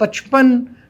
55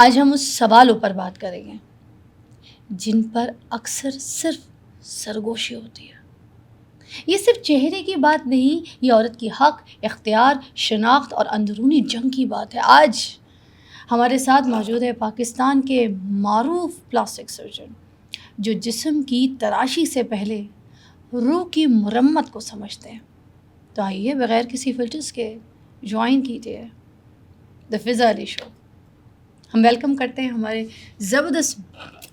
آج ہم اس سوالوں پر بات کریں گے جن پر اکثر صرف سرگوشی ہوتی ہے. یہ صرف چہرے کی بات نہیں، یہ عورت کی حق، اختیار، شناخت اور اندرونی جنگ کی بات ہے. آج ہمارے ساتھ موجود ہے پاکستان کے معروف پلاسٹک سرجن جو جسم کی تراشی سے پہلے روح کی مرمت کو سمجھتے ہیں. تو آئیے بغیر کسی فلٹرز کے جوائن کیجیے دا فضا علی شو. ہم ویلکم کرتے ہیں ہمارے زبردست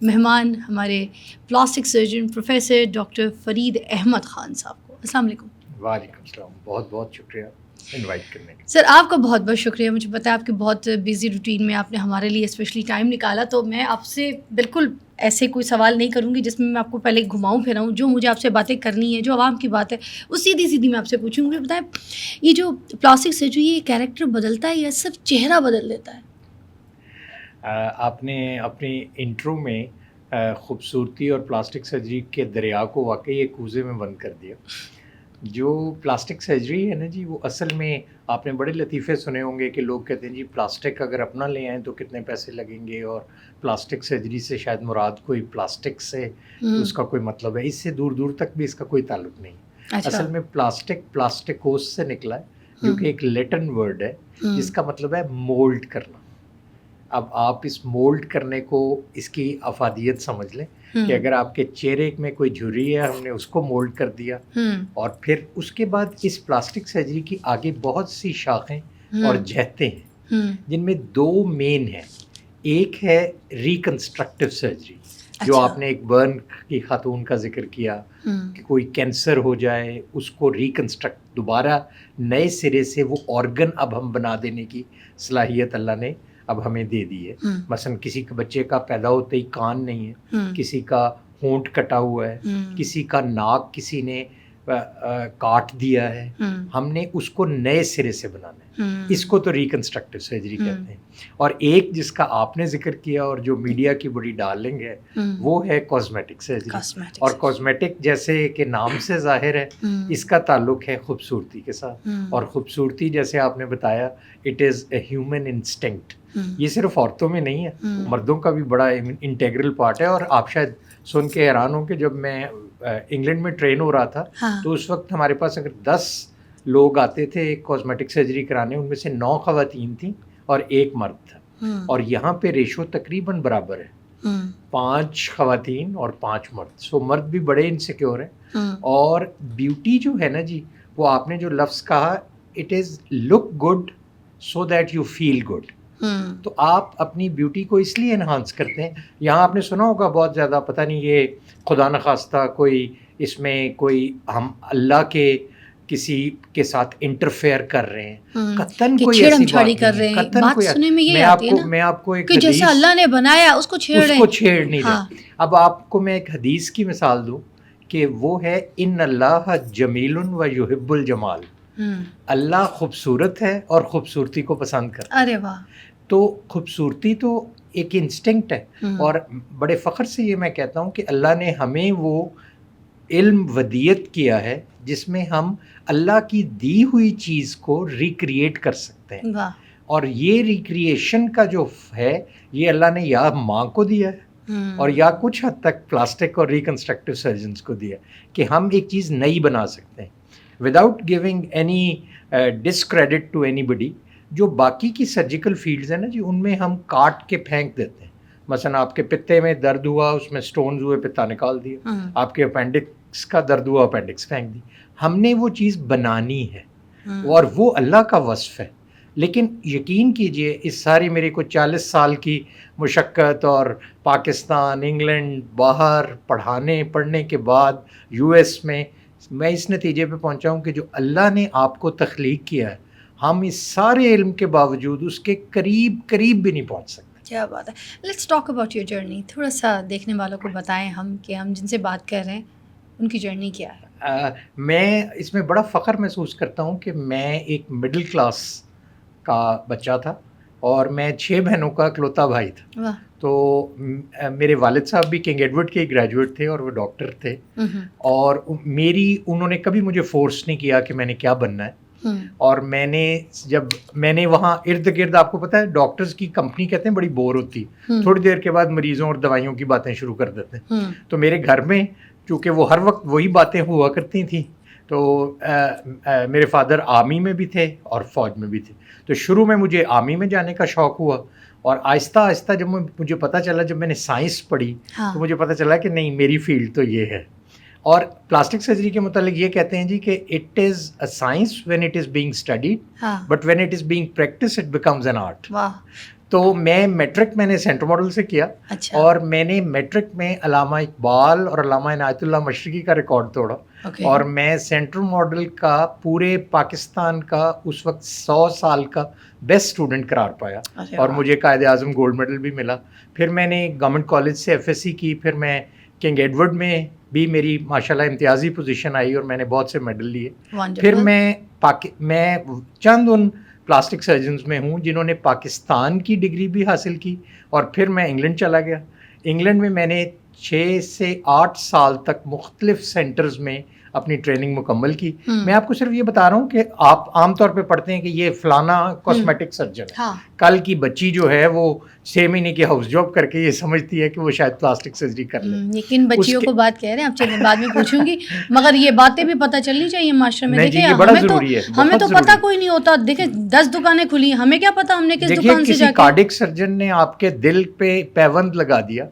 مہمان، ہمارے plastic surgeon professor doctor Farid Ahmed Khan صاحب کو. السلام علیکم. وعلیکم السلام. بہت بہت شکریہ انوائٹ کرنے کا. سر آپ کا بہت بہت شکریہ. مجھے پتا ہے آپ کے بہت بزی روٹین میں آپ نے ہمارے لیے اسپیشلی ٹائم نکالا، تو میں آپ سے بالکل ایسے کوئی سوال نہیں کروں گی جس میں آپ کو پہلے گھماؤں پھراؤں. جو مجھے آپ سے باتیں کرنی ہے، جو عوام کی بات ہے، وہ سیدھی سیدھی میں آپ سے پوچھوں گی. بتائیں یہ جو پلاسٹک سرجری یہ کیریکٹر بدلتا ہے یا صرف چہرہ بدل دیتا ہے؟ آپ نے اپنی انٹرو میں خوبصورتی اور پلاسٹک سرجری کے دریا کو واقعی ایک کوزے میں بند کر دیا. جو پلاسٹک سرجری ہے نا جی، وہ اصل میں آپ نے بڑے لطیفے سنے ہوں گے کہ لوگ کہتے ہیں جی پلاسٹک اگر اپنا لے آئیں تو کتنے پیسے لگیں گے، اور پلاسٹک سرجری سے شاید مراد کوئی پلاسٹک سے اس کا کوئی مطلب ہے. اس سے دور دور تک بھی اس کا کوئی تعلق نہیں. اصل میں پلاسٹکوس سے نکلا ہے، جو کہ ایک لیٹن ورڈ ہے جس کا مطلب ہے مولڈ کرنا. اب آپ اس مولڈ کرنے کو، اس کی افادیت سمجھ لیں کہ اگر آپ کے چہرے میں کوئی جھری ہے، ہم نے اس کو مولڈ کر دیا، اور پھر اس کے بعد اس پلاسٹک سرجری کی آگے بہت سی شاخیں اور جہتیں ہیں جن میں دو مین ہیں. ایک ہے ریکنسٹرکٹیو سرجری، جو آپ نے ایک برن کی خاتون کا ذکر کیا کہ کوئی کینسر ہو جائے، اس کو ریکنسٹرکٹ، دوبارہ نئے سرے سے وہ آرگن اب ہم بنا دینے کی صلاحیت اللہ نے اب ہمیں دے دی ہے. مثلا کسی کے بچے کا پیدا ہوتے ہی کان نہیں ہے، کسی کا ہونٹ کٹا ہوا ہے، کسی کا ناک کسی نے کاٹ دیا ہے، ہم نے اس کو نئے سرے سے بنانا ہے. اس کو تو ریکنسٹرکٹیو سرجری کہتے ہیں. اور ایک جس کا آپ نے ذکر کیا اور جو میڈیا کی بڑی ڈارلنگ ہے، وہ ہے کاسمیٹک سرجری. اور کاسمیٹک جیسے کہ نام سے ظاہر ہے، اس کا تعلق ہے خوبصورتی کے ساتھ. اور خوبصورتی جیسے آپ نے بتایا، it is a human instinct. یہ صرف عورتوں میں نہیں ہے، مردوں کا بھی بڑا انٹیگرل پارٹ ہے. اور آپ شاید سن کے حیران ہوں کہ جب میں انگلینڈ میں ٹرین ہو رہا تھا تو اس وقت ہمارے پاس اگر 10 لوگ آتے تھے کاسمیٹک سرجری کرانے، ان میں سے 9 خواتین تھیں اور 1 مرد تھا. اور یہاں پہ ریشو تقریباً برابر ہے، 5 خواتین اور 5 مرد. سو مرد بھی بڑے انسیکیور ہیں. اور بیوٹی جو ہے نا جی، وہ آپ نے جو لفظ کہا، it is look good so that you feel good. تو آپ اپنی بیوٹی کو اس لیے انہانس کرتے ہیں. یہاں آپ نے سنا ہوگا بہت زیادہ، پتہ نہیں یہ خدا نخواستہ کوئی اس میں کوئی ہم اللہ کے کسی کے ساتھ انٹرفیئر کر رہے ہیں، قطن کوئی ایسی بات نہیں ہے. قطن کوئی، میں آپ کو ایک حدیث، جیسا اللہ نے بنایا اس کو چھیڑ نہیں رہے. اب آپ کو میں ایک حدیث کی مثال دوں کہ وہ ہے ان اللہ جمیل و یحب الجمال. اللہ خوبصورت ہے اور خوبصورتی کو پسند کرتا ہے. ارے واہ. تو خوبصورتی تو ایک انسٹنکٹ ہے. اور بڑے فخر سے یہ میں کہتا ہوں کہ اللہ نے ہمیں وہ علم ودیت کیا ہے جس میں ہم اللہ کی دی ہوئی چیز کو ریکریٹ کر سکتے ہیں. اور یہ ریکریشن کا جو ہے، یہ اللہ نے یا ماں کو دیا ہے اور یا کچھ حد تک پلاسٹک اور ریکنسٹرکٹیو سرجنز کو دیا کہ ہم ایک چیز نئی بنا سکتے ہیں without giving any discredit to anybody. جو باقی کی سرجیکل فیلڈز ہیں نا جی، ان میں ہم کاٹ کے پھینک دیتے ہیں. مثلا آپ کے پتے میں درد ہوا، اس میں سٹونز ہوئے، پتا نکال دیا. آپ کے اپینڈکس کا درد ہوا، اپینڈکس پھینک دی. ہم نے وہ چیز بنانی ہے اور وہ اللہ کا وصف ہے. لیکن یقین کیجئے اس ساری میری کو 40 سال کی مشقت اور پاکستان، انگلینڈ، باہر پڑھنے کے بعد US میں اس نتیجے پہ پہنچا ہوں کہ جو اللہ نے آپ کو تخلیق کیا ہے، ہم اس سارے علم کے باوجود اس کے قریب بھی نہیں پہنچ سکتے. کیا بات ہے. Let's talk about your journey. تھوڑا سا دیکھنے والوں کو بتائیں کہ ہم جن سے بات کر رہے ہیں ان کی جرنی کیا ہے. میں اس میں بڑا فخر محسوس کرتا ہوں کہ میں ایک مڈل کلاس کا بچہ تھا اور میں 6 بہنوں کا اکلوتا بھائی تھا. تو میرے والد صاحب بھی کنگ ایڈورڈ کے گریجویٹ تھے اور وہ ڈاکٹر تھے. اور انہوں نے کبھی مجھے فورس نہیں کیا کہ میں نے کیا بننا ہے. اور میں نے وہاں ارد گرد آپ کو پتا ہے ڈاکٹرز کی کمپنی کہتے ہیں بڑی بور ہوتی، تھوڑی دیر کے بعد مریضوں اور دوائیوں کی باتیں شروع کر دیتے ہیں. تو میرے گھر میں چونکہ وہ ہر وقت وہی باتیں ہوا کرتی تھیں، تو میرے فادر آرمی میں بھی تھے اور فوج میں بھی تھے. تو شروع میں مجھے آرمی میں جانے کا شوق ہوا، اور آہستہ آہستہ جب مجھے پتہ چلا، جب میں نے سائنس پڑھی تو مجھے پتہ چلا کہ نہیں، میری فیلڈ تو یہ ہے. اور پلاسٹک سرجری کے متعلق یہ کہتے ہیں جی کہ it is a science when it is being studied, but when it is being practice it becomes an art. تو میں نے سینٹرل ماڈل سے کیا، اور میں نے میٹرک میں علامہ اقبال اور علامہ عنایت اللہ مشرقی کا ریکارڈ توڑا، اور میں سینٹرل ماڈل کا پورے پاکستان کا اس وقت 100 سال کا بیسٹ اسٹوڈنٹ قرار پایا، اور مجھے قائد اعظم گولڈ میڈل بھی ملا. پھر میں نے گورنمنٹ کالج سے ایف ایس سی کی، پھر میں کنگ ایڈورڈ میں بھی میری ماشاءاللہ امتیازی پوزیشن آئی اور میں نے بہت سے میڈل لیے. پھر میں چند ان پلاسٹک سرجنز میں ہوں جنہوں نے پاکستان کی ڈگری بھی حاصل کی، اور پھر میں انگلینڈ چلا گیا. انگلینڈ میں میں نے 6 سے 8 سال تک مختلف سینٹرز میں اپنی ٹریننگ مکمل کی. میں آپ کو صرف یہ بتا رہا ہوں کہ آپ عام طور پہ پڑھتے ہیں کہ یہ فلانا کاسمیٹک سرجن ہے، کل کی بچی جو ہے وہ 6 مہینے کی ہاؤس جاب کر کے یہ سمجھتی ہے کہ وہ شاید پلاسٹک سرجری کر لے. لیکن بچیوں کو بات کہہ رہے ہیں، اب چلیے بعد میں پوچھوں گی، مگر یہ باتیں بھی پتہ چلنی چاہیے معاشرے میں. دیکھیں ہمیں تو پتہ کوئی نہیں ہوتا، دیکھیں 10 دکانیں کھلی، ہمیں کیا پتہ ہم نے کس دکان سے جا کے. کسی کارڈک سرجن نے آپ کے دل پہ پیوند لگا دیا،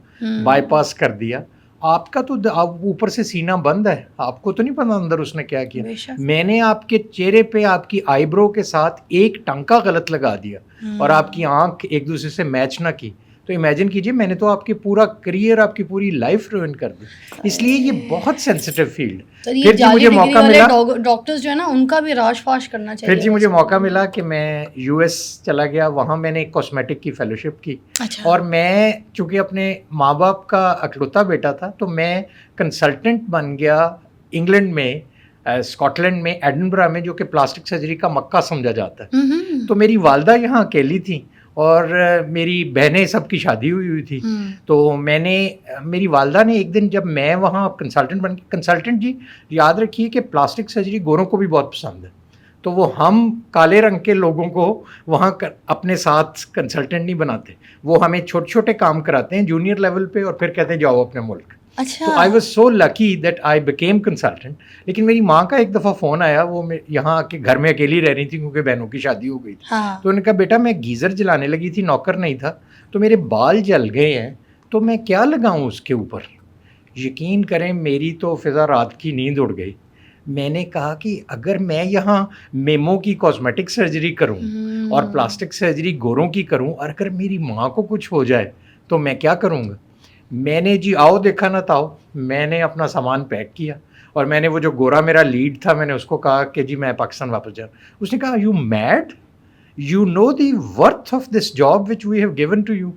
بائی پاس کر دیا، آپ کا تو اوپر سے سینہ بند ہے، آپ کو تو نہیں پتا اندر اس نے کیا کیا. میں نے آپ کے چہرے پہ آپ کی آئی برو کے ساتھ ایک ٹنکا غلط لگا دیا اور آپ کی آنکھ ایک دوسرے سے میچ نہ کی، تو امیجن کیجئے میں نے تو آپ کی پورا کریئر، آپ کی پوری لائف روئن کر دی. اس لیے یہ بہت سینسیٹیو فیلڈ. پھر جی مجھے موقع ملا، ڈاکٹرز جو ہے نا ان کا بھی راش فاش کرنا چاہیے. پھر جی مجھے موقع ملا کہ میں یو ایس چلا گیا، وہاں میں نے کاسمیٹک کی فیلوشپ کی. اور میں چونکہ اپنے ماں باپ کا اکلوتا بیٹا تھا، تو میں کنسلٹنٹ بن گیا انگلینڈ میں، اسکاٹ لینڈ میں، ایڈنبرا میں، جو کہ پلاسٹک سرجری کا مکہ سمجھا جاتا ہے. تو میری والدہ یہاں اکیلی تھیں اور میری بہنیں سب کی شادی ہوئی تھی. تو میری والدہ نے ایک دن، جب میں وہاں کنسلٹنٹ جی یاد رکھیے کہ پلاسٹک سرجری گوروں کو بھی بہت پسند ہے، تو وہ ہم کالے رنگ کے لوگوں کو وہاں اپنے ساتھ کنسلٹنٹ نہیں بناتے، وہ ہمیں چھوٹے چھوٹے کام کراتے ہیں جونیئر لیول پہ اور پھر کہتے ہیں جاؤ اپنے ملک. تو I was so lucky that I became consultant. لیکن میری ماں کا ایک دفعہ فون آیا، وہ یہاں کے گھر میں اکیلی رہ رہی تھی کیونکہ بہنوں کی شادی ہو گئی تھی. تو انہوں نے کہا بیٹا میں گیزر جلانے لگی تھی، نوکر نہیں تھا، تو میرے بال جل گئے ہیں، تو میں کیا لگاؤں اس کے اوپر. یقین کریں میری تو فضا رات کی نیند اڑ گئی. میں نے کہا کہ اگر میں یہاں میمو کی کاسمیٹک سرجری کروں اور پلاسٹک سرجری گوروں کی کروں، اور اگر میری ماں کو کچھ ہو جائے تو میں کیا کروں گا. میں نے جی آؤ دیکھا نہ تاؤ، میں نے اپنا سامان پیک کیا، اور میں نے وہ جو گورا میرا لیڈ تھا میں نے اس کو کہا کہ جی میں پاکستان واپس جاؤں. اس نے کہا you mad, you know the worth of this job which we have given to you,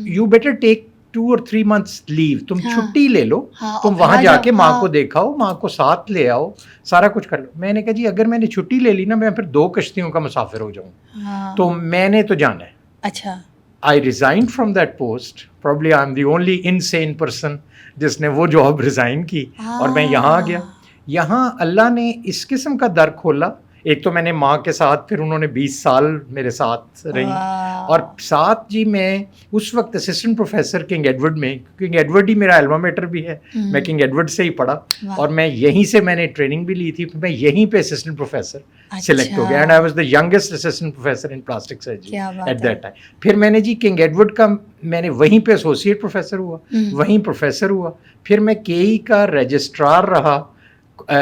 you better take 2 or 3 months leave, تم چھٹی لے لو، تم وہاں جا کے ماں کو دیکھاؤ، ماں کو ساتھ لے آؤ، سارا کچھ کر لو. میں نے کہا جی اگر میں نے چھٹی لے لی نا، میں پھر 2 کشتیوں کا مسافر ہو جاؤں، تو میں نے تو جانا ہے. اچھا I resigned from that post. Probably I'm the only insane person جس نے وہ جاب ریزائن کی، اور میں یہاں آ گیا. یہاں اللہ نے اس قسم کا در کھولا. ایک تو میں نے ماں کے ساتھ، پھر انہوں نے 20 سال میرے ساتھ رہی، اور ساتھ جی میں اس وقت اسسٹنٹ پروفیسر کنگ ایڈورڈ میں، کنگ ایڈورڈ ہی میرا الما میٹر بھی ہے، میں کنگ ایڈورڈ سے ہی پڑھا، اور میں یہیں سے میں نے ٹریننگ بھی لی تھی، میں یہیں پہ اسسٹنٹ پروفیسر سلیکٹ ہو گیا، and I was the youngest assistant professor in plastic surgery at that time. پھر میں نے جی کنگ ایڈورڈ کا میں نے وہیں پہ ایسوسیٹ پروفیسر ہوا، وہیں پروفیسر ہوا، پھر میں کے ای کا رجسٹرار رہا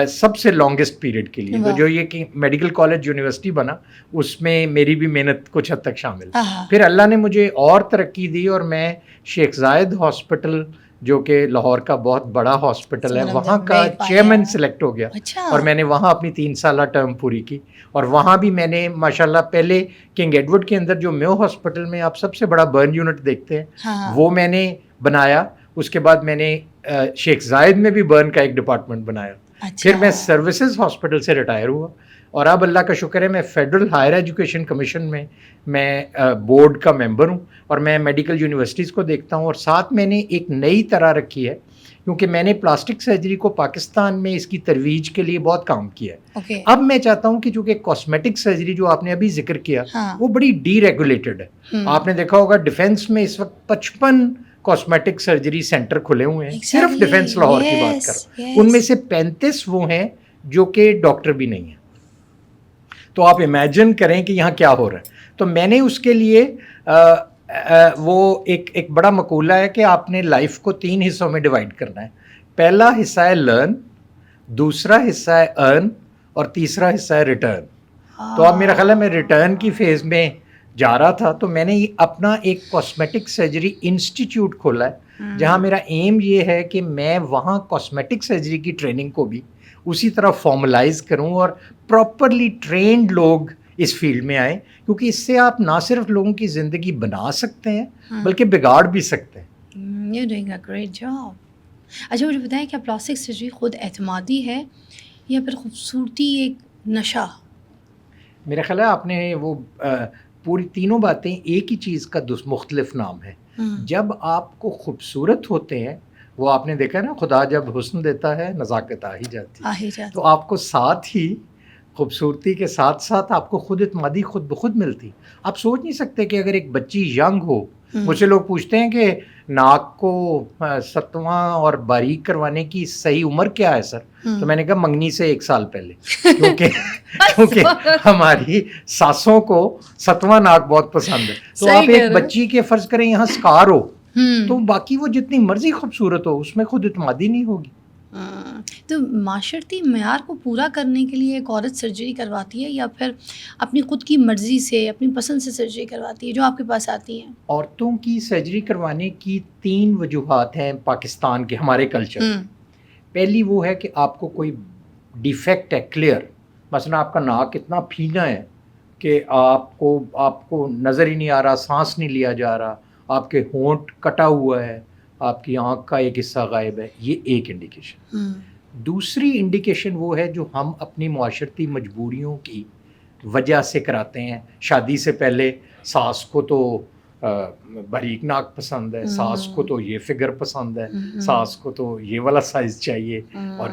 سب سے لانگسٹ پیریڈ کے لیے. تو جو یہ کہ میڈیکل کالج یونیورسٹی بنا، اس میں میری بھی محنت کچھ حد تک شامل. پھر اللہ نے مجھے اور ترقی دی، اور میں شیخ زائد ہاسپٹل جو کہ لاہور کا بہت بڑا ہاسپٹل ہے، وہاں کا چیئرمین سلیکٹ ہو گیا، اور میں نے وہاں اپنی 3 سالہ ٹرم پوری کی. اور وہاں بھی میں نے ماشاءاللہ پہلے کنگ ایڈورڈ کے اندر جو میو ہاسپٹل میں آپ سب سے بڑا برن یونٹ دیکھتے ہیں، وہ میں نے بنایا. اس کے بعد میں نے شیخ زائد میں بھی برن کا ایک ڈپارٹمنٹ بنایا. پھر میں سروسز ہاسپٹل سے ریٹائر ہوا، اور اب اللہ کا شکر ہے میں فیڈرل ہائر ایجوکیشن کمیشن میں بورڈ کا ممبر ہوں، اور میں میڈیکل یونیورسٹیز کو دیکھتا ہوں. اور ساتھ میں نے ایک نئی طرح رکھی ہے کیونکہ میں نے پلاسٹک سرجری کو پاکستان میں اس کی ترویج کے لیے بہت کام کیا ہے. اوکے. اب میں چاہتا ہوں کہ چونکہ کاسمیٹک سرجری جو آپ نے ابھی ذکر کیا وہ بڑی ڈی ریگولیٹڈ ہے. آپ نے دیکھا ہوگا ڈیفینس میں اس وقت 55 کاسمیٹک سرجری سینٹر کھلے ہوئے ہیں, صرف ڈیفینس لاہور کی بات کر, ان میں سے 35 وہ ہیں جو کہ ڈاکٹر بھی نہیں ہیں. تو آپ امیجن کریں کہ یہاں کیا ہو رہا ہے. تو میں نے اس کے لیے وہ ایک بڑا مقولہ ہے کہ آپ نے لائف کو 3 حصوں میں ڈیوائڈ کرنا ہے. پہلا حصہ ہے لرن, دوسرا حصہ ہے ارن, اور تیسرا حصہ ہے ریٹرن. تو اب میرا خیال ہے میں ریٹرن کی فیز میں جا رہا تھا, تو میں نے اپنا ایک کاسمیٹک سرجری انسٹیٹیوٹ کھولا ہے جہاں میرا ایم یہ ہے کہ میں وہاں کاسمیٹک سرجری کی ٹریننگ کو بھی اسی طرح فارملائز کروں اور پراپرلی ٹرینڈ لوگ اس فیلڈ میں آئیں, کیونکہ اس سے آپ نہ صرف لوگوں کی زندگی بنا سکتے ہیں بلکہ بگاڑ بھی سکتے ہیں. You're doing a great job. اچھا مجھے بتائیں کیا پلاسٹک سرجری خود اعتمادی ہے یا پھر خوبصورتی ایک نشہ؟ میرا خیال ہے آپ نے وہ پوری تینوں باتیں ایک ہی چیز کا مختلف نام ہے. جب آپ کو خوبصورت ہوتے ہیں, وہ آپ نے دیکھا نا خدا جب حسن دیتا ہے نزاکت آ ہی جاتی ہے, تو آپ کو ساتھ ہی خوبصورتی کے ساتھ ساتھ آپ کو خود اعتمادی خود بخود ملتی. آپ سوچ نہیں سکتے کہ اگر ایک بچی ینگ ہو, مجھ سے لوگ پوچھتے ہیں کہ ناک کو ستواں اور باریک کروانے کی صحیح عمر کیا ہے سر, تو میں نے کہا منگنی سے 1 سال پہلے, کیونکہ ہماری ساسوں کو 7واں ناک بہت پسند ہے. تو آپ ایک بچی کے فرض کریں یہاں سکار ہو تو باقی وہ جتنی مرضی خوبصورت ہو اس میں خود اعتمادی نہیں ہوگی. تو معاشرتی معیار کو پورا کرنے کے لیے ایک عورت سرجری کرواتی ہے یا پھر اپنی خود کی مرضی سے اپنی پسند سے سرجری کرواتی ہے جو آپ کے پاس آتی ہیں؟ عورتوں کی سرجری کروانے کی 3 وجوہات ہیں پاکستان کے ہمارے کلچر. پہلی وہ ہے کہ آپ کو کوئی ڈیفیکٹ ہے کلیئر, مثلا آپ کا ناک اتنا پھینا ہے کہ آپ کو نظر ہی نہیں آ رہا, سانس نہیں لیا جا رہا, آپ کے ہونٹ کٹا ہوا ہے, آپ کی آنکھ کا ایک حصہ غائب ہے, یہ ایک انڈیکیشن. دوسری انڈیکیشن وہ ہے جو ہم اپنی معاشرتی مجبوریوں کی وجہ سے کراتے ہیں. شادی سے پہلے ساس کو تو باریک ناک پسند ہے, ساس کو تو یہ فگر پسند ہے, ساس کو تو یہ والا سائز چاہیے, اور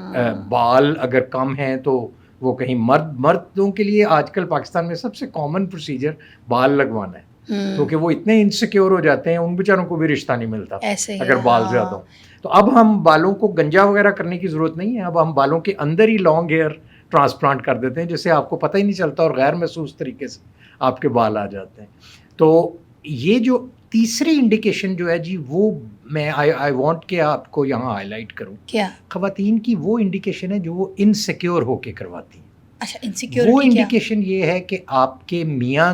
بال اگر کم ہیں تو وہ کہیں مردوں کے لیے آج کل پاکستان میں سب سے کامن پروسیجر بال لگوانا ہے, کیونکہ وہ اتنے انسیکیور ہو جاتے ہیں ان بیچاروں کو بھی رشتہ نہیں ملتا اگر بال زیادہ ہو. تو اب ہم بالوں کو گنجا وغیرہ کرنے کی ضرورت نہیں ہے, اب ہم بالوں کے اندر ہی لانگ ہیئر ٹرانسپلانٹ کر دیتے ہیں جس سے آپ کو پتہ ہی نہیں چلتا اور غیر محسوس طریقے سے آپ کے بال آ جاتے ہیں. تو یہ جو تیسری انڈیکیشن جو ہے جی وہ میں آئی وانٹ کہ آپ کو یہاں ہائی لائٹ کروں, کیا خواتین کی وہ انڈیکیشن ہے جو وہ انسیکیور ہو کے کرواتی ہیں. اچھا انسیکیورٹی وہ انڈیکیشن یہ ہے کہ آپ کے میاں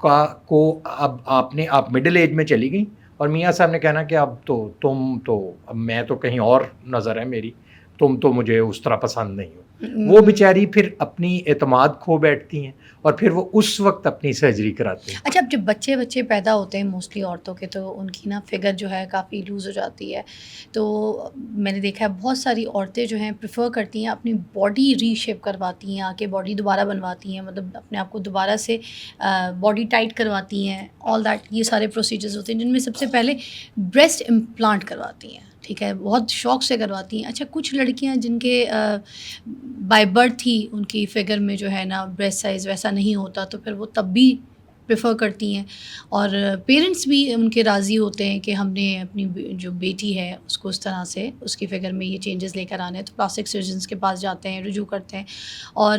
کو اب آپ مڈل ایج میں چلی گئیں اور میاں صاحب نے کہنا کہ اب اب میں تو کہیں اور نظر ہے میری, تم تو مجھے اس طرح پسند نہیں ہو. وہ بیچاری پھر اپنی اعتماد کھو بیٹھتی ہیں اور پھر وہ اس وقت اپنی سرجری کراتے ہیں. اچھا اب جب بچے پیدا ہوتے ہیں موسٹلی عورتوں کے, تو ان کی نا فگر جو ہے کافی لوز ہو جاتی ہے. تو میں نے دیکھا ہے بہت ساری عورتیں جو ہیں پریفر کرتی ہیں اپنی باڈی ری شیپ کرواتی ہیں, آ کے باڈی دوبارہ بنواتی ہیں, مطلب اپنے آپ کو دوبارہ سے باڈی ٹائٹ کرواتی ہیں, آل دیٹ, یہ سارے پروسیجرز ہوتے ہیں جن میں سب سے پہلے بریسٹ امپلانٹ کرواتی ہیں. ٹھیک ہے, بہت شوق سے کرواتی ہیں. اچھا کچھ لڑکیاں جن کے بائی برتھ ہی ان کی فگر میں جو ہے نا بریسٹ سائز ویسا نہیں ہوتا, تو پھر وہ تب بھی پریفر کرتی ہیں, اور پیرنٹس بھی ان کے راضی ہوتے ہیں کہ ہم نے اپنی جو بیٹی ہے اس کو اس طرح سے اس کی فگر میں یہ چینجز لے کر آنے ہیں, تو پلاسٹک سرجنس کے پاس جاتے ہیں, رجوع کرتے ہیں. اور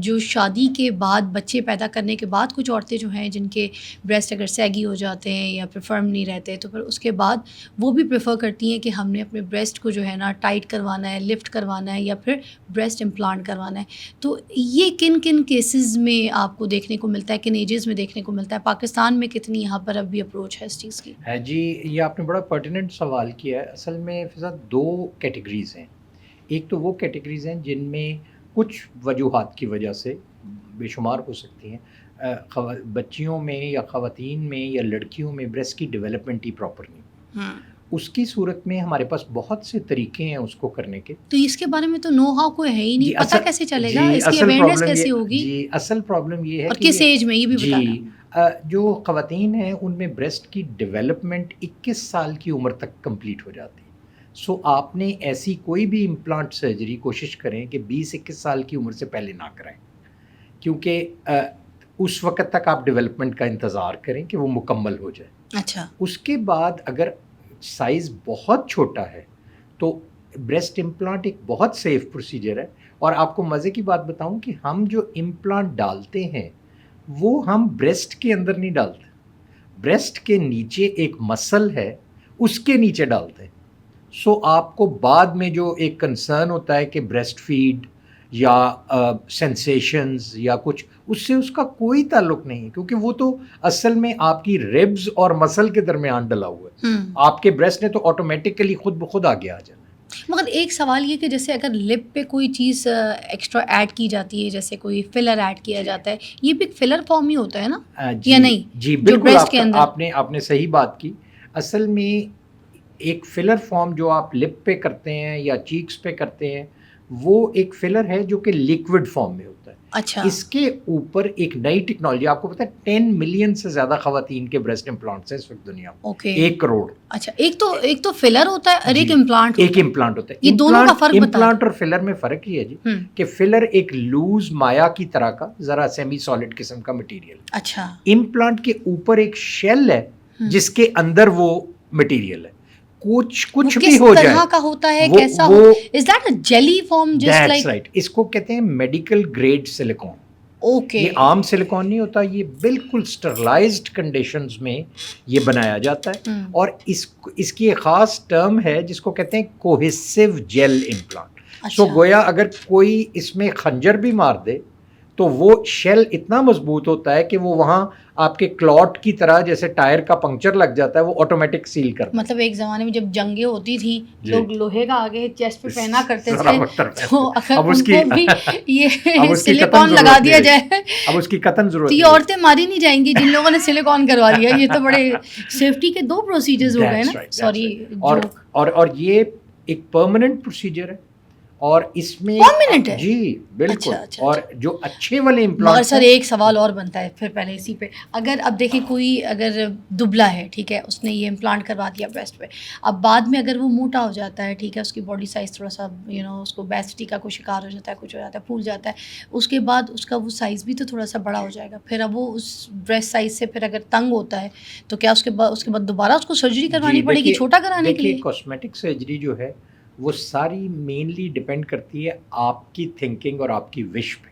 جو شادی کے بعد بچے پیدا کرنے کے بعد کچھ عورتیں جو ہیں جن کے بریسٹ اگر سیگی ہو جاتے ہیں یا پھر فرم نہیں رہتے, تو پھر اس کے بعد وہ بھی پریفر کرتی ہیں کہ ہم نے اپنے بریسٹ کو جو ہے نا ٹائٹ کروانا ہے, لفٹ کروانا ہے یا پھر بریسٹ امپلانٹ کروانا ہے. تو یہ کن کن کیسز میں آپ کو دیکھنے کو ملتا ہے, کن ایجز میں دیکھنے کو ملتا ہے, پاکستان میں کتنی یہاں پر اب بھی اپروچ ہے اس چیز کی؟ ہے جی, یہ آپ نے بڑا پرٹیننٹ سوال کیا ہے. اصل میں فضا 2 کیٹیگریز ہیں. ایک تو وہ کیٹیگریز ہیں جن میں کچھ وجوہات کی وجہ سے بے شمار ہو سکتی ہیں, بچیوں میں یا خواتین میں یا لڑکیوں میں بریسٹ کی ڈیولپمنٹ ہی پراپر نہیں. اس کی صورت میں ہمارے پاس بہت سے طریقے ہیں اس کو کرنے کے. تو اس کے بارے میں تو نو ہاؤ کوئی ہے ہی نہیں, پتہ کیسے چلے گا, اس کی اویئرنیس کیسی ہوگی؟ جی اصل پرابلم یہ ہے اور کس ایج میں یہ بھی بتانا. جو خواتین ہیں ان میں بریسٹ کی ڈیولپمنٹ 21 سال کی عمر تک کمپلیٹ ہو جاتی ہے. سو آپ نے ایسی کوئی بھی امپلانٹ سرجری کوشش کریں کہ 20-21 سال کی عمر سے پہلے نہ کرائیں، کیونکہ اس وقت تک آپ ڈیولپمنٹ کا انتظار کریں کہ وہ مکمل ہو جائے. اچھا. اس کے بعد اگر سائز بہت چھوٹا ہے تو بریسٹ امپلانٹ ایک بہت سیف پروسیجر ہے. اور آپ کو مزے کی بات بتاؤں کہ ہم جو امپلانٹ ڈالتے ہیں وہ ہم بریسٹ کے اندر نہیں ڈالتے، بریسٹ کے نیچے ایک مسل ہے اس کے نیچے ڈالتے ہیں. سو آپ کو بعد میں جو ایک کنسرن ہوتا ہے کہ بریسٹ فیڈ یا سینسیشنز یا کچھ، اس سے اس کا کوئی تعلق نہیں ہے، کیونکہ وہ تو اصل میں آپ کی ریبز اور مسل کے درمیان ڈلا ہوا ہے. آپ کے بریسٹ نے تو آٹومیٹکلی خود بخود آگے آ جانا. مگر ایک سوال یہ کہ جیسے اگر لپ پہ کوئی چیز ایکسٹرا ایڈ کی جاتی ہے، جیسے کوئی فلر ایڈ کیا جاتا ہے، یہ بھی فلر فارم ہی ہوتا ہے نا یا نہیں؟ جی بالکل، آپ نے صحیح بات کی. اصل میں ایک فلر فارم جو آپ لپ پہ کرتے ہیں یا چیکس پہ کرتے ہیں وہ ایک فلر ہے جو کہ لیکوڈ فارم میں ہوتا ہے. اچھا. اس کے اوپر ایک نئی ٹیکنالوجی، آپ کو پتا ہے 10 ملین سے زیادہ خواتین کے بریسٹ امپلانٹس ہیں اس وقت دنیا میں. 1 کروڑ. اچھا، ایک تو فلر ہوتا ہے اور ایک امپلانٹ ہوتا ہے. یہ دونوں کا فرق بتائیں. امپلانٹ اور فلر میں فرق یہ ہے جی کہ فلر ایک لوز مایا کی طرح کا ذرا سیمی سالڈ قسم کا مٹیریل. اچھا. امپلانٹ کے اوپر ایک شیل ہے جس کے اندر وہ مٹیریل ہے. کچھ بھی ہو جائے، کس طرح کا ہوتا ہے، کیسا ہو؟ Is that a jelly form just like؟ That's right. اس کو کہتے ہیں میڈیکل گریڈ سلیکون. اوکے. یہ عام سلیکون نہیں ہوتا، یہ بالکل اسٹرلائزڈ کنڈیشنز میں یہ بنایا جاتا ہے. اور اس کی ایک خاص ٹرم ہے جس کو کہتے ہیں کوہیسو جیل امپلانٹ. سو گویا اگر کوئی اس میں خنجر بھی مار دے تو وہ شیل اتنا مضبوط ہوتا ہے کہ وہ وہاں آپ کے کلاٹ کی طرح جیسے ٹائر کا پنکچر لگ جاتا ہے وہ آٹومیٹک سیل کرتا ہے. مطلب ایک زمانے میں جب جنگیں ہوتی تھی لوگ لوہے کا آگے چیسٹ پہ پہنا کرتے تھے، تو اگر ان کو بھی یہ سلیکون لگا دیا جائے اب اس کی قطن ضرورت تو یہ عورتیں ماری نہیں جائیں گی جن لوگوں نے سلیکون کروا لیا. یہ تو بڑے سیفٹی کے 2 پروسیجرز ہو گئے نا. سوری. اور یہ ایک پرماننٹ پروسیجر ہے اور اس میں پرماننٹ ہے. جی بالکل. اور جو اچھے والے امپلانٹ. مگر سر ایک سوال اور بنتا ہے پھر پہلے اسی پہ، اگر اب دیکھیں کوئی اگر دبلا ہے، ٹھیک ہے، اس نے یہ امپلانٹ کروا دیا بریسٹ پہ، اب بعد میں اگر وہ موٹا ہو جاتا ہے، ٹھیک ہے، اس کی باڈی سائز تھوڑا سا اس کو بیسٹی کا کوئی شکار ہو جاتا ہے، کچھ ہو جاتا ہے، پھول جاتا ہے، اس کے بعد اس کا وہ سائز بھی تو تھوڑا سا بڑا ہو جائے گا. پھر اب وہ اس بریسٹ سائز سے پھر اگر تنگ ہوتا ہے تو کیا اس کے بعد دوبارہ اس کو سرجری کروانی پڑے گی چھوٹا کرانے کے لیے؟ کاسمیٹک سرجری جو ہے وہ ساری مینلی ڈپینڈ کرتی ہے آپ کی تھنکنگ اور آپ کی وش پہ.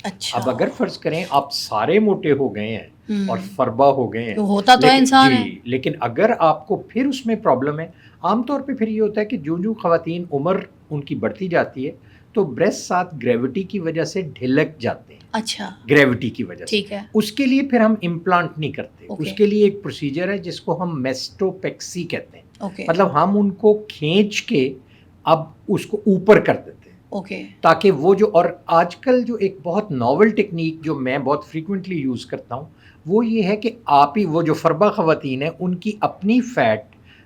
اچھا. اب اگر فرض کریں آپ سارے موٹے ہو گئے ہیں اور فربا ہو گئے ہیں، ہوتا تو انسان ہے، لیکن اگر آپ کو پھر اس میں پرابلم ہے، عام طور پہ پھر یہ ہوتا ہے کہ جو خواتین عمر ان کی بڑھتی جاتی ہے تو بریسٹ ساتھ گریوٹی کی وجہ سے ڈھلک جاتے ہیں. اچھا. گریوٹی کی وجہ سے. ٹھیک ہے. اس کے لیے پھر ہم امپلانٹ نہیں کرتے. اس کے لیے ایک پروسیجر ہے جس کو ہم میسٹوپیکسی کہتے ہیں. مطلب ہم ان کو کھینچ کے اب اس کو اوپر کر دیتے ہیں تاکہ وہ جو، اور آج کل جو ایک بہت ناول ٹیکنیک جو میں بہت فریکوینٹلی یوز کرتا ہوں وہ یہ ہے کہ آپ ہی وہ جو فربا خواتین ہیں ان کی اپنی فیٹ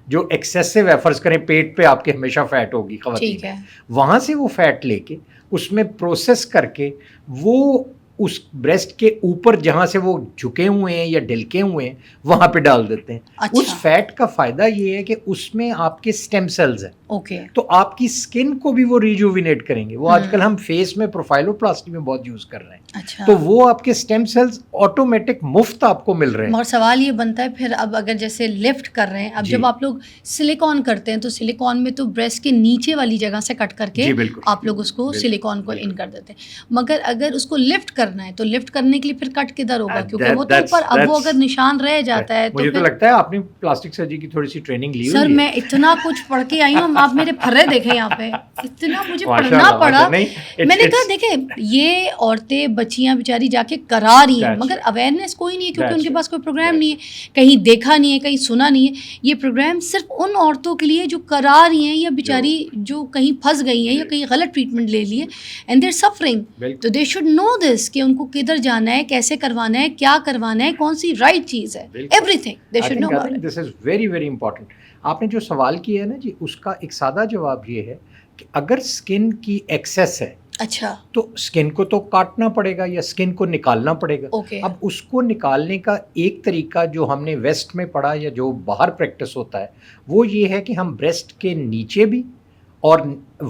جو ایکسیسو ہے، فرض کریں پیٹ پہ آپ کے ہمیشہ فیٹ ہوگی خواتین، وہاں سے وہ فیٹ لے کے اس میں پروسیس کر کے وہ اس بریسٹ کے اوپر جہاں سے وہ جھکے ہوئے ہیں یا ڈلکے ہوئے ہیں وہاں پہ ڈال دیتے ہیں. اس فیٹ کا فائدہ یہ ہے کہ اس میں آپ کے اسٹیم سیلز ہیں، تو آپ کی اسکن کو بھی وہ ریجوینیٹ کریں گے. وہ آج کل ہم فیس میں پروفائلو پلاسٹی میں بہت یوز کر رہے ہیں، تو وہ آپ کے اسٹیم سیلز آٹومیٹک مفت آپ کو مل رہے ہیں. اور سوال یہ بنتا ہے پھر اب اگر جیسے لفٹ کر رہے ہیں، اب جب آپ لوگ سلیکون کرتے ہیں تو سلیکون میں تو بریسٹ کے نیچے والی جگہ سے کٹ کر کے آپ لوگ اس کو سلیکون کو ان کر دیتے ہیں، مگر اگر اس کو لفٹ کرنا ہے تو لفٹ کرنے کے لیے پھر کٹ کدھر ہوگا؟ کیونکہ وہ تو اوپر، اب وہ اگر نشان رہ جاتا ہے مجھے تو لگتا ہے آپ نے پلاسٹک سرجری کی تھوڑی سی ٹریننگ لی ہوئی ہے. سر میں اتنا کچھ پڑھ کے آئی ہوں، آپ میرے پھرے دیکھیں یہاں پہ، اتنا مجھے پڑھنا پڑا. میں نے کہا دیکھیں یہ عورتیں بچیاں بیچاری جا کے کرا رہی ہیں مگر اویئرنیس کوئی نہیں ہے کیونکہ ان کے پاس کوئی پروگرام نہیں ہے، کہیں دیکھا نہیں ہے، کہیں سنا نہیں ہے. یہ پروگرام صرف ان عورتوں کے لیے جو کرا رہی ہیں یا بیچاری جو کہیں پھنس گئی ہیں یا کہیں غلط ٹریٹمنٹ لے لی ہے اینڈ دیر سفرنگ، تو دے شوڈ نو دس کہ ان کو کدھر جانا ہے، کیسے کروانا ہے، کیا کروانا ہے، کون سی رائٹ چیز ہے. Everything they should know about it. This is very very important. آپ نے جو سوال کیا ہے نا جی، اس کا ایک سادہ جواب یہ ہے کہ اگر اسکن کی ایکسیس ہے اچھا تو اسکن کو تو کاٹنا پڑے گا یا اسکن کو نکالنا پڑے گا. اوکے. اب اس کو نکالنے کا ایک طریقہ جو ہم نے ویسٹ میں پڑھا یا جو باہر پریکٹس ہوتا ہے وہ یہ ہے کہ ہم بریسٹ کے نیچے بھی اور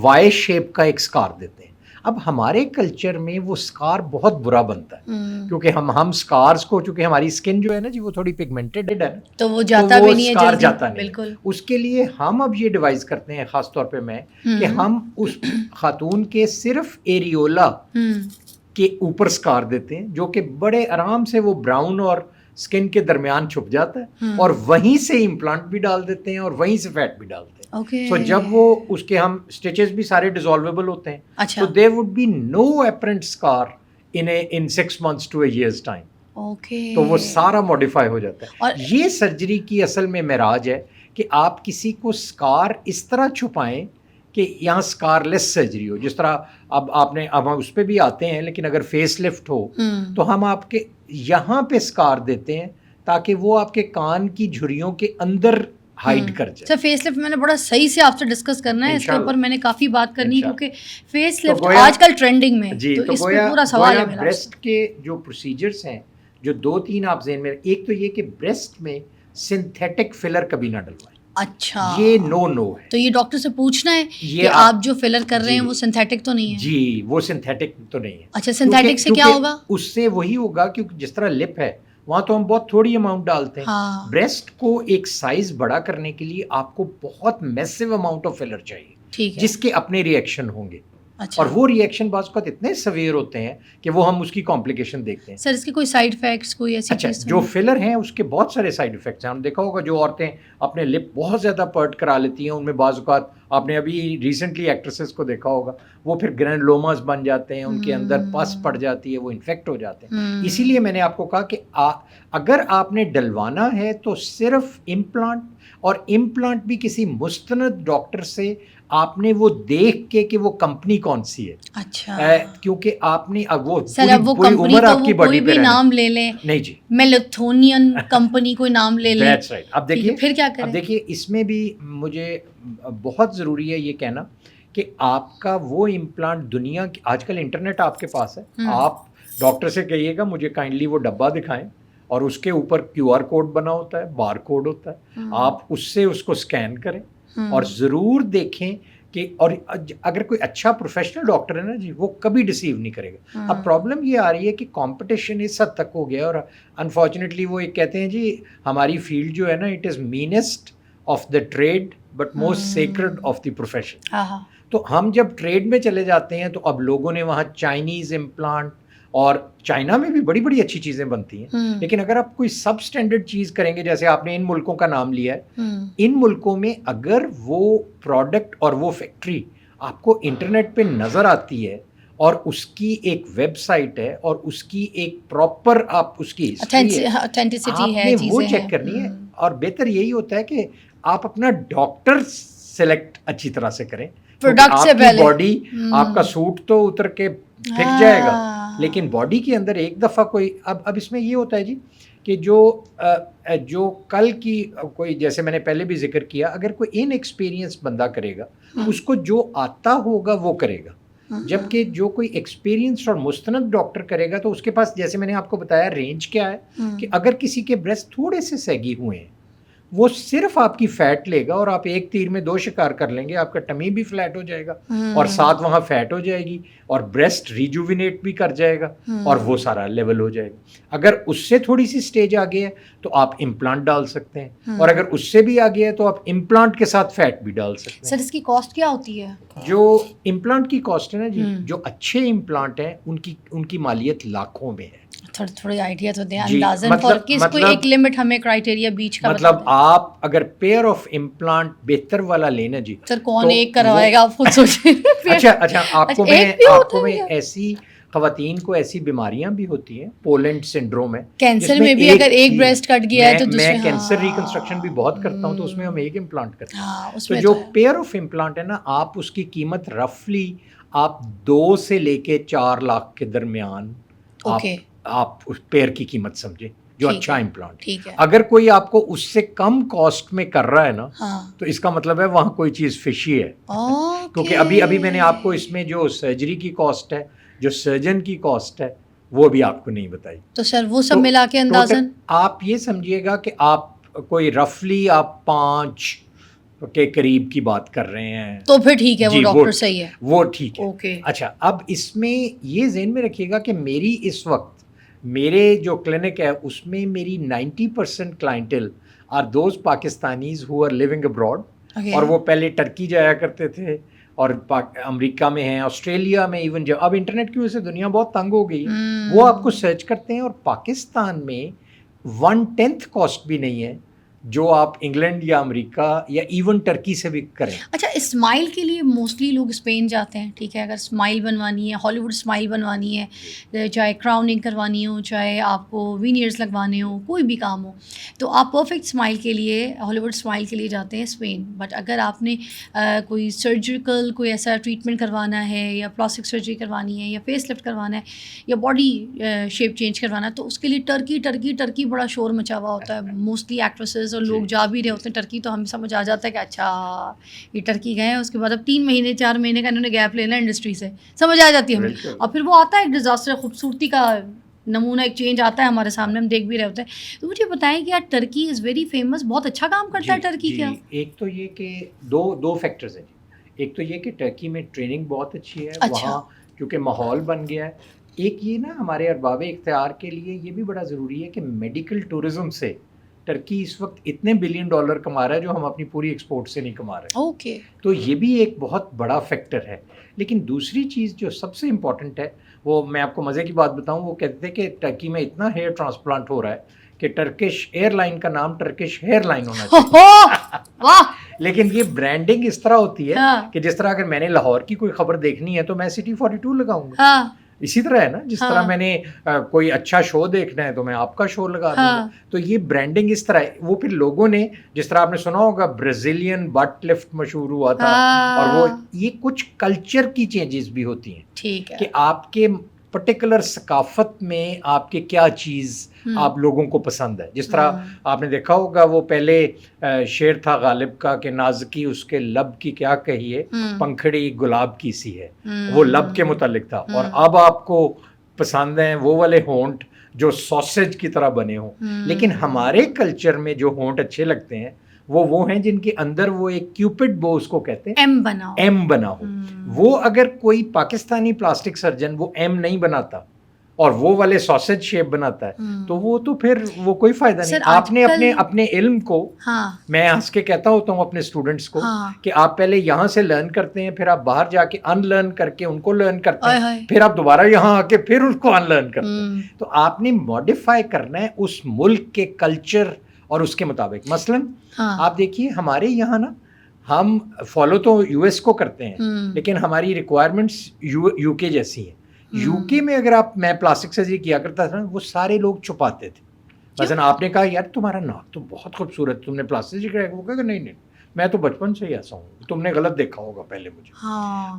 وائی شیپ کا ایک سکار دیتے ہیں. اب ہمارے کلچر میں وہ سکار بہت برا بنتا ہے کیونکہ ہم سکارز کو، چونکہ ہماری اسکن جو ہے نا جی وہ تھوڑی پگمنٹڈ ہے تو وہ جاتا بھی نہیں ہے سکار جلدی. جاتا نہیں. بالکل. اس کے لیے ہم اب یہ ڈیوائز کرتے ہیں خاص طور پہ میں کہ ہم اس خاتون کے صرف ایریولا کے اوپر سکار دیتے ہیں جو کہ بڑے آرام سے وہ براؤن اور اسکن کے درمیان چھپ جاتا ہے اور وہیں سے امپلانٹ بھی ڈال دیتے ہیں اور وہیں سے فیٹ بھی ڈالتے ہیں. سو جب وہ اس کے ہم اسٹیچز بھی سارے ڈیزالویبل ہوتے ہیں تو there would be no apparent scar in 6 months to a year's time. تو وہ سارا موڈیفائی ہو جاتا ہے. یہ سرجری کی اصل میں معراج ہے کہ آپ کسی کو اسکار اس طرح چھپائیں کہ یہاں سکار لیس سرجری ہو. جس طرح اب ہم اس پہ بھی آتے ہیں لیکن اگر فیس لفٹ ہو تو ہم آپ کے یہاں پہ سکار دیتے ہیں تاکہ وہ آپ کے کان کی جھریوں کے اندر ہائڈ کر جائے. سر فیس لفٹ میں نے بڑا صحیح سے آپ سے ڈسکس کرنا ہے, اس کے اوپر میں نے کافی بات کرنی ہے کیونکہ فیس لفٹ آج کل ٹرینڈنگ میں جی. تو اس پہ پورا سوال ہے میرا. بریسٹ کے جو پروسیجرز ہیں جو 2-3 آپ ذہن میں، ایک تو یہ کہ بریسٹ میں سنتھیٹک فلر کبھی نہ ڈلوائیں. اچھا یہ نو ہے. تو یہ ڈاکٹر سے پوچھنا ہے کہ آپ جو فلر کر رہے ہیں وہ سنتھیٹک تو نہیں ہے؟ جی وہ سنتھیٹک تو نہیں ہے. اچھا سنتھیٹک سے کیا ہوگا؟ اس سے وہی ہوگا کیونکہ جس طرح لپ ہے وہاں تو ہم بہت تھوڑی اماؤنٹ ڈالتے ہیں. بریسٹ کو ایک سائز بڑا کرنے کے لیے آپ کو بہت میسو اماؤنٹ آف فلر چاہیے جس کے اپنے ریئیکشن ہوں گے. اور وہ ریئیکشن بعض اوقات اتنے سویئر ہوتے ہیں کہ وہ ہم اس کی کمپلیکیشن دیکھتے ہیں. سر اس کے کوئی سائیڈ افیکٹس کوئی ایسی چیز؟ جو فلر ہیں اس کے بہت سارے سائیڈ افیکٹس ہیں. ہم دیکھا ہوگا جو عورتیں اپنے لپ بہت زیادہ پرٹ کرا لیتی ہیں ان میں بعض اوقات آپ نے ابھی ریسنٹلی ایکٹریسز کو دیکھا ہوگا وہ پھر گرینولوماز بن جاتے ہیں, ان کے اندر پس پڑ جاتی ہے, وہ انفیکٹ ہو جاتے ہیں. اسی لیے میں نے آپ کو کہا کہ اگر آپ نے ڈلوانا ہے تو صرف امپلانٹ, اور امپلانٹ بھی کسی مستند ڈاکٹر سے آپ نے وہ دیکھ کے کہ وہ کمپنی کون سی ہے. اچھا کیونکہ آپ نے وہ پوری عمر آپ کی باڈی پہ نام لے لیں. نہیں جی میلاتونین کمپنی کوئی نام لے لیں. That's right. اب دیکھیے پھر کیا کریں؟ اب دیکھیے اس میں بھی مجھے بہت ضروری ہے یہ کہنا کہ آپ کا وہ امپلانٹ دنیا کی, آج کل انٹرنیٹ آپ کے پاس ہے, آپ ڈاکٹر سے کہیے گا مجھے کائنڈلی وہ ڈبہ دکھائیں اور اس کے اوپر QR کوڈ بنا ہوتا ہے, بار کوڈ ہوتا ہے, آپ اس سے اس کو اسکین کریں اور ضرور دیکھیں کہ, اور اگر کوئی اچھا پروفیشنل ڈاکٹر ہے نا جی وہ کبھی ڈیسیو نہیں کرے گا. اب پرابلم یہ آ رہی ہے کہ کمپٹیشن اس حد تک ہو گیا اور انفارچونیٹلی وہ ایک کہتے ہیں جی ہماری فیلڈ جو ہے نا it is meanest of the trade but most sacred of the profession. تو ہم جب ٹریڈ میں چلے جاتے ہیں تو اب لوگوں نے وہاں چائنیز امپلانٹ, اور چائنا میں بھی بڑی بڑی اچھی چیزیں بنتی ہیں, لیکن اگر آپ کوئی سب اسٹینڈرڈ چیز کریں گے, جیسے آپ نے ان ملکوں کا نام لیا ہے, ان ملکوں میں اگر وہ پروڈکٹ اور وہ فیکٹری آپ کو انٹرنیٹ پہ نظر آتی ہے اور اس کی ایک ویب سائٹ ہے اور اس کی ایک پراپر آپ اس کی ہسٹری ہے, آپ نے وہ چیک کرنی ہے. اور بہتر یہی ہوتا ہے کہ آپ اپنا ڈاکٹر سلیکٹ اچھی طرح سے کریں. آپ کی باڈی, آپ کا سوٹ تو اتر کے پھک جائے گا لیکن باڈی کے اندر ایک دفعہ کوئی اب اس میں یہ ہوتا ہے جی کہ جو کل کی کوئی, جیسے میں نے پہلے بھی ذکر کیا, اگر کوئی ان ایکسپیرینس بندہ کرے گا اس کو جو آتا ہوگا وہ کرے گا, جبکہ جو کوئی ایکسپیرینس اور مستند ڈاکٹر کرے گا تو اس کے پاس, جیسے میں نے آپ کو بتایا, رینج کیا ہے کہ اگر کسی کے بریسٹ تھوڑے سے سیگی ہوئے ہیں وہ صرف آپ کی فیٹ لے گا اور آپ ایک تیر میں 2 شکار کر لیں گے, آپ کا ٹمی بھی فلیٹ ہو جائے گا اور ساتھ وہاں فیٹ ہو جائے گی اور بریسٹ ریجوینیٹ بھی کر جائے گا اور وہ سارا لیول ہو جائے گا. اگر اس سے تھوڑی سی سٹیج آگے ہے تو آپ امپلانٹ ڈال سکتے ہیں, اور اگر اس سے بھی آگے ہے تو آپ امپلانٹ کے ساتھ فیٹ بھی ڈال سکتے ہیں. سر اس کی کاسٹ کیا ہوتی ہے؟ جو امپلانٹ کی کاسٹ ہے نا جی, جو اچھے امپلانٹ ہیں ان کی مالیت لاکھوں میں ہے. تھوڑی آئیڈیا تو دیں اندازن, فور کس کوئی ایک لمٹ ہمیں کرائٹیریا بیچ کا, مطلب آپ اگر پیئر آف امپلانٹ بہتر والا لینا جی, سر کون ایک کروائے گا آپ خود سوچیں. اچھا آپ کو میں ایسی خواتین کو ایسی بیماریاں بھی ہوتی ہیں, پولینڈ سنڈروم ہے, کینسر میں بھی اگر ایک بریسٹ کٹ گیا ہے تو میں کینسر ریکنسٹرکشن بھی بہت کرتا ہوں تو اس میں ہم ایک امپلانٹ کرتے ہیں. تو جو پیئر آف امپلانٹ ہے نا, آپ اس کی قیمت رفلی آپ 2 سے لے کے 4 لاکھ کے درمیان آپ اس پیئر کی قیمت سمجھیں, جو اچھا امپلانٹ. ٹھیک ہے. اگر کوئی آپ کو اس سے کم کاسٹ میں کر رہا ہے نا ہاں تو اس کا مطلب ہے وہاں کوئی چیز فشی ہے. کیونکہ ابھی میں نے آپ کو اس میں جو سرجری کی کاسٹ ہے, جو سرجن کی کاسٹ ہے, وہ بھی آپ کو نہیں بتائی. تو سر وہ سب ملا کے اندازاً آپ یہ سمجھیے گا کہ آپ کوئی رفلی آپ 5 کے قریب کی بات کر رہے ہیں. تو پھر ٹھیک ہے, وہ ڈاکٹر صحیح ہے, وہ ٹھیک ہے. اوکے. اچھا, اب اس میں یہ ذہن میں رکھیے گا کہ میری اس وقت میرے جو کلینک ہے اس میں میری 90% clientele are those Pakistanis who are living abroad, اور وہ پہلے ٹرکی جایا کرتے تھے اور امریکہ میں ہیں, آسٹریلیا میں, ایون جب اب انٹرنیٹ کی وجہ سے دنیا بہت تنگ ہو گئی ہے, وہ آپ کو سرچ کرتے ہیں. اور پاکستان میں 1/10 کاسٹ بھی نہیں ہے جو آپ انگلینڈ یا امریکہ یا ایون ٹرکی سے بھی کریں. اچھا, اسمائل کے لیے موسٹلی لوگ اسپین جاتے ہیں, ٹھیک ہے, اگر اسمائل بنوانی ہے, ہالی ووڈ اسمائل بنوانی ہے, چاہے کراؤننگ کروانی ہو, چاہے آپ کو وینئرز لگوانے ہوں, کوئی بھی کام ہو, تو آپ پرفیکٹ اسمائل کے لیے, ہالی ووڈ اسمائل کے لیے جاتے ہیں اسپین. بٹ اگر آپ نے کوئی سرجیکل کوئی ایسا ٹریٹمنٹ کروانا ہے, یا پلاسٹک سرجری کروانی ہے, یا فیس لفٹ کروانا ہے, یا باڈی شیپ چینج کروانا ہے, تو اس کے لیے ٹرکی بڑا شور مچا ہوا ہوتا ہے. موسٹلی ایکٹریسز اور لوگ جا بھی رہے ہوتے ہیں ٹرکی, تو ہمیں سمجھ آ جاتا ہے کہ اچھا یہ ٹرکی گئے ہیں, اس کے بعد اب 3 مہینے 4 مہینے کا انہوں نے گیپ لینا انڈسٹری سے, سمجھ آ جاتی ہے ہمیں. اور پھر وہ آتا ہے ایک ڈیزاسٹر, خوبصورتی کا نمونہ ایک چینج آتا ہے ہمارے سامنے, ہم دیکھ بھی رہے ہوتے ہیں. تو مجھے بتائیں کہ یار ٹرکی از ویری فیمس, بہت اچھا کام کرتا ہے ٹرکی. کیا ایک تو یہ کہ دو فیکٹرز ہیں. ایک تو یہ کہ ٹرکی میں ٹریننگ بہت اچھی ہے, وہاں کیونکہ ماحول بن گیا ہے. ایک یہ نا ہمارے ارباب اختیار کے لیے یہ بھی بڑا ضروری ہے کہ میڈیکل ٹورزم سے ٹرکی اس وقت اتنے $1 بلین کما رہا ہے جو ہم اپنی پوری ایکسپورٹ سے نہیں کما رہے. اوکے. تو یہ بھی ایک بہت بڑا فیکٹر ہے. لیکن دوسری چیز جو سب سے امپورٹنٹ ہے, وہ میں آپ کو مزے کی بات بتاؤں, وہ کہتے ہیں کہ ٹرکی میں اتنا ہیئر ٹرانسپلانٹ ہو رہا ہے کہ ٹرکش ایئر لائن کا نام ٹرکش ہیئر لائن ہونا چاہیے. لیکن یہ برانڈنگ اس طرح ہوتی ہے کہ جس طرح اگر میں نے لاہور کی کوئی خبر دیکھنی ہے تو میں سٹی 42 لگاؤں گا. اسی طرح ہے نا, جس طرح میں نے کوئی اچھا شو دیکھنا ہے تو میں آپ کا شو لگا دوں گا. تو یہ برانڈنگ اس طرح ہے. وہ پھر لوگوں نے, جس طرح آپ نے سنا ہوگا برازیلین بٹ لفٹ مشہور ہوا تھا, اور وہ یہ کچھ کلچر کی چینجز بھی ہوتی ہیں. ٹھیک ہے, کہ آپ کے پرٹیکولر ثقافت میں آپ کے کیا چیز آپ لوگوں کو پسند ہے. جس طرح آپ نے دیکھا ہوگا وہ پہلے شعر تھا غالب کا کہ نازکی اس کے لب کی کیا کہیے, پنکھڑی گلاب کی سی ہے, وہ لب کے متعلق تھا. اور اب آپ کو پسند ہیں وہ والے ہونٹ جو سوسیج کی طرح بنے ہوں. لیکن ہمارے کلچر میں جو ہونٹ اچھے لگتے ہیں وہ ہیں جن کے اندر وہ ایک کیوپڈ بو اس کو کہتے ہیں, ایم بنا ہو. وہ اگر کوئی پاکستانی پلاسٹک سرجن وہ ایم نہیں بناتا اور وہ والے سوسیج شیپ بناتا ہے تو وہ تو پھر وہ کوئی فائدہ نہیں. آپ نے اپنے علم کو, میں ہنس کے کہتا ہوتا ہوں اپنے اسٹوڈنٹس کو کہ آپ پہلے یہاں سے لرن کرتے ہیں, پھر آپ باہر جا کے ان لرن کر کے ان کو لرن کرتے ہیں, پھر آپ دوبارہ یہاں آ کے پھر اس کو ان لرن کرتے ہیں. تو آپ نے ماڈیفائی کرنا ہے اس ملک کے کلچر اور اس کے مطابق. مثلاً آپ دیکھیے ہمارے یہاں نا, ہم فالو تو یو ایس کو کرتے ہیں لیکن ہماری ریکوائرمنٹس یو کے جیسی ہیں. یو کے میں اگر آپ, میں پلاسٹک سرجری کیا کرتا تھا, وہ سارے لوگ چھپاتے تھے. مثلا آپ نے کہا یار تمہارا ناک تو بہت خوبصورت, تم نے پلاسٹک سرجری کرایا, وہ کہا نہیں میں تو بچپن سے ہی ایسا ہوں, تم نے غلط دیکھا ہوگا پہلے مجھے.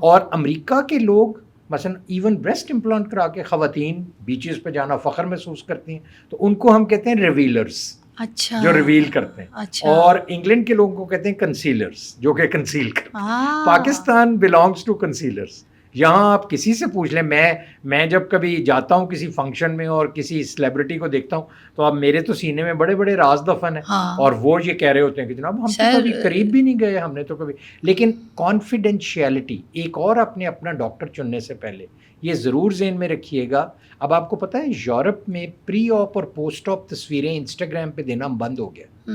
اور امریکہ کے لوگ مثلا ایون بریسٹ امپلانٹ کرا کے خواتین بیچز پہ جانا فخر محسوس کرتی ہیں, تو ان کو ہم کہتے ہیں ریویلرز, جو ریویل کرتے ہیں. اور انگلینڈ کے لوگوں کو کہتے ہیں کنسیلرز, جو کہ کنسیل کرتے ہیں. Pakistan belongs to counsellors. یہاں آپ کسی سے پوچھ لیں, میں جب کبھی جاتا ہوں کسی فنکشن میں اور کسی سیلیبریٹی کو دیکھتا ہوں تو اب میرے تو سینے میں بڑے بڑے راز دفن ہیں, اور وہ یہ کہہ رہے ہوتے ہیں کہ جناب ہم تو کبھی قریب بھی نہیں گئے, ہم نے تو کبھی. لیکن کانفیڈینشیلٹی, ایک اور اپنا ڈاکٹر چننے سے پہلے یہ ضرور ذہن میں رکھیے گا. اب آپ کو پتہ ہے یورپ میں پری آپ اور پوسٹ آپ تصویریں انسٹاگرام پہ دینا بند ہو گیا,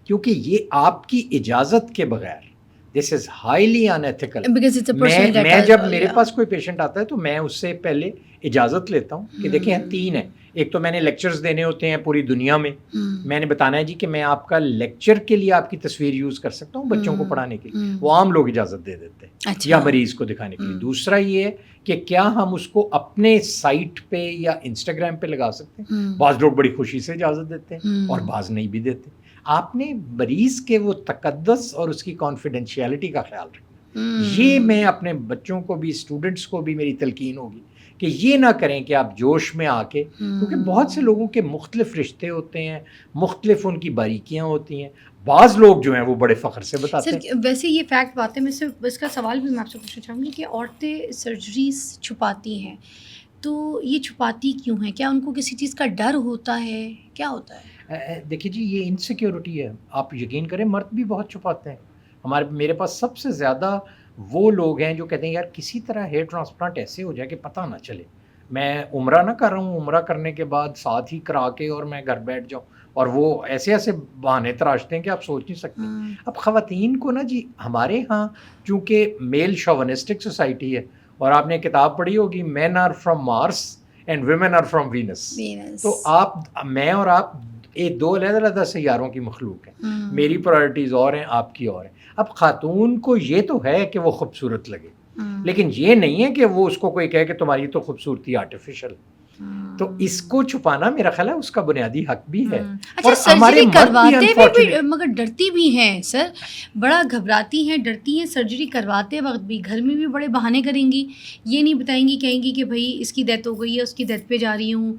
کیونکہ یہ آپ کی اجازت کے بغیر, دس از ہائیلی ان ایتھیکل. میں جب میرے پاس کوئی پیشنٹ آتا ہے تو میں اس سے پہلے اجازت لیتا ہوں کہ دیکھیں 3 ہیں. ایک تو میں نے لیکچرز دینے ہوتے ہیں پوری دنیا میں, میں نے بتانا ہے جی کہ میں آپ کا لیکچر کے لیے آپ کی تصویر یوز کر سکتا ہوں بچوں کو پڑھانے کے لیے, وہ عام لوگ اجازت دے دیتے ہیں یا مریض کو دکھانے کے لیے. دوسرا یہ ہے کہ کیا ہم اس کو اپنے سائٹ پہ یا انسٹاگرام پہ لگا سکتے ہیں. بعض لوگ بڑی خوشی سے اجازت دیتے ہیں اور بعض نہیں بھی دیتے. آپ نے مریض کے وہ تقدس اور اس کی کانفیڈینشیلٹی کا خیال رکھنا. یہ میں اپنے بچوں کو بھی, اسٹوڈنٹس کو بھی میری تلقین ہوگی کہ یہ نہ کریں کہ آپ جوش میں آ کے, کیونکہ بہت سے لوگوں کے مختلف رشتے ہوتے ہیں, مختلف ان کی باریکیاں ہوتی ہیں. بعض لوگ جو ہیں وہ بڑے فخر سے بتاتے ہیں. سر ویسے یہ فیکٹ بات ہے, میں صرف اس کا سوال بھی میں آپ سے پوچھنا چاہوں گی کہ عورتیں سرجریز چھپاتی ہیں, تو یہ چھپاتی کیوں ہیں؟ کیا ان کو کسی چیز کا ڈر ہوتا ہے, کیا ہوتا ہے؟ دیکھیے جی, یہ انسیکیورٹی ہے. آپ یقین کریں مرد بھی بہت چھپاتے ہیں. میرے پاس سب سے زیادہ وہ لوگ ہیں جو کہتے ہیں یار کسی طرح ہیئر ٹرانسپلانٹ ایسے ہو جائے کہ پتہ نہ چلے. میں عمرہ نہ کر رہا ہوں, عمرہ کرنے کے بعد ساتھ ہی کرا کے اور میں گھر بیٹھ جاؤں, اور وہ ایسے ایسے بہانے تراشتے ہیں کہ آپ سوچ نہیں سکتے. اب خواتین کو نا جی, ہمارے ہاں چونکہ میل شوونسٹک سوسائٹی ہے, اور آپ نے کتاب پڑھی ہوگی men are from Mars and women are from Venus. تو آپ, میں اور آپ یہ دو علیحدہ علیحدہ سیاروں کی مخلوق ہیں. میری پرائرٹیز اور ہیں, آپ کی اور ہیں. اب خاتون کو یہ تو ہے کہ وہ خوبصورت لگے, لیکن یہ نہیں ہے کہ وہ اس کو کوئی کہے کہ تمہاری تو خوبصورتی آرٹیفیشل. تو اس کو چھپانا میرا خیال ہے اس کا بنیادی حق بھی ہے. اچھا, سرجری کرواتے بھی مگر ڈرتی بھی ہیں سر, بڑا گھبراتی ہیں, ڈرتی ہیں. سرجری کرواتے وقت بھی گھر میں بھی بڑے بہانے کریں گی, یہ نہیں بتائیں گی, کہیں گی کہ بھائی اس کی ڈیتھ ہو گئی ہے, اس کی ڈیتھ پہ جا رہی ہوں,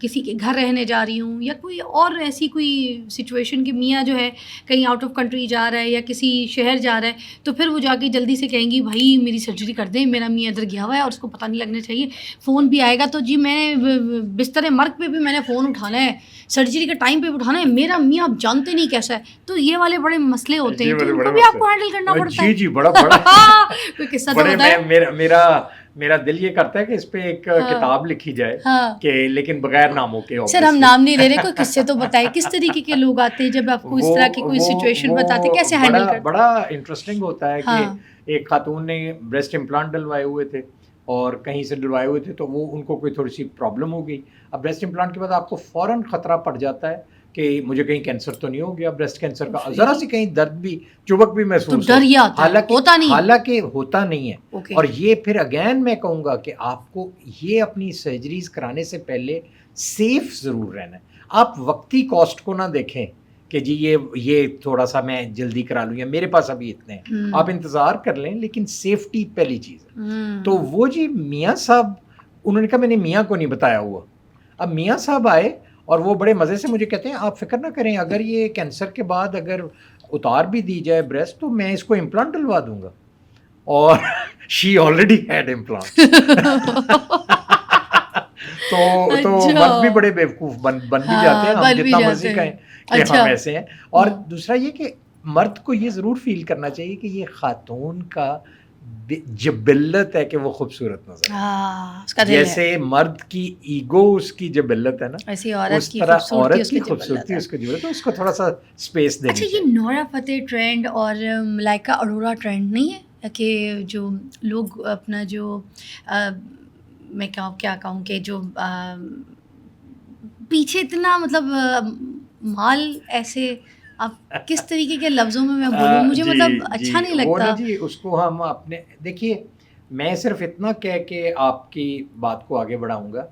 کسی کے گھر رہنے جا رہی ہوں, یا کوئی اور ایسی کوئی سچویشن کہ میاں جو ہے کہیں آؤٹ آف کنٹری جا رہا ہے یا کسی شہر جا رہا ہے, تو پھر وہ جا کے جلدی سے کہیں گی بھائی میری سرجری کر دیں, میرا میاں ادھر گیا ہوا ہے اور اس کو پتہ نہیں لگنا چاہیے. فون بھی آئے گا تو جی میں بستر مرگ پہ بھی میں نے فون اٹھانا ہے, سرجری کے ٹائم پہ بھی اٹھانا ہے, میرا میاں آپ جانتے نہیں کیسا ہے. تو یہ والے بڑے مسئلے ہوتے ہیں, تو ان کو بھی آپ کو ہینڈل کرنا پڑتا ہے. جی جی, بڑا کوئی قصہ تو بتائیں. میرا دل یہ کرتا ہے کہ اس پہ ایک کتاب لکھی جائے, کہ لیکن بغیر ناموں کے. سر ہم نام نہیں لے رہے, کوئی قصے تو بتائے, کس طریقے کے لوگ آتے ہیں جب آپ کو اس طرح کی کوئی سچویشن بتاتے, کیسے ہینڈل کرتے؟ بڑا انٹرسٹنگ ہوتا ہے کہ ایک خاتون نے بریسٹ امپلانٹ ڈلوائے ہوئے تھے, اور کہیں سے ڈلوائے ہوئے تھے, تو وہ ان کو کوئی تھوڑی سی پرابلم ہو گئی. اب بریسٹ امپلانٹ کے بعد آپ کو فوراً خطرہ پڑ جاتا ہے کہ مجھے کہیں کینسر تو نہیں ہو گیا, بریسٹ کینسر کا ذرا سی کہیں درد بھی, چبک بھی محسوس ہو, حالانکہ ہوتا نہیں ہے. اور یہ پھر اگین میں کہوں گا کہ آپ کو یہ اپنی سرجریز کرانے سے پہلے سیف ضرور رہنا ہے. آپ وقتی کاسٹ کو نہ دیکھیں کہ جی یہ تھوڑا سا میں جلدی کرا لوں یا میرے پاس ابھی اتنے ہیں, آپ انتظار کر لیں, لیکن سیفٹی پہلی چیز ہے. تو وہ جی میاں صاحب, انہوں نے کہا میں نے میاں کو نہیں بتایا ہوا. اب میاں صاحب آئے اور وہ بڑے مزے سے مجھے کہتے ہیں آپ فکر نہ کریں, اگر یہ کینسر کے بعد اگر اتار بھی دی جائے بریسٹ تو میں اس کو امپلانٹ ڈلوا دوں گا. اور شی آلریڈی ہیڈ امپلانٹ. تو مرد بھی بڑے بیوقوف بن بھی جاتے ہیں, ہم جتنا مرضی کہیں کہ ہم ایسے ہیں. اور دوسرا یہ کہ مرد کو یہ ضرور فیل کرنا چاہیے کہ یہ خاتون کا جبلت ہے کہ وہ خوبصورت نظر, جیسے مرد کی ایگو اس کی جبلت ہے نا, اس طرح عورت کی خوبصورتی اس کو جبلت ہے, اس کو تھوڑا سا اسپیس دینی چاہیے. اچھا, یہ نورا فتح ٹرینڈ اور ملائکہ اروڑا ٹرینڈ نہیں ہے کہ جو لوگ اپنا جو میں کیا کہوں کہ جو پیچھے اتنا مطلب مال ایسے, آپ کس طریقے کے لفظوں میں بولوں, مجھے مطلب اچھا نہیں لگتا. جی اس کو ہم اپنے دیکھیے, میں صرف اتنا کہہ کے آپ کی بات کو آگے بڑھاؤں گا,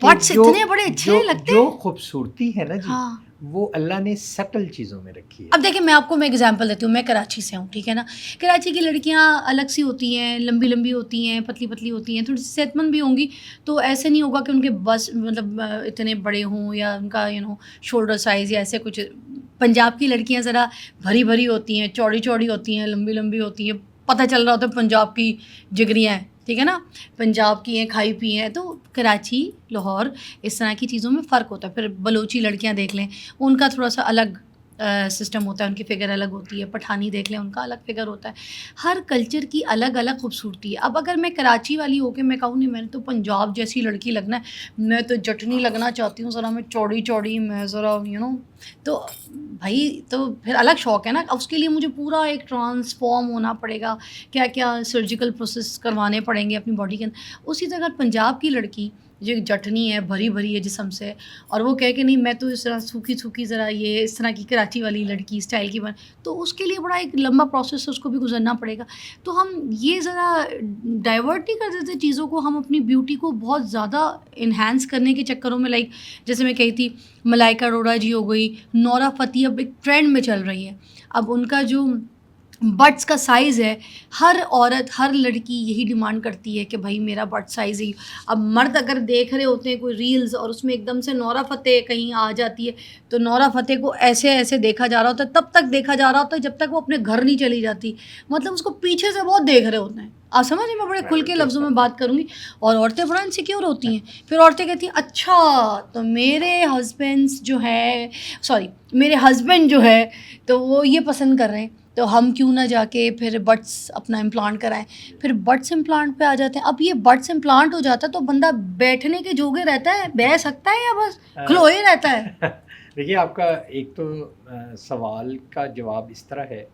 اتنے بڑے اچھے لگتے ہیں. جو خوبصورتی ہے نا جی, وہ اللہ نے سٹل چیزوں میں رکھی ہے. اب دیکھیں میں آپ کو میں ایگزامپل دیتی ہوں, میں کراچی سے ہوں, ٹھیک ہے نا. کراچی کی لڑکیاں الگ سی ہوتی ہیں, لمبی لمبی ہوتی ہیں, پتلی پتلی ہوتی ہیں, تھوڑی سی صحت مند بھی ہوں گی, تو ایسے نہیں ہوگا کہ ان کے بس مطلب اتنے بڑے ہوں یا ان کا شولڈر سائز یا ایسے کچھ. پنجاب کی لڑکیاں ذرا بھری بھری ہوتی ہیں, چوڑی چوڑی ہوتی ہیں, لمبی لمبی ہوتی ہیں, پتہ چل رہا ہوتا ہے پنجاب کی جگریاں ہیں, ٹھیک ہے نا, پنجاب کی ہیں, کھائی پی ہیں. تو کراچی, لاہور, اس طرح کی چیزوں میں فرق ہوتا ہے. پھر بلوچی لڑکیاں دیکھ لیں, ان کا تھوڑا سا الگ سسٹم ہوتا ہے, ان کی فگر الگ ہوتی ہے. پٹھانی دیکھ لیں, ان کا الگ فگر ہوتا ہے. ہر کلچر کی الگ الگ خوبصورتی ہے. اب اگر میں کراچی والی ہو کے میں کہوں نہیں میں نے تو پنجاب جیسی لڑکی لگنا ہے, میں تو جٹنی لگنا چاہتی ہوں, ذرا میں چوڑی چوڑی, میں ذرا تو بھائی تو پھر الگ شوق ہے نا. اس کے لیے مجھے پورا ایک ٹرانسفارم ہونا پڑے گا, کیا کیا سرجیکل پروسیس کروانے پڑیں گے اپنی باڈی کے اندر. اسی طرح پنجاب کی لڑکی جو جٹنی ہے, بھری بھری ہے جسم سے, اور وہ کہے کہ نہیں میں تو اس طرح سوکھی سوکھی ذرا یہ اس طرح کی کراچی والی لڑکی اسٹائل کی تو اس کے لیے بڑا ایک لمبا پروسیس اس کو بھی گزرنا پڑے گا. تو ہم یہ ذرا ڈائیورٹ نہیں کر دیتے چیزوں کو, ہم اپنی بیوٹی کو بہت زیادہ انہینس کرنے کے چکروں میں, لائک جیسے میں کہی تھی ملائکہ اروڑا جی ہو گئی, نورا فتح اب ایک ٹرینڈ میں چل رہی ہے. اب ان کا جو بٹس کا سائز ہے، ہر عورت ہر لڑکی یہی ڈیمانڈ کرتی ہے کہ بھائی میرا بٹ سائز ہی. اب مرد اگر دیکھ رہے ہوتے ہیں کوئی ریلز اور اس میں ایک دم سے نورا فتح کہیں آ جاتی ہے تو نورا فتح کو ایسے ایسے دیکھا جا رہا ہوتا ہے، تب تک دیکھا جا رہا ہوتا ہے جب تک وہ اپنے گھر نہیں چلی جاتی. مطلب اس کو پیچھے سے بہت دیکھ رہے ہوتے ہیں. آپ سمجھیں، میں بڑے کھل کے لفظوں میں بات کروں گی. اور عورتیں بڑا انسیکیور ہوتی ہیں. پھر عورتیں کہتی ہیں اچھا تو میرے ہسبینڈ جو ہے تو وہ یہ پسند کر رہے ہیں تو ہم کیوں نہ جا کے پھر بٹس اپنا امپلانٹ کرائیں. پھر بٹس امپلانٹ پہ آ جاتے ہیں. اب یہ بٹس امپلانٹ ہو جاتا ہے تو بندہ بیٹھنے کے جوگے رہتا ہے، بیٹھ سکتا ہے یا بس کھلوئے رہتا ہے؟ دیکھیے آپ کا ایک تو سوال کا جواب اس طرح ہے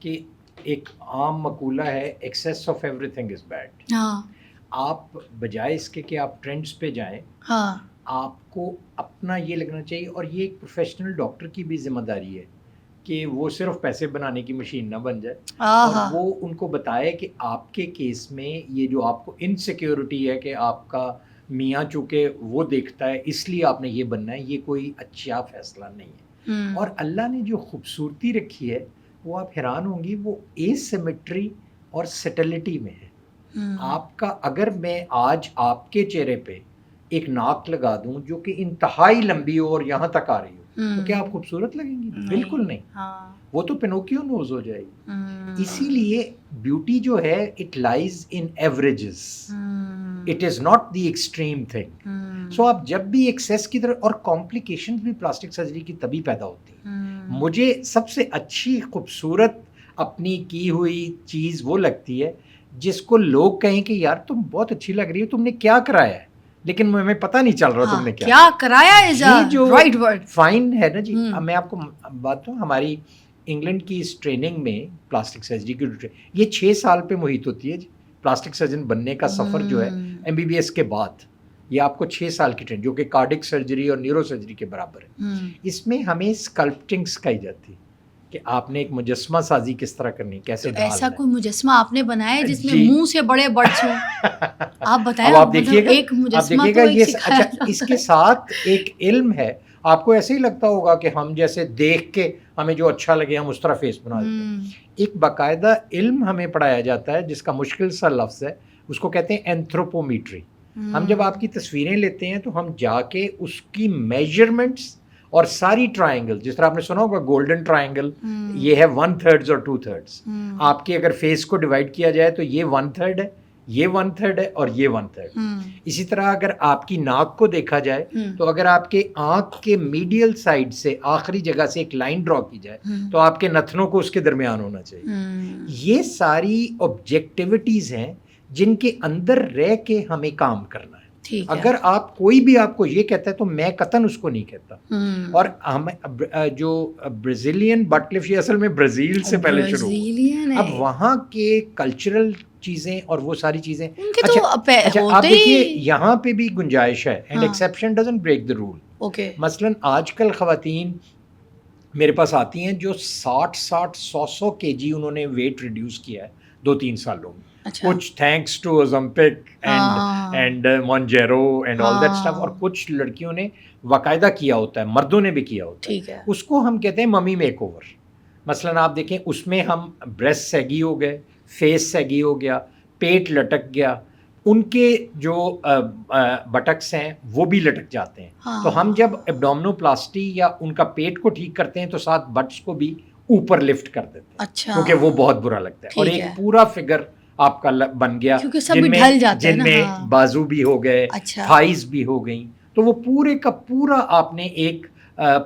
کہ ایک عام مقولہ ہے access of every thing is bad. ہاں آپ بجائے اس کے کہ آپ ٹرینڈس پہ جائیں، ہاں آپ کو اپنا یہ لگنا چاہیے. اور یہ ایک پروفیشنل ڈاکٹر کی بھی ذمہ داری ہے کہ وہ صرف پیسے بنانے کی مشین نہ بن جائے، اور وہ ان کو بتائے کہ آپ کے کیس میں یہ جو آپ کو انسیکیورٹی ہے کہ آپ کا میاں چونکہ وہ دیکھتا ہے اس لیے آپ نے یہ بننا ہے، یہ کوئی اچھا فیصلہ نہیں ہے. اور اللہ نے جو خوبصورتی رکھی ہے وہ آپ حیران ہوں گی، وہ اے سیمیٹری اور سیٹلٹی میں ہے. آپ کا اگر میں آج آپ کے چہرے پہ ایک ناک لگا دوں جو کہ انتہائی لمبی ہو اور یہاں تک آ رہی ہو تو کیا آپ خوبصورت لگیں گی؟ بالکل نہیں. وہ تو پینوکیو نوز ہو جائے گی. اسی لیے بیوٹی جو ہے it lies in averages, it is not the extreme thing. So آپ جب بھی ایکسیس کی طرف، اور کمپلیکیشنز بھی پلاسٹک سرجری کی تبھی پیدا ہوتی ہیں. مجھے سب سے اچھی خوبصورت اپنی کی ہوئی چیز وہ لگتی ہے جس کو لوگ کہیں کہ یار تم بہت اچھی لگ رہی ہو، تم نے کیا کرایا ہے، لیکن ہمیں پتہ نہیں چل رہا تم نے کیا کرایا ہے. یہ جو رائٹ ورڈ فائن ہے نا جی. میں آپ کو بات بتاؤں، ہماری انگلینڈ کی اس ٹریننگ میں پلاسٹک سرجری کی یہ 6 سال پہ محیط ہوتی ہے جی. پلاسٹک سرجن بننے کا سفر جو ہے MBBS کے بعد یہ آپ کو 6 سال کی ٹریننگ جو کہ کارڈک سرجری اور نیورو سرجری کے برابر ہے. اس میں ہمیں اسکلپٹنگ سکھائی جاتی ہے کہ آپ نے ایک مجسمہ سازی کس طرح کرنی، کیسے ڈھالنا. ایسا کوئی مجسمہ آپ نے بنایا ہے جس میں منہ سے بڑے بٹس ہوں؟ آپ بتائیں. اب آپ دیکھیے گا یہ اچھا اس کے ساتھ ایک علم ہے. آپ کو ایسے ہی لگتا ہوگا کہ ہم جیسے دیکھ کے ہمیں جو اچھا لگے ہم اس طرح فیس بنا دیتے ہیں. ایک باقاعدہ علم ہمیں پڑھایا جاتا ہے جس کا مشکل سا لفظ ہے، اس کو کہتے ہیں اینتھروپومیٹری. ہم جب آپ کی تصویریں لیتے ہیں تو ہم جا کے اس کی میجرمنٹس اور ساری ٹرائنگل، جس طرح آپ نے سنا ہوگا گولڈن ٹرائنگل، یہ ہے 1/3 اور 2/3. آپ کے اگر فیس کو ڈیوائڈ کیا جائے تو یہ 1/3 ہے، یہ 1/3 ہے اور یہ 1/3. اسی طرح اگر آپ کی ناک کو دیکھا جائے تو اگر آپ کے آنکھ کے میڈیل سائڈ سے آخری جگہ سے ایک لائن ڈرا کی جائے تو آپ کے نتنوں کو اس کے درمیان ہونا چاہیے. یہ ساری آبجیکٹیوٹیز ہیں جن کے اندر رہ کے ہمیں کام کرنا ہے. اگر آپ کوئی بھی آپ کو یہ کہتا ہے تو میں قطعاً اس کو نہیں کہتا. اور ہم جو برازیلین بٹ لفٹ یہ اصل میں برازیل سے پہلے شروع ہوا. اب وہاں کے کلچرل چیزیں اور وہ ساری چیزیں اچھا آپ دیکھیے یہاں پہ بھی گنجائش ہے and exception doesn't break the rule. مثلاً آج کل خواتین میرے پاس آتی ہیں جو 60-100 kg انہوں نے ویٹ ریڈیوس کیا ہے 2-3 سالوں میں. کچھ thanks to Ozempic and Mounjaro and all that stuff. اور کچھ لڑکیوں نے باقاعدہ کیا ہوتا ہے، مردوں نے بھی کیا ہوتا ہے. اس کو ہم کہتے ہیں ممی میک اوور. مثلاً آپ دیکھیں اس میں ہم بریسٹ سیگی ہو گئے، فیس سیگی ہو گیا، پیٹ لٹک گیا، ان کے جو بٹکس ہیں وہ بھی لٹک جاتے ہیں. تو ہم جب ایبڈومینوپلاسٹی یا ان کا پیٹ کو ٹھیک کرتے ہیں تو ساتھ بٹس کو بھی اوپر لفٹ کر دیتے ہیں کیونکہ وہ بہت برا لگتا ہے. اور ایک پورا فگر آپ کا بن گیا جن میں بازو بھی ہو گئے، تھائز بھی ہو گئیں. تو وہ پورے کا پورا آپ نے ایک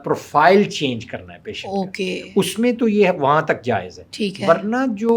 پروفائل چینج کرنا ہے پیشنٹ کا. اس میں تو یہ وہاں تک جائز ہے. ورنہ جو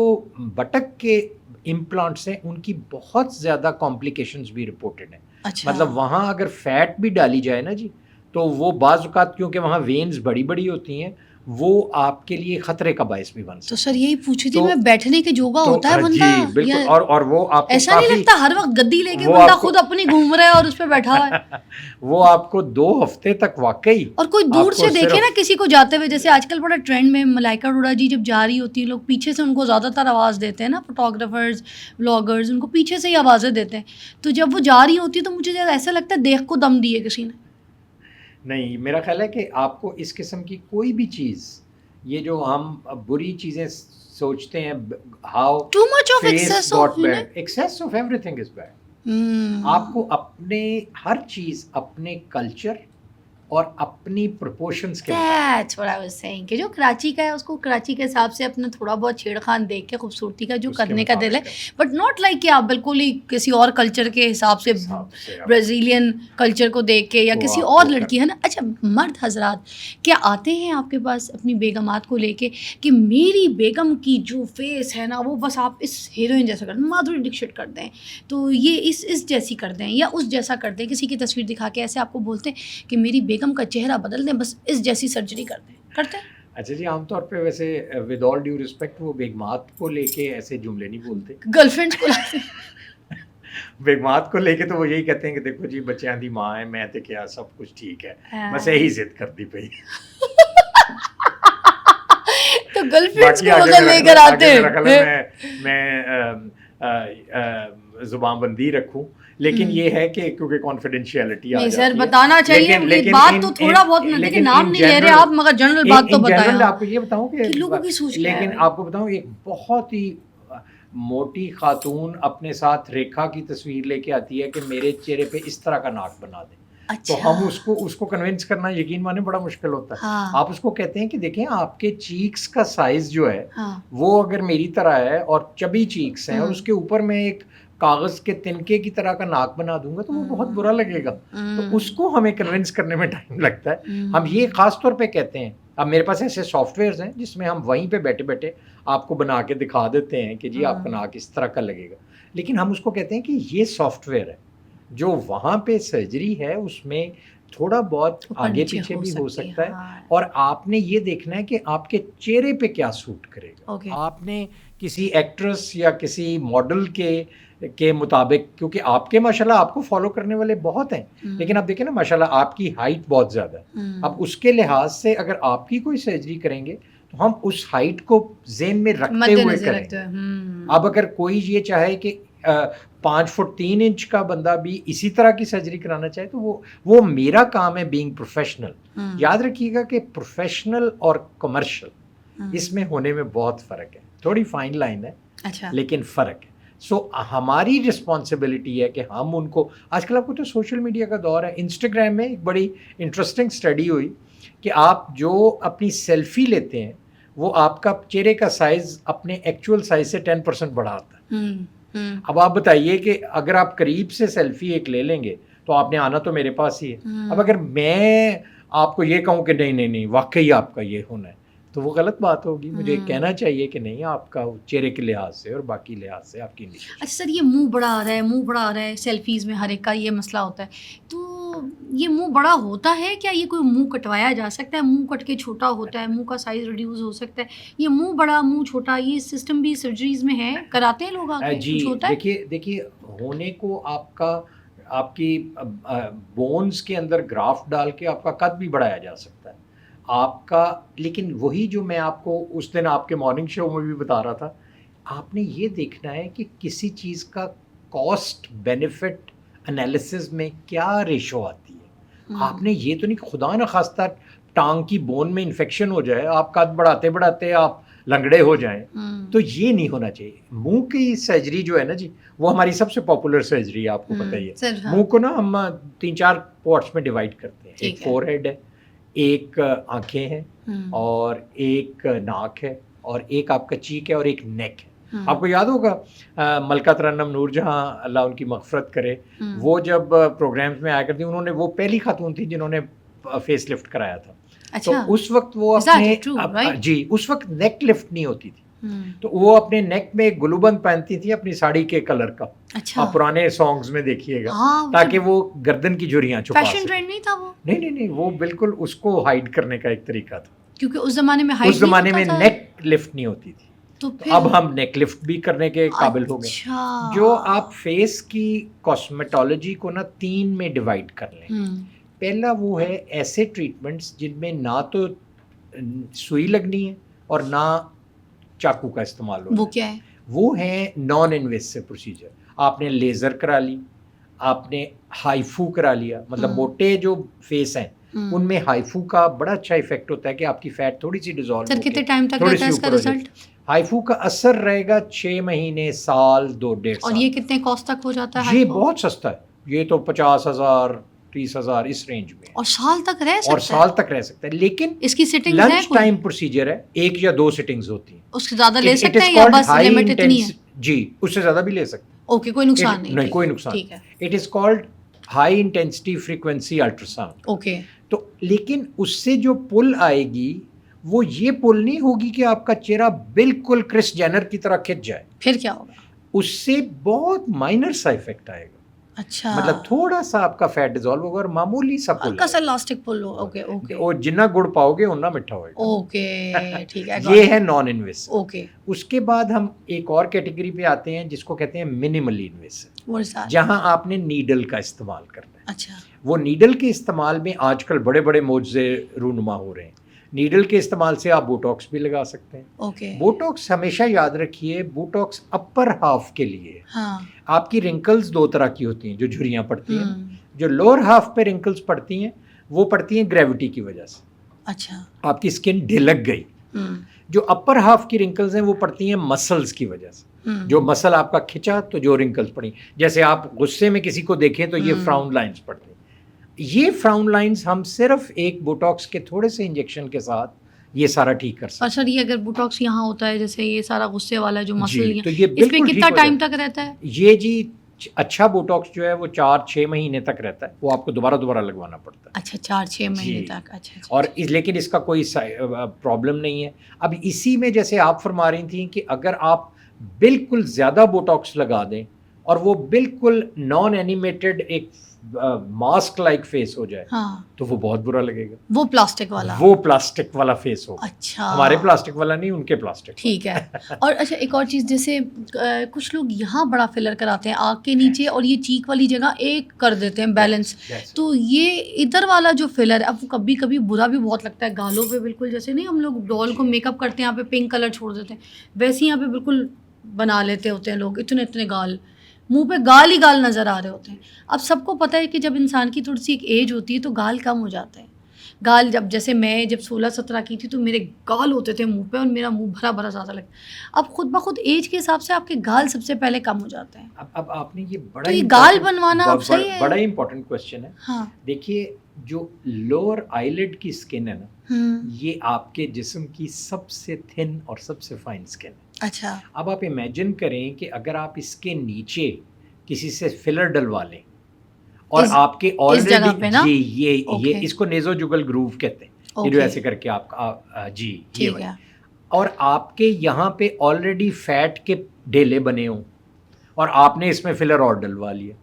بٹک کے امپلانٹس ہیں ان کی بہت زیادہ کمپلیکیشنز بھی رپورٹڈ ہیں. مطلب وہاں اگر فیٹ بھی ڈالی جائے نا جی تو وہ بعض اوقات کیونکہ وہاں وینز بڑی بڑی ہوتی ہیں وہ آپ کے لیے خطرے کا باعث بھی بن سکتا ہے. تو سر یہی پوچھی تھی میں، بیٹھنے کے جوگا ہوتا ہے بندہ؟ جی بالکل. اور وہ آپ کو ایسا نہیں لگتا ہر وقت گدی لے کے بندہ خود اپنی گھوم رہا ہے اور اس پہ بیٹھا ہوا ہے؟ وہ آپ کو 2 ہفتے تک واقعی. اور کوئی دور سے دیکھے نا کسی کو جاتے ہوئے، جیسے آج کل بڑا ٹرینڈ میں ملائکہ اروڑا جی جب جا رہی ہوتی ہیں لوگ پیچھے سے ان کو زیادہ تر آواز دیتے ہیں نا، فوٹوگرافرز بلاگرز ان کو پیچھے سے ہی آوازیں دیتے ہیں. تو جب وہ جا رہی ہوتی ہے تو مجھے ایسا لگتا ہے دیکھ کو دم دیے کسی نے. نہیں، میرا خیال ہے کہ آپ کو اس قسم کی کوئی بھی چیز، یہ جو ہم بری چیزیں سوچتے ہیں how Too much of face excess got of, bad. Excess of everything is bad. آپ کو اپنے ہر چیز اپنے کلچر اور اپنی پروپورشنز کے That's what I was saying کہ جو کراچی کا ہے اس کو کراچی کے حساب سے اپنا تھوڑا بہت چھیڑ خان دیکھ کے خوبصورتی کا جو کرنے کا دل ہے, بٹ ناٹ لائک کہ آپ بالکل ہی کسی اور کلچر کے حساب سے برازیلین کلچر کو دیکھ کے یا کسی اور لڑکی ہے نا. اچھا مرد حضرات کیا آتے ہیں آپ کے پاس اپنی بیگمات کو لے کے کہ میری بیگم کی جو فیس ہے نا وہ بس آپ اس ہیروئن جیسا کر دیں, مادھوری ڈکشت کر دیں, تو یہ اس جیسی کر دیں یا اس جیسا کر دیں, کسی کی تصویر دکھا کے ایسے آپ کو بولتے ہیں کہ میری بیگم کا چہرہ بدل دیں, بس اس جیسی سرجری کر دیں, کرتے ہیں؟ اچھا جی, عام طور پہ ویسے ود آل ڈیو ریسپیکٹ وہ بیگمات کو لے کے ایسے جملے نہیں بولتے, گرل فرینڈس کو لاتے ہیں. بیگمات کو لے کے تو وہ یہی کہتے ہیں کہ دیکھو جی بچیاں دی ماں ہے, میں تے کیا سب کچھ ٹھیک ہے, بس یہی ضد کرتی پئی. تو گرل فرینڈس کو اگر لے کر آتے ہیں میں زبان بندی رکھوں, لیکن یہ ہے کہ کیونکہ کانفیڈینشیلٹی نہیں سر بتانا چاہیے, بات تو تھوڑا بہت دیکھیں, نام نہیں لے رہے آپ مگر جنرل بات تو بتائیں. آپ کو یہ بتاؤں کہ لوگوں کی سوچ کیا ہے, لیکن آپ کو بتاؤں ایک بہت ہی موٹی خاتون اپنے ساتھ ریکھا کی تصویر لے کے آتی ہے کہ میرے چہرے پہ اس طرح کا ناک بنا دیں, تو ہم اس کو کنونس کرنا یقین مانے بڑا مشکل ہوتا ہے. آپ اس کو کہتے ہیں کہ دیکھیں آپ کے چیکس کا سائز جو ہے وہ اگر میری طرح ہے اور چبی چیکس ہیں اور اس کے اوپر میں ایک کاغذ کے تنکے کی طرح کا ناک بنا دوں گا تو وہ بہت برا لگے گا. تو اس کو ہمیں کنونس کرنے میں ٹائم لگتا ہے. ہم یہ خاص طور پہ کہتے ہیں, اب میرے پاس ایسے سافٹ ویئرز ہیں جس میں ہم وہیں پہ بیٹھے بیٹھے آپ کو بنا کے دکھا دیتے ہیں کہ جی آپ کا ناک اس طرح کا لگے گا, لیکن ہم اس کو کہتے ہیں کہ یہ سافٹ ویئر ہے, جو وہاں پہ سرجری ہے اس میں تھوڑا بہت آگے پیچھے بھی ہو سکتا ہے, اور آپ نے یہ دیکھنا ہے کہ آپ کے چہرے پہ کیا سوٹ کرے گا. آپ نے کسی ایکٹریس یا کسی ماڈل کے مطابق, کیونکہ آپ کے ماشاءاللہ آپ کو فالو کرنے والے بہت ہیں, لیکن آپ دیکھیں نا ماشاءاللہ آپ کی ہائٹ بہت زیادہ ہے, اب اس کے لحاظ سے اگر آپ کی کوئی سرجری کریں گے تو ہم اس ہائٹ کو ذہن میں رکھتے ہوئے کریں گے. اب اگر کوئی یہ چاہے کہ 5 فٹ 3 انچ کا بندہ بھی اسی طرح کی سرجری کرانا چاہے تو وہ میرا کام ہے بینگ پروفیشنل. یاد رکھیے گا کہ پروفیشنل اور کمرشل اس میں ہونے میں بہت فرق ہے, تھوڑی فائن لائن ہے لیکن فرق ہے. سو ہماری رسپانسبلٹی ہے کہ ہم ان کو, آج کل آپ کو تو سوشل میڈیا کا دور ہے, انسٹاگرام میں ایک بڑی انٹرسٹنگ اسٹڈی ہوئی کہ آپ جو اپنی سیلفی لیتے ہیں وہ آپ کا چہرے کا سائز اپنے ایکچوئل سائز سے 10% بڑھاتا ہے. اب آپ بتائیے کہ اگر آپ قریب سے سیلفی ایک لے لیں گے تو آپ نے آنا تو میرے پاس ہی ہے. اب اگر میں آپ کو یہ کہوں کہ نہیں واقعی آپ کا یہ ہونا ہے تو وہ غلط بات ہوگی. مجھے کہنا چاہیے کہ نہیں, آپ کا چہرے کے لحاظ سے اور باقی لحاظ سے آپ کی نہیں. اچھا سر, یہ منہ بڑا آ رہا ہے سیلفیز میں, ہر ایک کا یہ مسئلہ ہوتا ہے, تو یہ منہ بڑا ہوتا ہے کیا, یہ کوئی منہ کٹوایا جا سکتا ہے, منہ کٹ کے چھوٹا ہوتا ہے, منہ کا سائز ریڈیوس ہو سکتا ہے, یہ منہ بڑا منہ چھوٹا یہ سسٹم بھی سرجریز میں ہے, کراتے ہیں لوگ آگے؟ جی دیکھیے ہونے کو آپ کی بونز کے اندر گرافٹ ڈال کے آپ کا قد بھی بڑھایا جا سکتا ہے آپ کا, لیکن وہی جو میں آپ کو اس دن آپ کے مارننگ شو میں بھی بتا رہا تھا, آپ نے یہ دیکھنا ہے کہ کسی چیز کا کاسٹ بینیفٹ انالیسز میں کیا ریشو آتی ہے. آپ نے یہ تو نہیں کہ خدا نہ خواستہ ٹانگ کی بون میں انفیکشن ہو جائے, آپ قد بڑھاتے بڑھاتے آپ لنگڑے ہو جائیں, تو یہ نہیں ہونا چاہیے. منہ کی سرجری جو ہے نا جی, وہ ہماری سب سے پاپولر سرجری ہے, آپ کو پتہ ہی ہے. منہ کو نا ہم 3-4 پارٹس میں ڈیوائڈ کرتے ہیں, ایک فور ہیڈ ہے, ایک آنکھیں ہیں, اور ایک ناک ہے, اور ایک آپ کا چیک ہے, اور ایک نیک ہے. آپ کو یاد ہوگا ملکہ ترنم نور جہاں اللہ ان کی مغفرت کرے, وہ جب پروگرامز میں آیا کرتی انہوں نے, وہ پہلی خاتون تھی جنہوں نے فیس لفٹ کرایا تھا. تو اس وقت وہ اپنے جی اس وقت نیک لفٹ نہیں ہوتی تھی, تو وہ اپنے نیک میں ایک گلوبند پہنتی تھی اپنی ساڑی کے کلر کا. آپ پرانے سانگز میں دیکھیے گا, تاکہ وہ گردن کی جھریاں چھپا سکے. فیشن ٹرینڈ نہیں تھا وہ, نہیں, وہ بالکل اس کو ہائیڈ کرنے کا ایک طریقہ تھا, کیونکہ اس زمانے میں نیک لفٹ نہیں ہوتی تھی. تو اب ہم نیک لفٹ بھی کرنے کے قابل ہو گئے. جو آپ فیس کی کاسمیٹولوجی کو نا 3 میں ڈیوائڈ کر لیں. پہلا وہ ہے ایسے ٹریٹمنٹس جن میں نہ تو سوئی لگنی ہے اور نہ چاقو کا استعمال ہو. وہ کیا ہے؟ وہ ہیں نان انویسو پروسیجر. آپ نے لیزر کرا لی, آپ نے ہائیفو کرا لیا, مطلب موٹے جو فیس ہیں ان میں ہائیفو کا بڑا اچھا ایفیکٹ ہوتا ہے کہ آپ کی فیٹ تھوڑی سی ڈیزالو. سر کتنے ٹائم تک رہتا ہے اس کا رزلٹ؟ ہائفو کا اثر رہے گا 6 مہینے، سال، 2-1.5 سال. اور یہ کتنے کاسٹ تک ہو جاتا ہے؟ یہ بہت سستا ہے، یہ تو 50,000 30,000 اس رینج میں، اور سال تک رہ سکتا اور ہے؟ سال تک رہ سکتا ہے. لیکن اس کی سٹنگز ہے لنچ کوئی؟ ٹائم پروسیجر ہے، 1 یا 2 سٹنگز ہوتی ہیں. اس سے زیادہ لے It سکتے is ہیں یا called بس high لمٹ اتنی ہے؟ جی اس سے زیادہ بھی لے سکتے ہیں. اوکے، کوئی نقصان نہیں؟ نہیں کوئی نقصان. ٹھیک ہے. It is called high intensity frequency ultra sound. Okay. تو لیکن اس سے جو پل آئے گی وہ یہ پل نہیں ہوگی کہ آپ کا چہرہ بالکل کرس جینر کی طرح کھچ جائے. پھر کیا ہوگا؟ اس سے بہت مائنر سا افیکٹ آئے گا. اچھا، مطلب تھوڑا سا آپ کا فیٹ ڈیزالو ہوگا اور معمولی سا پل ہلکا سا لاسٹک پل ہو. اوکے اوکے اور جتنا گڑ پاؤ گے اتنا میٹھا ہوئے گا. اوکے ٹھیک ہے. یہ ہے نان انویسو. اوکے. اس کے بعد ہم ایک اور کیٹیگری پہ آتے ہیں جس کو کہتے ہیں منیملی انویسو، وہ سارا. جہاں آپ نے نیڈل کا استعمال کرنا ہے. اچھا. وہ نیڈل کے استعمال میں آج کل بڑے بڑے معجزے رونما ہو رہے ہیں. نیڈل کے استعمال سے آپ بوٹاکس بھی لگا سکتے ہیں. اوکے. بوٹاکس ہمیشہ یاد رکھیے، بوٹاکس اپر ہاف کے لیے. ہاں. آپ کی رنکلز 2 طرح کی ہوتی ہیں جو جھریاں پڑتی ہیں. ہم. جو لوور ہاف پہ رنکلز پڑتی ہیں وہ پڑتی ہیں گریوٹی کی وجہ سے. اچھا. آپ کی اسکن ڈھلک گئی. ہم. جو اپر ہاف کی رنکلز ہیں وہ پڑتی ہیں مسلز کی وجہ سے. ہم. جو مسل آپ کا کھچا تو جو رنکلز پڑی، جیسے آپ غصے میں کسی کو دیکھیں تو یہ فراؤن لائنز پڑتی ہیں. یہ فراؤن لائنز ہم صرف ایک بوٹاکس کے تھوڑے سے انجیکشن کے ساتھ یہ سارا ٹھیک کر سکتے ہیں. اور سر یہ اگر بوٹاکس یہاں ہوتا ہے جیسے یہ سارا غصے والا جو مسل، جی تو یہ اس پہ بالکل کتنا ٹائم تک رہتا ہے؟ یہ جی اچھا بوٹاکس جو ہے وہ 4-6 مہینے تک رہتا ہے. وہ آپ کو دوبارہ لگوانا پڑتا ہے. اچھا 4-6 مہینے تک. اچھا. اور لیکن اس کا کوئی پرابلم نہیں ہے. اب اسی میں جیسے آپ فرما رہی تھیں کہ اگر آپ بالکل زیادہ بوٹاکس لگا دیں اور وہ بالکل نان اینیمیٹڈ ایک ماسک لائک فیس ہو جائے ہاں تو وہ بہت برا لگے گا. وہ پلاسٹک والا. وہ پلاسٹک والا فیس ہوگا. اچھا. ہمارے پلاسٹک والا نہیں، ان کے پلاسٹک. ٹھیک ہے. اور اچھا ایک اور چیز، جیسے کچھ لوگ یہاں بڑا فلر کراتے ہیں آنکھ کے نیچے اور یہ چیک والی جگہ ایک کر دیتے ہیں بیلنس. تو یہ ادھر والا جو فلر ہے، اب کبھی کبھی برا بھی بہت لگتا ہے گالوں پہ. بالکل جیسے نہیں ہم لوگ ڈول کو میک اپ کرتے ہیں یہاں پہ پنک کلر چھوڑ دیتے ہیں، ویسے یہاں پہ بالکل بنا لیتے ہوتے ہیں لوگ، اتنے گال، منہ پہ گال ہی گال نظر آ رہے ہوتے ہیں. اب سب کو پتہ ہے کہ جب انسان کی تھوڑی سی ایک ایج ہوتی ہے تو گال کم ہو جاتا ہے. گال جیسے میں جب 16-17 کی تھی تو میرے گال ہوتے تھے منہ پہ اور میرا منہ بھرا سا لگتا. اب خود بخود ایج کے حساب سے آپ کے گال سب سے پہلے کم ہو جاتے ہیں. اب آپ نے یہ تو یہ گال بنوانا اب صحیح ہے؟ بڑا امپورٹنٹ کوشچن ہے. ہاں. دیکھیے جو لوور آئی لڈ کی اسکن ہے نا، یہ آپ کے جسم کی سب سے تھن اور سب سے فائن اسکن ہے. اچھا. اب آپ امیجن کریں کہ اگر آپ اس کے نیچے کسی سے فلر ڈلوا لیں اور آپ کے آلریڈی یہ اس کو نیزو جگل گروو کہتے ہیں، یہ جو ایسے کر کے آپ کا جی یہ، اور آپ کے یہاں پہ آلریڈی فیٹ کے ڈھیلے بنے ہوں اور آپ نے اس میں فلر اور ڈلوا لیا،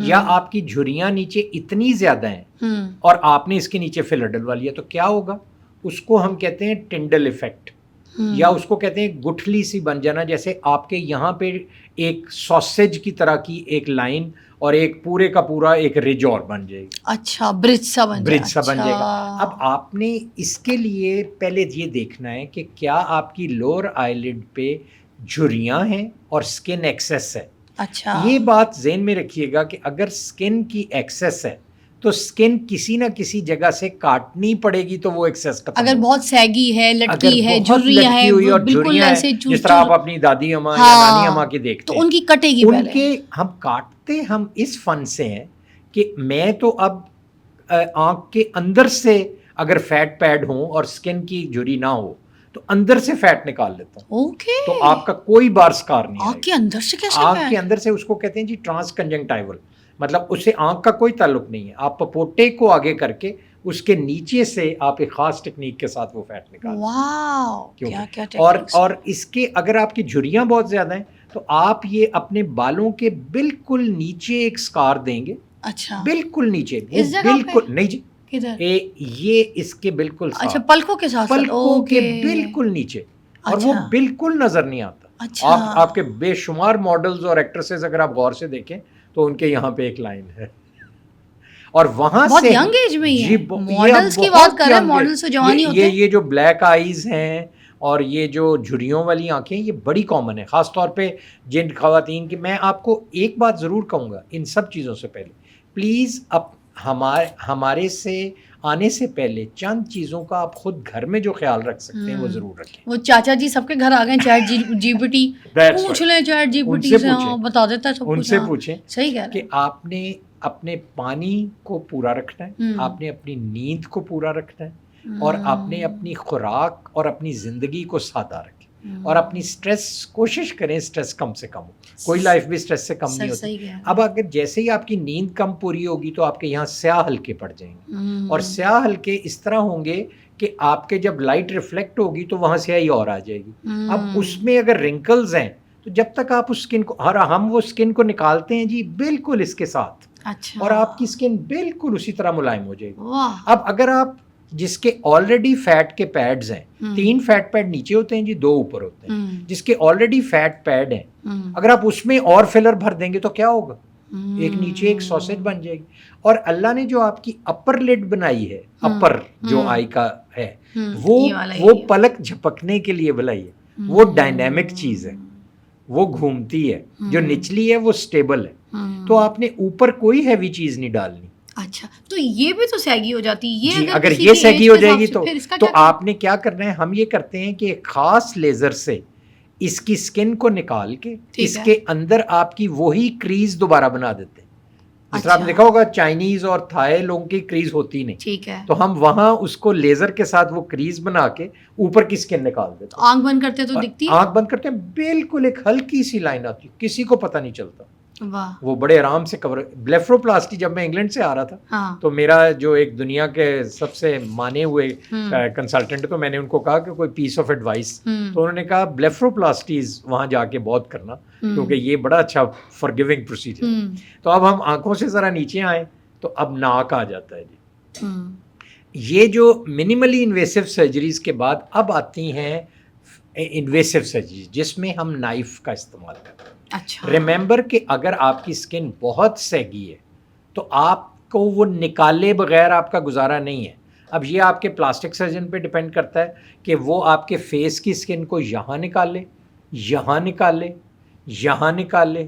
یا آپ کی جھریاں نیچے اتنی زیادہ ہیں اور آپ نے اس کے نیچے فلر ڈلوا لیا، تو کیا ہوگا؟ اس کو ہم کہتے ہیں ٹنڈل ایفیکٹ، یا اس کو کہتے ہیں گٹھلی سی بن جانا. جیسے آپ کے یہاں پہ ایک ساسیج کی طرح کی ایک لائن اور ایک پورے کا پورا ایک رج اور بن جائے گی. اچھا. برج سا بن جائے گا. اب آپ نے اس کے لیے پہلے یہ دیکھنا ہے کہ کیا آپ کی لوور آئی لڈ پہ جھریاں ہیں اور اسکن ایکسیس ہے. اچھا. یہ بات ذہن میں رکھیے گا کہ اگر اسکن کی ایکسیس ہے تو اسکن کسی نہ کسی جگہ سے کاٹنی پڑے گی تو وہ ایکسیس ختم. اگر بہت سیگی ہے، لٹکی ہے، جھریاں ہیں، بالکل ایسے جس طرح آپ اپنی دادی اماں یا نانی اماں کی دیکھتے ہیں تو ان کی کٹے گی. ان کے ہم کاٹتے ہم اس فن سے ہیں کہ میں تو اب آنکھ کے اندر سے اگر فیٹ پیڈ ہوں اور اسکن کی جھری نہ ہو تو اندر سے فیٹ نکال لیتا ہوں. اوکے. تو آپ کا کوئی بار سکار نہیں. آنکھ کے اندر سے کیسے؟ آنکھ کے اندر سے اس کو کہتے ہیں جی ٹرانس کنجنکٹائیول، مطلب اس سے آنکھ کا کوئی تعلق نہیں ہے. آپ پپوٹے کو آگے کر کے اس کے نیچے سے آپ ایک خاص ٹیکنیک کے ساتھ وہ فیٹ نکالتے ہیں. واو کیا اور اس کے اگر آپ کی جھریاں بہت زیادہ ہیں تو آپ یہ اپنے بالوں کے بالکل نیچے ایک سکار دیں گے. اچھا. بالکل نیچے، بالکل نہیں جی، یہ اس کے بالکل اچھا پلکوں کے ساتھ، پلکوں کے بالکل نیچے، اور وہ بالکل نظر نہیں آتا. آپ کے بے شمار ماڈلز اور ایکٹریسز اگر آپ غور سے دیکھیں تو ان کے یہاں پہ ایک لائن ہے، اور وہاں سے بہت ینگ ایج میں ہی ماڈلز کی بات کر رہے ہیں، ماڈلز سے جوانی ہوتے ہیں. یہ جو بلیک آئیز ہیں اور یہ جو جھریوں والی آنکھیں یہ بڑی کامن ہے، خاص طور پہ جن خواتین کی. میں آپ کو ایک بات ضرور کہوں گا ان سب چیزوں سے پہلے، پلیز اب ہمارے سے آنے سے پہلے چند چیزوں کا آپ خود گھر میں جو خیال رکھ سکتے ہیں وہ ضرور رکھیں. وہ چاچا جی سب کے گھر آ گئے چیٹ جی پی ٹی پوچھ لیں, چیٹ جی پی ٹی سے بتا دیتا ہے سب کچھ. ان سے پوچھیں صحیح کہہ رہے کہ آپ نے اپنے پانی کو پورا رکھنا ہے, آپ نے اپنی نیند کو پورا رکھنا ہے, اور آپ نے اپنی خوراک اور اپنی زندگی کو سادہ رکھیں, اور اپنی سٹریس کوشش کریں سٹریس کم سے کم ہو. کوئی لائف بھی سٹریس سے کم نہیں ہوتی. اب اگر جیسے ہی آپ کی نیند کم پوری ہوگی تو آپ کے یہاں سیاہ حلقے پڑ جائیں گے, اور سیاہ حلقے اس طرح ہوں گے کہ آپ کے جب لائٹ ریفلیکٹ ہوگی تو وہاں سیاہی اور آ جائے گی. اب اس میں اگر رنکلز ہیں تو جب تک آپ اس سکن کو, اور ہم وہ سکن کو نکالتے ہیں جی بالکل اس کے ساتھ, اور آپ کی سکن بالکل اسی طرح ملائم ہو جائے گی. اب اگر آپ جس کے آلریڈی فیٹ کے پیڈز ہیں, 3 فیٹ پیڈ نیچے ہوتے ہیں جی, 2 اوپر ہوتے ہیں, جس کے آلریڈی فیٹ پیڈ ہیں, اگر آپ اس میں اور فلر بھر دیں گے تو کیا ہوگا, ایک نیچے ایک سوسیج بن جائے گی. اور اللہ نے جو آپ کی اپر لڈ بنائی ہے, اپر جو آئی کا ہے, وہ پلک جھپکنے کے لیے بنائی ہے. وہ ڈائنامک چیز ہے, وہ گھومتی ہے. جو نچلی ہے وہ سٹیبل ہے. تو آپ نے اوپر کوئی ہیوی چیز نہیں ڈالنی. اچھا, تو یہ بھی تو سیگی ہو جاتی ہے. جی, اگر یہ سیگی ہو جائے گی تو آپ نے کیا کرنا ہے, ہم یہ کرتے ہیں کہ ایک خاص لیزر سے اس کی سکن کو نکال کے اس کے اندر آپ کی وہی کریز دوبارہ بنا دیتے ہیں. جس طرح آپ نے دیکھا ہوگا چائنیز اور تھائی لوگوں کی کریز ہوتی نہیں, ٹھیک ہے, تو ہم وہاں اس کو لیزر کے ساتھ وہ کریز بنا کے اوپر کی سکن نکال دیتے ہیں. آنکھ بند کرتے تو دکھتی ہے, آنکھ بند کرتے ہیں بالکل ایک ہلکی سی لائن آتی ہے, کسی کو پتہ نہیں چلتا. واہ, وہ بڑے آرام سے کور. بلیفروپلاسٹی جب میں انگلینڈ سے آ رہا تھا تو میرا جو ایک دنیا کے سب سے مانے ہوئے کنسلٹنٹ, تو میں نے ان کو کہا کہ کوئی پیس آف ایڈوائس, تو انہوں نے کہا بلیفروپلاسٹیز وہاں جا کے بہت کرنا, کیونکہ یہ بڑا اچھا فارگیونگ پروسیجر ہے. تو اب ہم آنکھوں سے ذرا نیچے آئیں تو اب ناک آ جاتا ہے جی. یہ جو منیملی انویسو سرجریز کے بعد اب آتی ہیں انویسو سرجریز, جس میں ہم نائف کا استعمال کرتے ہیں. اچھا, ریممبر کہ اگر آپ کی سکن بہت سیگی ہے تو آپ کو وہ نکالے بغیر آپ کا گزارا نہیں ہے. اب یہ آپ کے پلاسٹک سرجن پہ ڈیپینڈ کرتا ہے کہ وہ آپ کے فیس کی سکن کو یہاں نکالے, یہاں نکالے, یہاں نکالے,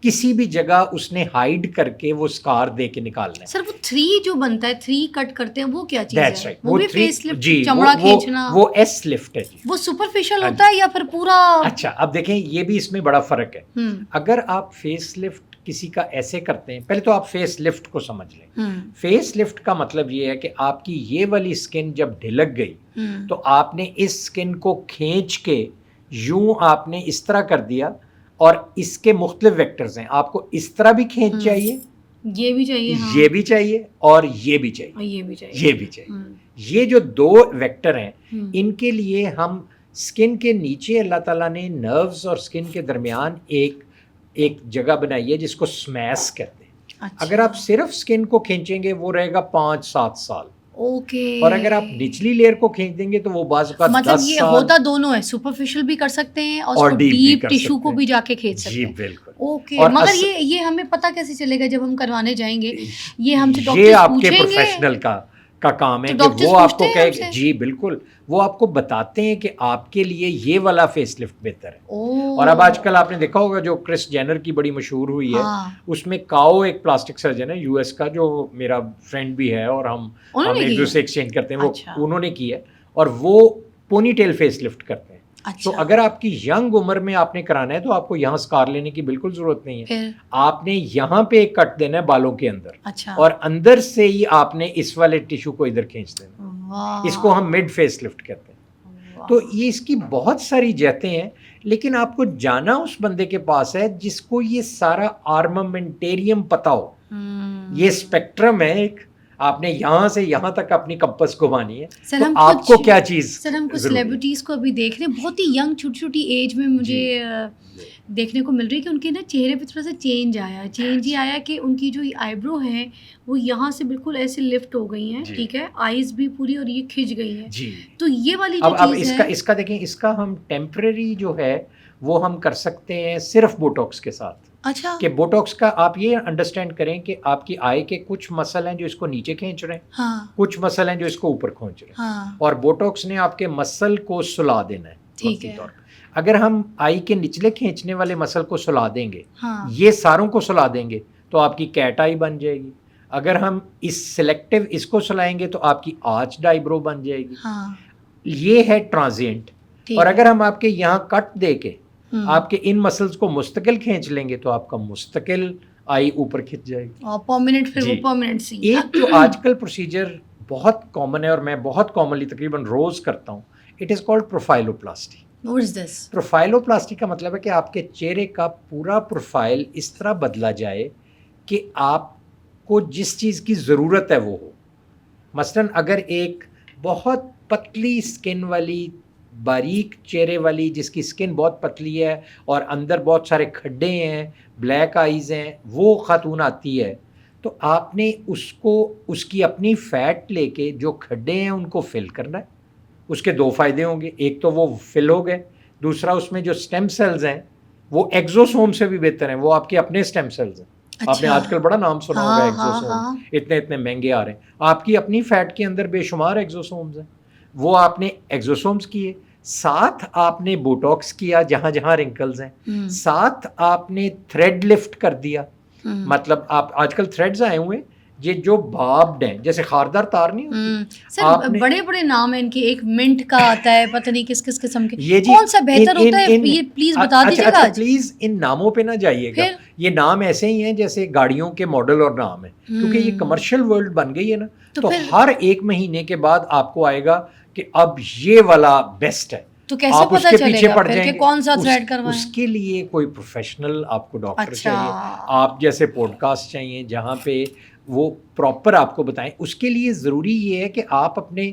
کسی بھی جگہ اس نے ہائیڈ کر کے وہ سکار دے کے نکالنا ہے. سر وہ 3 جو بنتا ہے, 3 کٹ کرتے ہیں, وہ کیا چیز That's ہے؟ right. وہ بھی فیس لفٹ, جی, چمڑا کھینچنا, وہ ایس لفٹ ہے جی. وہ سپرفیشل ہوتا ہے یا پھر پورا؟ اچھا, اب دیکھیں یہ بھی اس میں بڑا فرق ہے. اگر آپ فیس لفٹ کسی کا ایسے کرتے ہیں, پہلے تو آپ فیس لفٹ کو سمجھ لیں. فیس لفٹ کا مطلب یہ ہے کہ آپ کی یہ والی سکن جب ڈھلک گئی تو آپ نے اس سکن کو کھینچ کے یوں آپ نے اس طرح کر دیا, اور اس کے مختلف ویکٹرز ہیں. آپ کو اس طرح بھی کھینچ چاہیے, یہ بھی چاہیے, یہ بھی چاہیے, اور یہ بھی چاہیے, یہ بھی چاہیے, یہ بھی چاہیے. یہ جو 2 ویکٹر ہیں, ان کے لیے ہم سکن کے نیچے اللہ تعالیٰ نے نروز اور سکن کے درمیان ایک جگہ بنائی ہے جس کو سمیس کہتے ہیں. اگر آپ صرف سکن کو کھینچیں گے وہ رہے گا 5-7 سال. اوکے, اور اگر آپ نچلی لیئر کو کھینچ دیں گے تو وہ بعض اوقات 10 سال. مطلب یہ ہوتا دونوں ہے, سپرفیشل بھی کر سکتے ہیں اور ڈیپ ٹیشو کو بھی جا کے کھینچ سکتے ہیں. جی بالکل. اوکے, مگر یہ ہمیں پتہ کیسے چلے گا جب ہم کروانے جائیں گے؟ یہ ہم سے ڈاکٹر یہ آپ کے پروفیشنل کا کام ہے کہ وہ آپ کو کہے گا. جی بالکل, وہ آپ کو بتاتے ہیں کہ آپ کے لیے یہ والا فیس لفٹ بہتر ہے. اور اب آج کل آپ نے دیکھا ہوگا جو کرس جینر کی بڑی مشہور ہوئی ہے, اس میں کاؤ ایک پلاسٹک سرجن ہے US کا, جو میرا فرینڈ بھی ہے, اور ہم ایک دوسرے ایکسچینج کرتے ہیں. وہ انہوں نے کی ہے, اور وہ پونی ٹیل فیس لفٹ کرتے ہیں. تو اگر آپ کی ینگ عمر میں آپ نے کرانا ہے تو آپ کو یہاں سکار لینے کی بالکل ضرورت نہیں ہے. آپ نے یہاں پہ ایک کٹ دینا ہے بالوں کے اندر, اور اندر سے ہی آپ نے اس والے ٹیشو کو ادھر کھینچ دینا. اس کو ہم مڈ فیس لفٹ کہتے ہیں. تو یہ اس کی بہت ساری جہتیں ہیں, لیکن آپ کو جانا اس بندے کے پاس ہے جس کو یہ سارا آرمامنٹیریم پتا ہو. یہ اسپیکٹرم ہے ایک, آپ نے یہاں سے یہاں تک اپنی کمپس گھمانی ہے. تو آپ کو کیا چیز, سر ہم کچھ سیلیبریٹیز کو ابھی دیکھ رہے ہیں, بہت ہی ینگ چھوٹی چھوٹی ایج میں مجھے دیکھنے کو مل رہی ہے کہ ان کے نا چہرے پہ تھوڑا سا چینج یہ آیا کہ ان کی جو آئی برو ہے وہ یہاں سے بالکل ایسے لفٹ ہو گئی ہیں, ٹھیک ہے, آئیز بھی پوری, اور یہ کھنچ گئی ہیں. تو یہ والی جو چیز ہے, اس کا دیکھیں, اس کا ہم ٹیمپریری جو ہے وہ ہم کر سکتے ہیں صرف بوٹاکس کے ساتھ. اچھا, کہ بوٹاکس کا آپ یہ انڈرسٹینڈ کریں کہ آپ کی آئی کے کچھ مسل ہیں جو اس کو نیچے کھینچ رہے ہیں, کچھ مسل ہیں جو اس کو اوپر کھینچ رہے ہیں, اور بوٹاکس نے آپ کے مسل کو سلا دینا ہے. ٹھیک ہے, اگر ہم آئی کے نچلے کھینچنے والے مسل کو سلا دیں گے, یہ ساروں کو سلا دیں گے, تو آپ کی کیٹ آئی بن جائے گی, اگر ہم اس سلیکٹیو اس کو چلائیں گے تو آپ کی آرچڈ آئی برو بن جائے گی. ہاں یہ ہے ٹرانزینٹ. اور اگر ہم آپ کے یہاں کٹ دے کے آپ کے ان مسلز کو مستقل کھینچ لیں گے تو آپ کا مستقل آئی اوپر کھنچ جائے گی. اور پرماننٹ پھر وہ پرماننٹ سی. ایک جو آج کل پروسیجر بہت کامن ہے اور میں بہت کامنلی تقریباً روز کرتا ہوں, it is called profiloplasty. What is this? Profiloplasty کا مطلب ہے کہ آپ کے چہرے کا پورا پروفائل اس طرح بدلا جائے کہ آپ کو جس چیز کی ضرورت ہے وہ ہو. مثلاً اگر ایک بہت پتلی اسکن والی باریک چہرے والی جس کی اسکن بہت پتلی ہے اور اندر بہت سارے کھڈے ہیں, بلیک آئیز ہیں, وہ خاتون آتی ہے تو آپ نے اس کو اس کی اپنی فیٹ لے کے جو کھڈے ہیں ان کو فل کرنا ہے. اس کے 2 فائدے ہوں گے, ایک تو وہ فل ہو گئے, دوسرا اس میں جو اسٹیم سیلز ہیں وہ ایگزوسوم سے بھی بہتر ہیں, وہ آپ کے اپنے اسٹیم سیلز ہیں. آپ نے آج کل بڑا نام سنا ہوگا ایگزوسوم, اتنے مہنگے آ رہے ہیں. آپ کی اپنی فیٹ کے اندر بے شمار ایگزوسومز ہیں, وہ آپ نے ایگزوسومز کیے, ساتھ آپ نے بوٹاکس کیا جہاں جہاں رنکلز ہیں, ساتھ آپ نے تھریڈ لفٹ کر دیا. مطلب آپ آج کل تھریڈز آئے ہوئے یہ جو بابڈ ہیں جیسے خاردار تار نہیں ہوتی. سر بڑے بڑے نام ہیں ان کے, ایک منٹ کا آتا ہے, پتہ نہیں کس کس قسم کے, کون سا بہتر ہوتا ہے یہ پلیز بتا دیجیے گا. پلیز ان ناموں پہ نہ جائیے گا, یہ نام ایسے ہی ہیں جیسے گاڑیوں کے ماڈل اور نام ہیں, کیونکہ یہ کمرشل ورلڈ بن گئی ہے نا. تو ہر 1 مہینے کے بعد آپ کو آئے گا کہ اب یہ والا بیسٹ ہے. تو کیسے پتہ چلے گا پھر کہ کون سا تھریڈ کروائیں؟ اس کے لیے کوئی پروفیشنل آپ کو ڈاکٹر چاہیے, آپ جیسے پوڈ کاسٹ چاہیے جہاں پہ وہ پراپر آپ کو بتائیں. اس کے لیے ضروری یہ ہے کہ آپ اپنے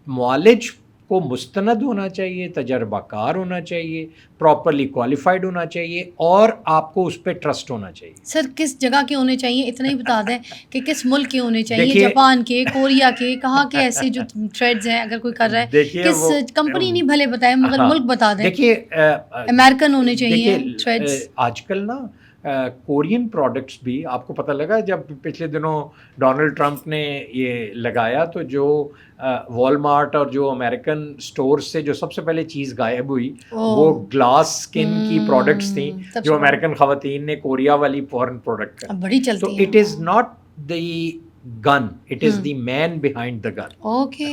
معالج کو مستند ہونا چاہیے, تجربہ کار ہونا چاہیے, پراپرلی کوالیفائڈ ہونا چاہیے, اور آپ کو اس پہ ٹرسٹ ہونا چاہیے. سر کس جگہ کے ہونے چاہیے اتنا ہی بتا دیں کہ کس ملک کے ہونے چاہیے, جاپان کے, کوریا کے, کہاں کے ایسے جو تھریڈز ہیں اگر کوئی کر رہا ہے, کس کمپنی نہیں بھلے بتائیں مگر ملک بتا دیں. دیکھیے امریکن ہونے چاہیے تھریڈز. آج کل نا کورین پروڈکٹس بھی آپ کو پتہ لگا, جب پچھلے دنوں ڈونلڈ ٹرمپ نے یہ لگایا تو جو والمارٹ اور جو امریکن اسٹورز سے جو سب سے پہلے چیز غائب ہوئی وہ گلاس اسکن کی پروڈکٹس تھیں جو امریکن خواتین نے کوریا والی فورن پروڈکٹ کا. بڑی چلتی تو it is not the gun, it is the man behind the gun. Okay.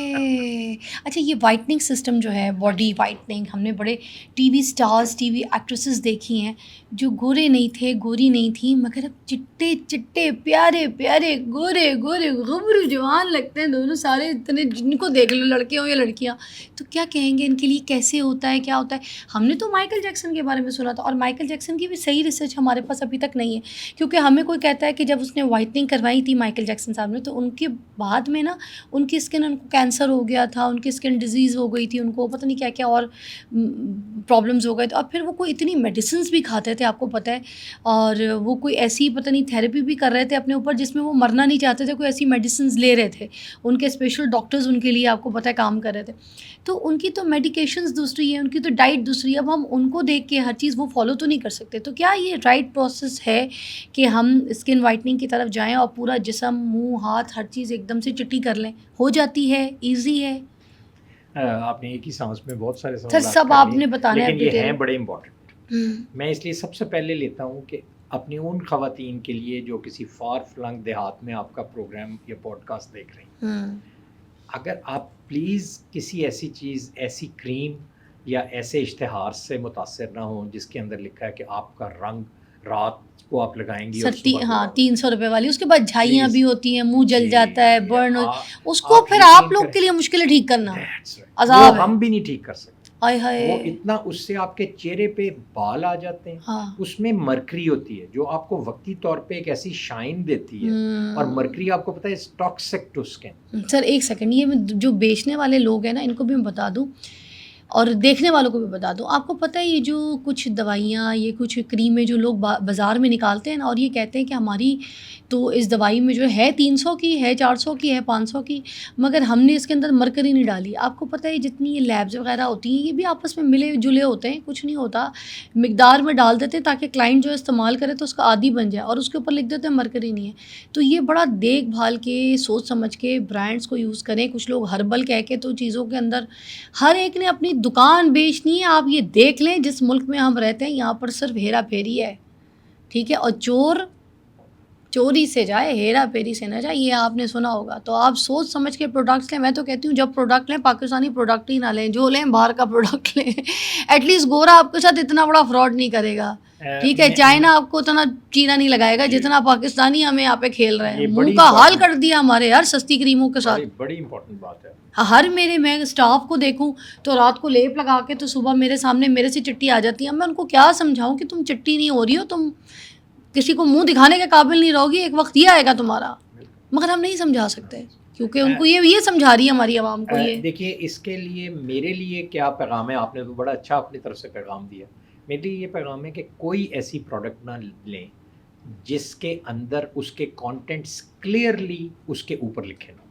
اچھا یہ وائٹننگ سسٹم جو ہے, باڈی وائٹننگ, ہم نے بڑے T V stars, T V actresses دیکھی ہیں جو گورے نہیں تھے, گوری نہیں تھیں, مگر اب چٹے چٹے پیارے پیارے گورے گورے غبرو جوان لگتے ہیں دونوں سارے, اتنے جن کو دیکھ لو لڑکے ہوں یا لڑکیاں. تو کیا کہیں گے ان کے لیے, کیسے ہوتا ہے, کیا ہوتا ہے؟ ہم نے تو مائیکل جیکسن کے بارے میں سنا تھا, اور مائیکل جیکسن کی بھی صحیح ریسرچ ہمارے پاس ابھی تک نہیں ہے, کیونکہ ہمیں کوئی کہتا ہے کہ جب اس نے وائٹننگ کروائی تھی مائیکل جیکسن صاحب نے, تو ان کے بعد میں نا ان کی اسکن, ان کو کینسر ہو گیا تھا, ان کی اسکن ڈیزیز ہو گئی تھی, ان کو پتہ نہیں کیا کیا اور پرابلمز ہو گئے تھے, اور پھر وہ کوئی اتنی میڈیسنز بھی کھاتے تھے آپ کو پتہ ہے, اور وہ کوئی ایسی پتہ نہیں تھیراپی بھی کر رہے تھے اپنے اوپر جس میں وہ مرنا نہیں چاہتے تھے, کوئی ایسی میڈیسنز لے رہے تھے, ان کے اسپیشل ڈاکٹرز ان کے لیے آپ کو پتہ ہے کام کر رہے تھے. تو ان کی تو میڈیکیشنز دوسری ہیں, ان کی تو ڈائٹ دوسری ہے. اب ہم ان کو دیکھ کے ہر چیز وہ فالو تو نہیں کر سکتے. تو کیا یہ رائٹ پروسیس ہے کہ ہم اسکن وائٹننگ کی طرف جائیں اور پورا جسم, منہ, ہاتھ, ہر چیز ایک دم سے چٹی کر لیں؟ ہو جاتی ہے, ایزی ہے؟ آپ نے ایک ہی سانس میں بہت سارے سر سب آپ نے بتانا ہے, لیکن یہ ہیں بڑے امپورٹنٹ. میں اس لیے سب سے پہلے لیتا ہوں کہ اپنی ان خواتین کے لیے جو کسی فار فلنگ دیہات میں آپ کا پروگرام یا پوڈ کاسٹ دیکھ رہی ہیں, اگر آپ پلیز کسی ایسی چیز, ایسی کریم یا ایسے اشتہار سے متاثر نہ ہوں جس کے اندر لکھا ہے کہ آپ کا رنگ رات کو آپ لگائیں گی. سر ہاں 300 روپے والی, اس کے بعد جھائیاں بھی ہوتی ہیں, منہ جل جاتا ہے, برن, اس کو پھر آپ لوگ کے لیے مشکل ہے ٹھیک کرنا, عذاب ہے. ہم بھی نہیں ٹھیک کر سکتے. وہ اتنا, اس سے آپ کے چہرے پہ بال آ جاتے ہیں. اس میں مرکری ہوتی ہے جو آپ کو وقتی طور پہ ایک ایسی شائن دیتی ہے, اور مرکری آپ کو پتہ ہے از ٹاکسک ٹو اسکن. سر ایک سیکنڈ, یہ جو بیچنے والے لوگ ہیں نا, ان کو بھی میں بتا دوں اور دیکھنے والوں کو بھی بتا دوں. آپ کو پتہ ہے یہ جو کچھ دوائیاں, یہ کچھ کریمیں جو لوگ بازار میں نکالتے ہیں نا, اور یہ کہتے ہیں کہ ہماری تو اس دوائی میں جو ہے 300 کی ہے, 400 کی ہے, 500 کی, مگر ہم نے اس کے اندر مرکری نہیں ڈالی. آپ کو پتہ ہے جتنی یہ لیبز وغیرہ ہوتی ہیں یہ بھی آپس میں ملے جلے ہوتے ہیں, کچھ نہیں ہوتا, مقدار میں ڈال دیتے ہیں تاکہ کلائنٹ جو استعمال کرے تو اس کا عادی بن جائے, اور اس کے اوپر لکھ دیتے ہیں مرکری نہیں ہے. تو یہ بڑا دیکھ بھال کے, سوچ سمجھ کے برانڈس کو یوز کریں. کچھ لوگ ہربل کہہ کے تو چیزوں کے اندر, ہر ایک نے اپنی دکان بیچنی ہے. آپ یہ دیکھ لیں جس ملک میں ہم رہتے ہیں یہاں پر صرف ہیرا پھیری ہے, ٹھیک ہے, اور چور چوری سے جائے ہیرا پھیری سے نہ جائے، یہ آپ نے سنا ہوگا. تو آپ سوچ سمجھ کے پروڈکٹس لیں. میں تو کہتی ہوں جب پروڈکٹ لیں پاکستانی پروڈکٹ ہی نہ لیں، جو لیں باہر کا پروڈکٹ لیں. ایٹ لیسٹ گورا آپ کے ساتھ اتنا بڑا فراڈ نہیں کرے گا، ٹھیک ہے. چائنا آپ کو اتنا چینا نہیں لگائے گا جتنا پاکستانی ہمیں یہاں پہ کھیل رہے ہیں. منہ کا حال کر دیا ہمارے یار سستی کریموں کے ساتھ. بڑی امپورٹنٹ بات ہے. ہر میں اسٹاف کو دیکھوں تو رات کو لیپ لگا کے تو صبح میرے سامنے میرے سے چٹی آ جاتی ہے. میں ان کو کیا سمجھاؤں کہ تم چٹی نہیں ہو رہی ہو، تم کسی کو منہ دکھانے کے قابل نہیں رہو گی، ایک وقت یہ آئے گا تمہارا. مگر ہم نہیں سمجھا سکتے کیونکہ ان کو یہ سمجھا رہی ہے ہماری عوام کو. یہ دیکھیے اس کے لیے میرے لیے کیا پیغام ہے، آپ نے تو بڑا اچھا اپنی طرف سے پیغام دیا. میرے لیے یہ پیغام ہے کہ کوئی ایسی پروڈکٹ نہ لیں جس کے اندر اس کے کانٹینٹس کلیئرلی اس کے اوپر لکھے نہ.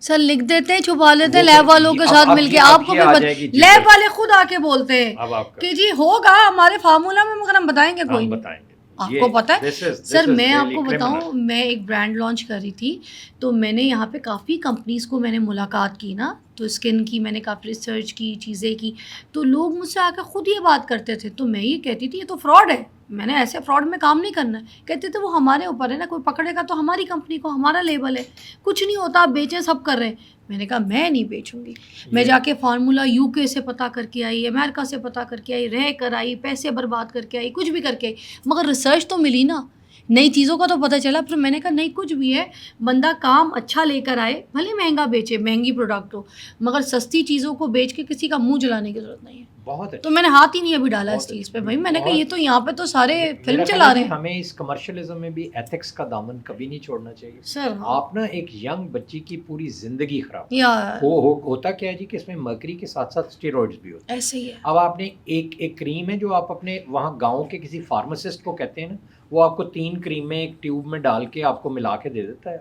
سر لکھ دیتے ہیں، چھپا لیتے ہیں لیب والوں کے ساتھ مل کے. آپ کو بھی لیب والے خود آ کے بولتے ہیں کہ جی ہوگا ہمارے فارمولا میں، مگر ہم بتائیں گے کوئی نہیں. آپ کو پتہ ہے سر، میں آپ کو بتاؤں، میں ایک برانڈ لانچ کر رہی تھی تو میں نے یہاں پہ کافی کمپنیز کو میں نے ملاقات کی نا، تو اسکن کی میں نے کافی ریسرچ کی، چیزیں کی. تو لوگ مجھ سے آ کے خود یہ بات کرتے تھے. تو میں یہ کہتی تھی یہ تو فراڈ ہے، میں نے ایسے فراڈ میں کام نہیں کرنا ہے. کہتے تھے وہ ہمارے اوپر ہے نا، کوئی پکڑے گا تو ہماری کمپنی کو، ہمارا لیبل ہے، کچھ نہیں ہوتا، آپ بیچیں سب کر رہے ہیں. میں نے کہا میں نہیں بیچوں گی. میں جا کے فارمولا یو کے سے پتہ کر کے آئی، امریکہ سے پتہ کر کے آئی، رہ کر آئی، پیسے برباد کر کے آئی، کچھ بھی کر کے آئی، مگر ریسرچ تو ملی نا، نئی چیزوں کا تو پتہ چلا. پھر میں نے کہا نہیں، کچھ بھی ہے بندہ کام اچھا لے کر آئے، بھلے مہنگا بیچے، مہنگی پروڈکٹ ہو، مگر سستی چیزوں کو بیچ کے کسی کا منہ جلانے کی ضرورت نہیں ہے. بہت تو میں نے ہاتھ ہی نہیں ابھی ڈالا اس چیز پہ. بھائی میں نے کہا یہ تو یہاں پہ تو سارے فلم چلا رہے ہیں. ہمیں اس کمرشلزم میں بھی ایتھکس کا دامن کبھی نہیں چھوڑنا چاہیے سر. آپ نا ایک ینگ بچی کی پوری زندگی خراب یا ہوتا کیا ہے جی کہ اس میں مرکری کے ساتھ ساتھ اسٹیرائڈز بھی ہوتے ہیں. ایسے ہی ہے. اب آپ نے ایک کریم ہے جو آپ اپنے وہاں گاؤں کے کسی فارماسسٹ کو کہتے ہیں نا، وہ آپ کو 3 کریمیں ایک ٹیوب میں ڈال کے آپ کو ملا کے دے دیتا ہے،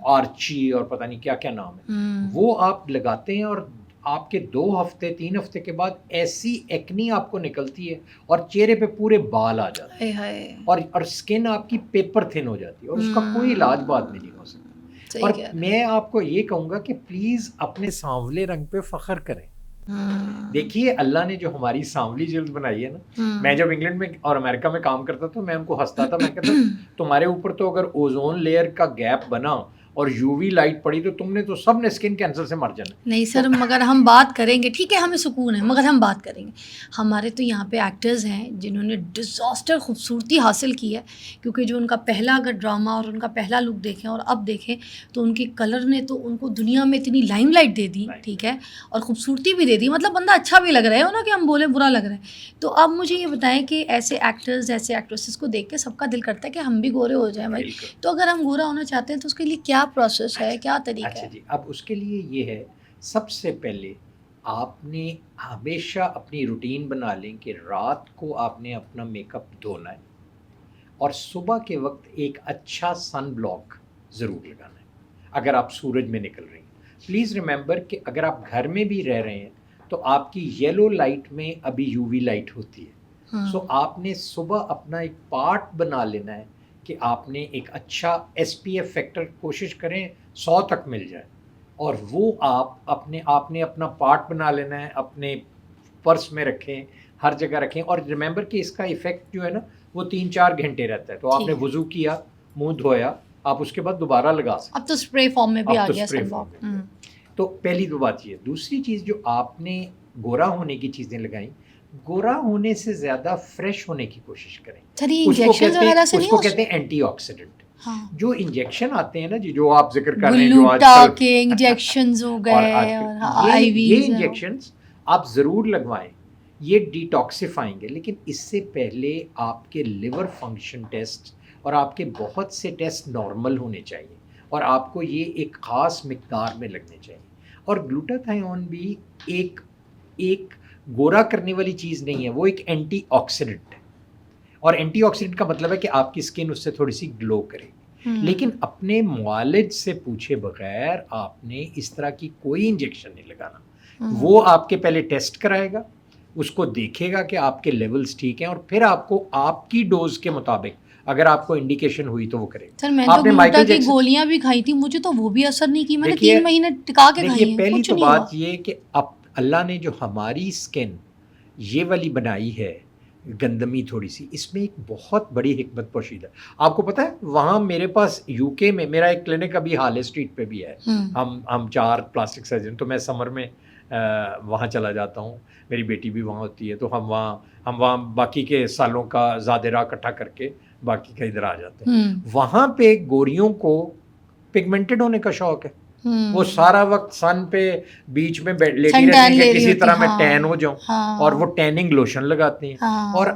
آرچی اور پتہ نہیں کیا کیا نام ہے. وہ آپ لگاتے ہیں اور آپ کے 2 ہفتے 3 ہفتے کے بعد ایسی ایکنی آپ کو نکلتی ہے اور چہرے پہ پورے بال آ جاتے ہیں اور اسکن آپ کی پیپر تھن ہو جاتی ہے اور اس کا کوئی علاج بعد میں نہیں ہو سکتا. اور میں آپ کو یہ کہوں گا کہ پلیز اپنے سانولے رنگ پہ فخر کریں. دیکھیے اللہ نے جو ہماری سانولی جلد بنائی ہے نا، میں جب انگلینڈ میں اور امریکہ میں کام کرتا تھا میں ان کو ہنستا تھا، میں کہتا تمہارے اوپر تو اگر اوزون لیئر کا گیپ بنا اور یو وی لائٹ پڑی تو تم نے تو سب نے اسکن کینسر سے مر جانا. نہیں سر، مگر ہم بات کریں گے، ٹھیک ہے ہمیں سکون ہے، مگر ہم بات کریں گے. ہمارے تو یہاں پہ ایکٹرز ہیں جنہوں نے ڈیزاسٹر خوبصورتی حاصل کی ہے، کیونکہ جو ان کا پہلا اگر ڈرامہ اور ان کا پہلا لک دیکھیں اور اب دیکھیں تو ان کے کلر نے تو ان کو دنیا میں اتنی لائم لائٹ دے دی، ٹھیک ہے، اور خوبصورتی بھی دے دی. مطلب بندہ اچھا بھی لگ رہا ہے نا کہ ہم بولیں برا لگ رہا ہے. تو اب مجھے یہ بتائیں کہ ایسے ایکٹرز ایسے ایکٹریسز کو دیکھ کے سب کا دل کرتا ہے کہ ہم بھی گورے ہو جائیں بھائی. تو اگر ہم گورا ہونا چاہتے ہیں تو اس کے لیے کیا پروسیس ہے، کیا طریقہ ہے؟ اچھا جی، اب اس کے لیے یہ ہے، سب سے پہلے آپ نے ہمیشہ اپنی روٹین بنا لیں کہ رات کو آپ نے اپنا میک اپ دھونا ہے اور صبح کے وقت ایک اچھا سن بلاک ضرور لگانا ہے اگر آپ سورج میں نکل رہی ہیں. پلیز ریممبر کہ اگر آپ گھر میں بھی رہ رہے ہیں تو آپ کی یلو لائٹ میں ابھی یو وی لائٹ ہوتی ہے. سو آپ نے صبح اپنا ایک پارٹ بنا لینا ہے کہ آپ نے ایک اچھا ایس پی ایف فیکٹر کوشش کریں 100 تک مل جائے، اور وہ آپ نے اپنا پارٹ بنا لینا ہے، اپنے پرس میں رکھیں، ہر جگہ رکھیں. اور ریممبر کہ اس کا ایفیکٹ جو ہے نا وہ 3-4 گھنٹے رہتا ہے. تو آپ نے وضو کیا، منہ دھویا، آپ اس کے بعد دوبارہ لگا سکتے. اب تو اسپرے فارم میں بھی آ گیا سن بلاک. تو پہلی تو بات یہ. دوسری چیز جو آپ نے گورا ہونے کی چیزیں لگائیں، گورا ہونے سے زیادہ فریش ہونے کی کوشش کریں. اس کو کہتے ہیں اینٹی آکسیڈنٹ. جو انجیکشن آتے ہیں نا جی، جو آپ ذکر کر رہے ہیں، جو آج کے انجیکشنز ہو گئے، یہ انجیکشنز آپ ضرور لگوائیں، یہ ڈیٹاکسیفائیں گے. لیکن اس سے پہلے آپ کے لیور فنکشن ٹیسٹ اور آپ کے بہت سے ٹیسٹ نارمل ہونے چاہیے اور آپ کو یہ ایک خاص مقدار میں لگنے چاہیے. اور گلوٹاتھیون بھی ایک گورا کرنے والی چیز نہیں ہے، وہ ایک اینٹی آکسیڈنٹ ہے. اور اینٹی آکسیڈنٹ کا مطلب ہے کہ آپ کی اسکن اس سے تھوڑی سی گلو کرے. لیکن اپنے معالج سے پوچھے بغیر آپ نے اس طرح کی کوئی انجیکشن نہیں لگانا. وہ آپ کے پہلے ٹیسٹ کرائے گا، اس کو دیکھے گا کہ آپ کے لیولز ٹھیک ہیں، اور پھر آپ کو آپ کی ڈوز کے مطابق اگر آپ کو انڈیکیشن ہوئی تو وہ کرے گا. سر میں تو گلوٹا کی گولیاں بھی کھائی تھی، مجھے تو وہ بھی اثر نہیں کی. میں نے 3 مہینے ٹکا کے کھائی ہیں. پہلی تو بات یہ کہ اب اللہ نے جو ہماری اسکن یہ والی بنائی ہے گندمی تھوڑی سی، اس میں ایک بہت بڑی حکمت پوشیدہ ہے. آپ کو پتہ ہے وہاں میرے پاس یو کے میں میرا ایک کلینک ابھی ہالے اسٹریٹ پہ بھی ہے. ہم 4 پلاسٹک سرجن، تو میں سمر میں وہاں چلا جاتا ہوں، میری بیٹی بھی وہاں ہوتی ہے، تو ہم وہاں باقی کے سالوں کا زادرہ اکٹھا کر کے باقی کا ادھر آ جاتے ہیں. وہاں پہ گوریوں کو پگمنٹڈ ہونے کا شوق ہے، وہ سارا وقت سن پہ بیچ میں لیٹی رہتی ہیں کہ کسی طرح میں ٹین ہو جاؤں، اور وہ ٹیننگ لوشن لگاتے ہیں اور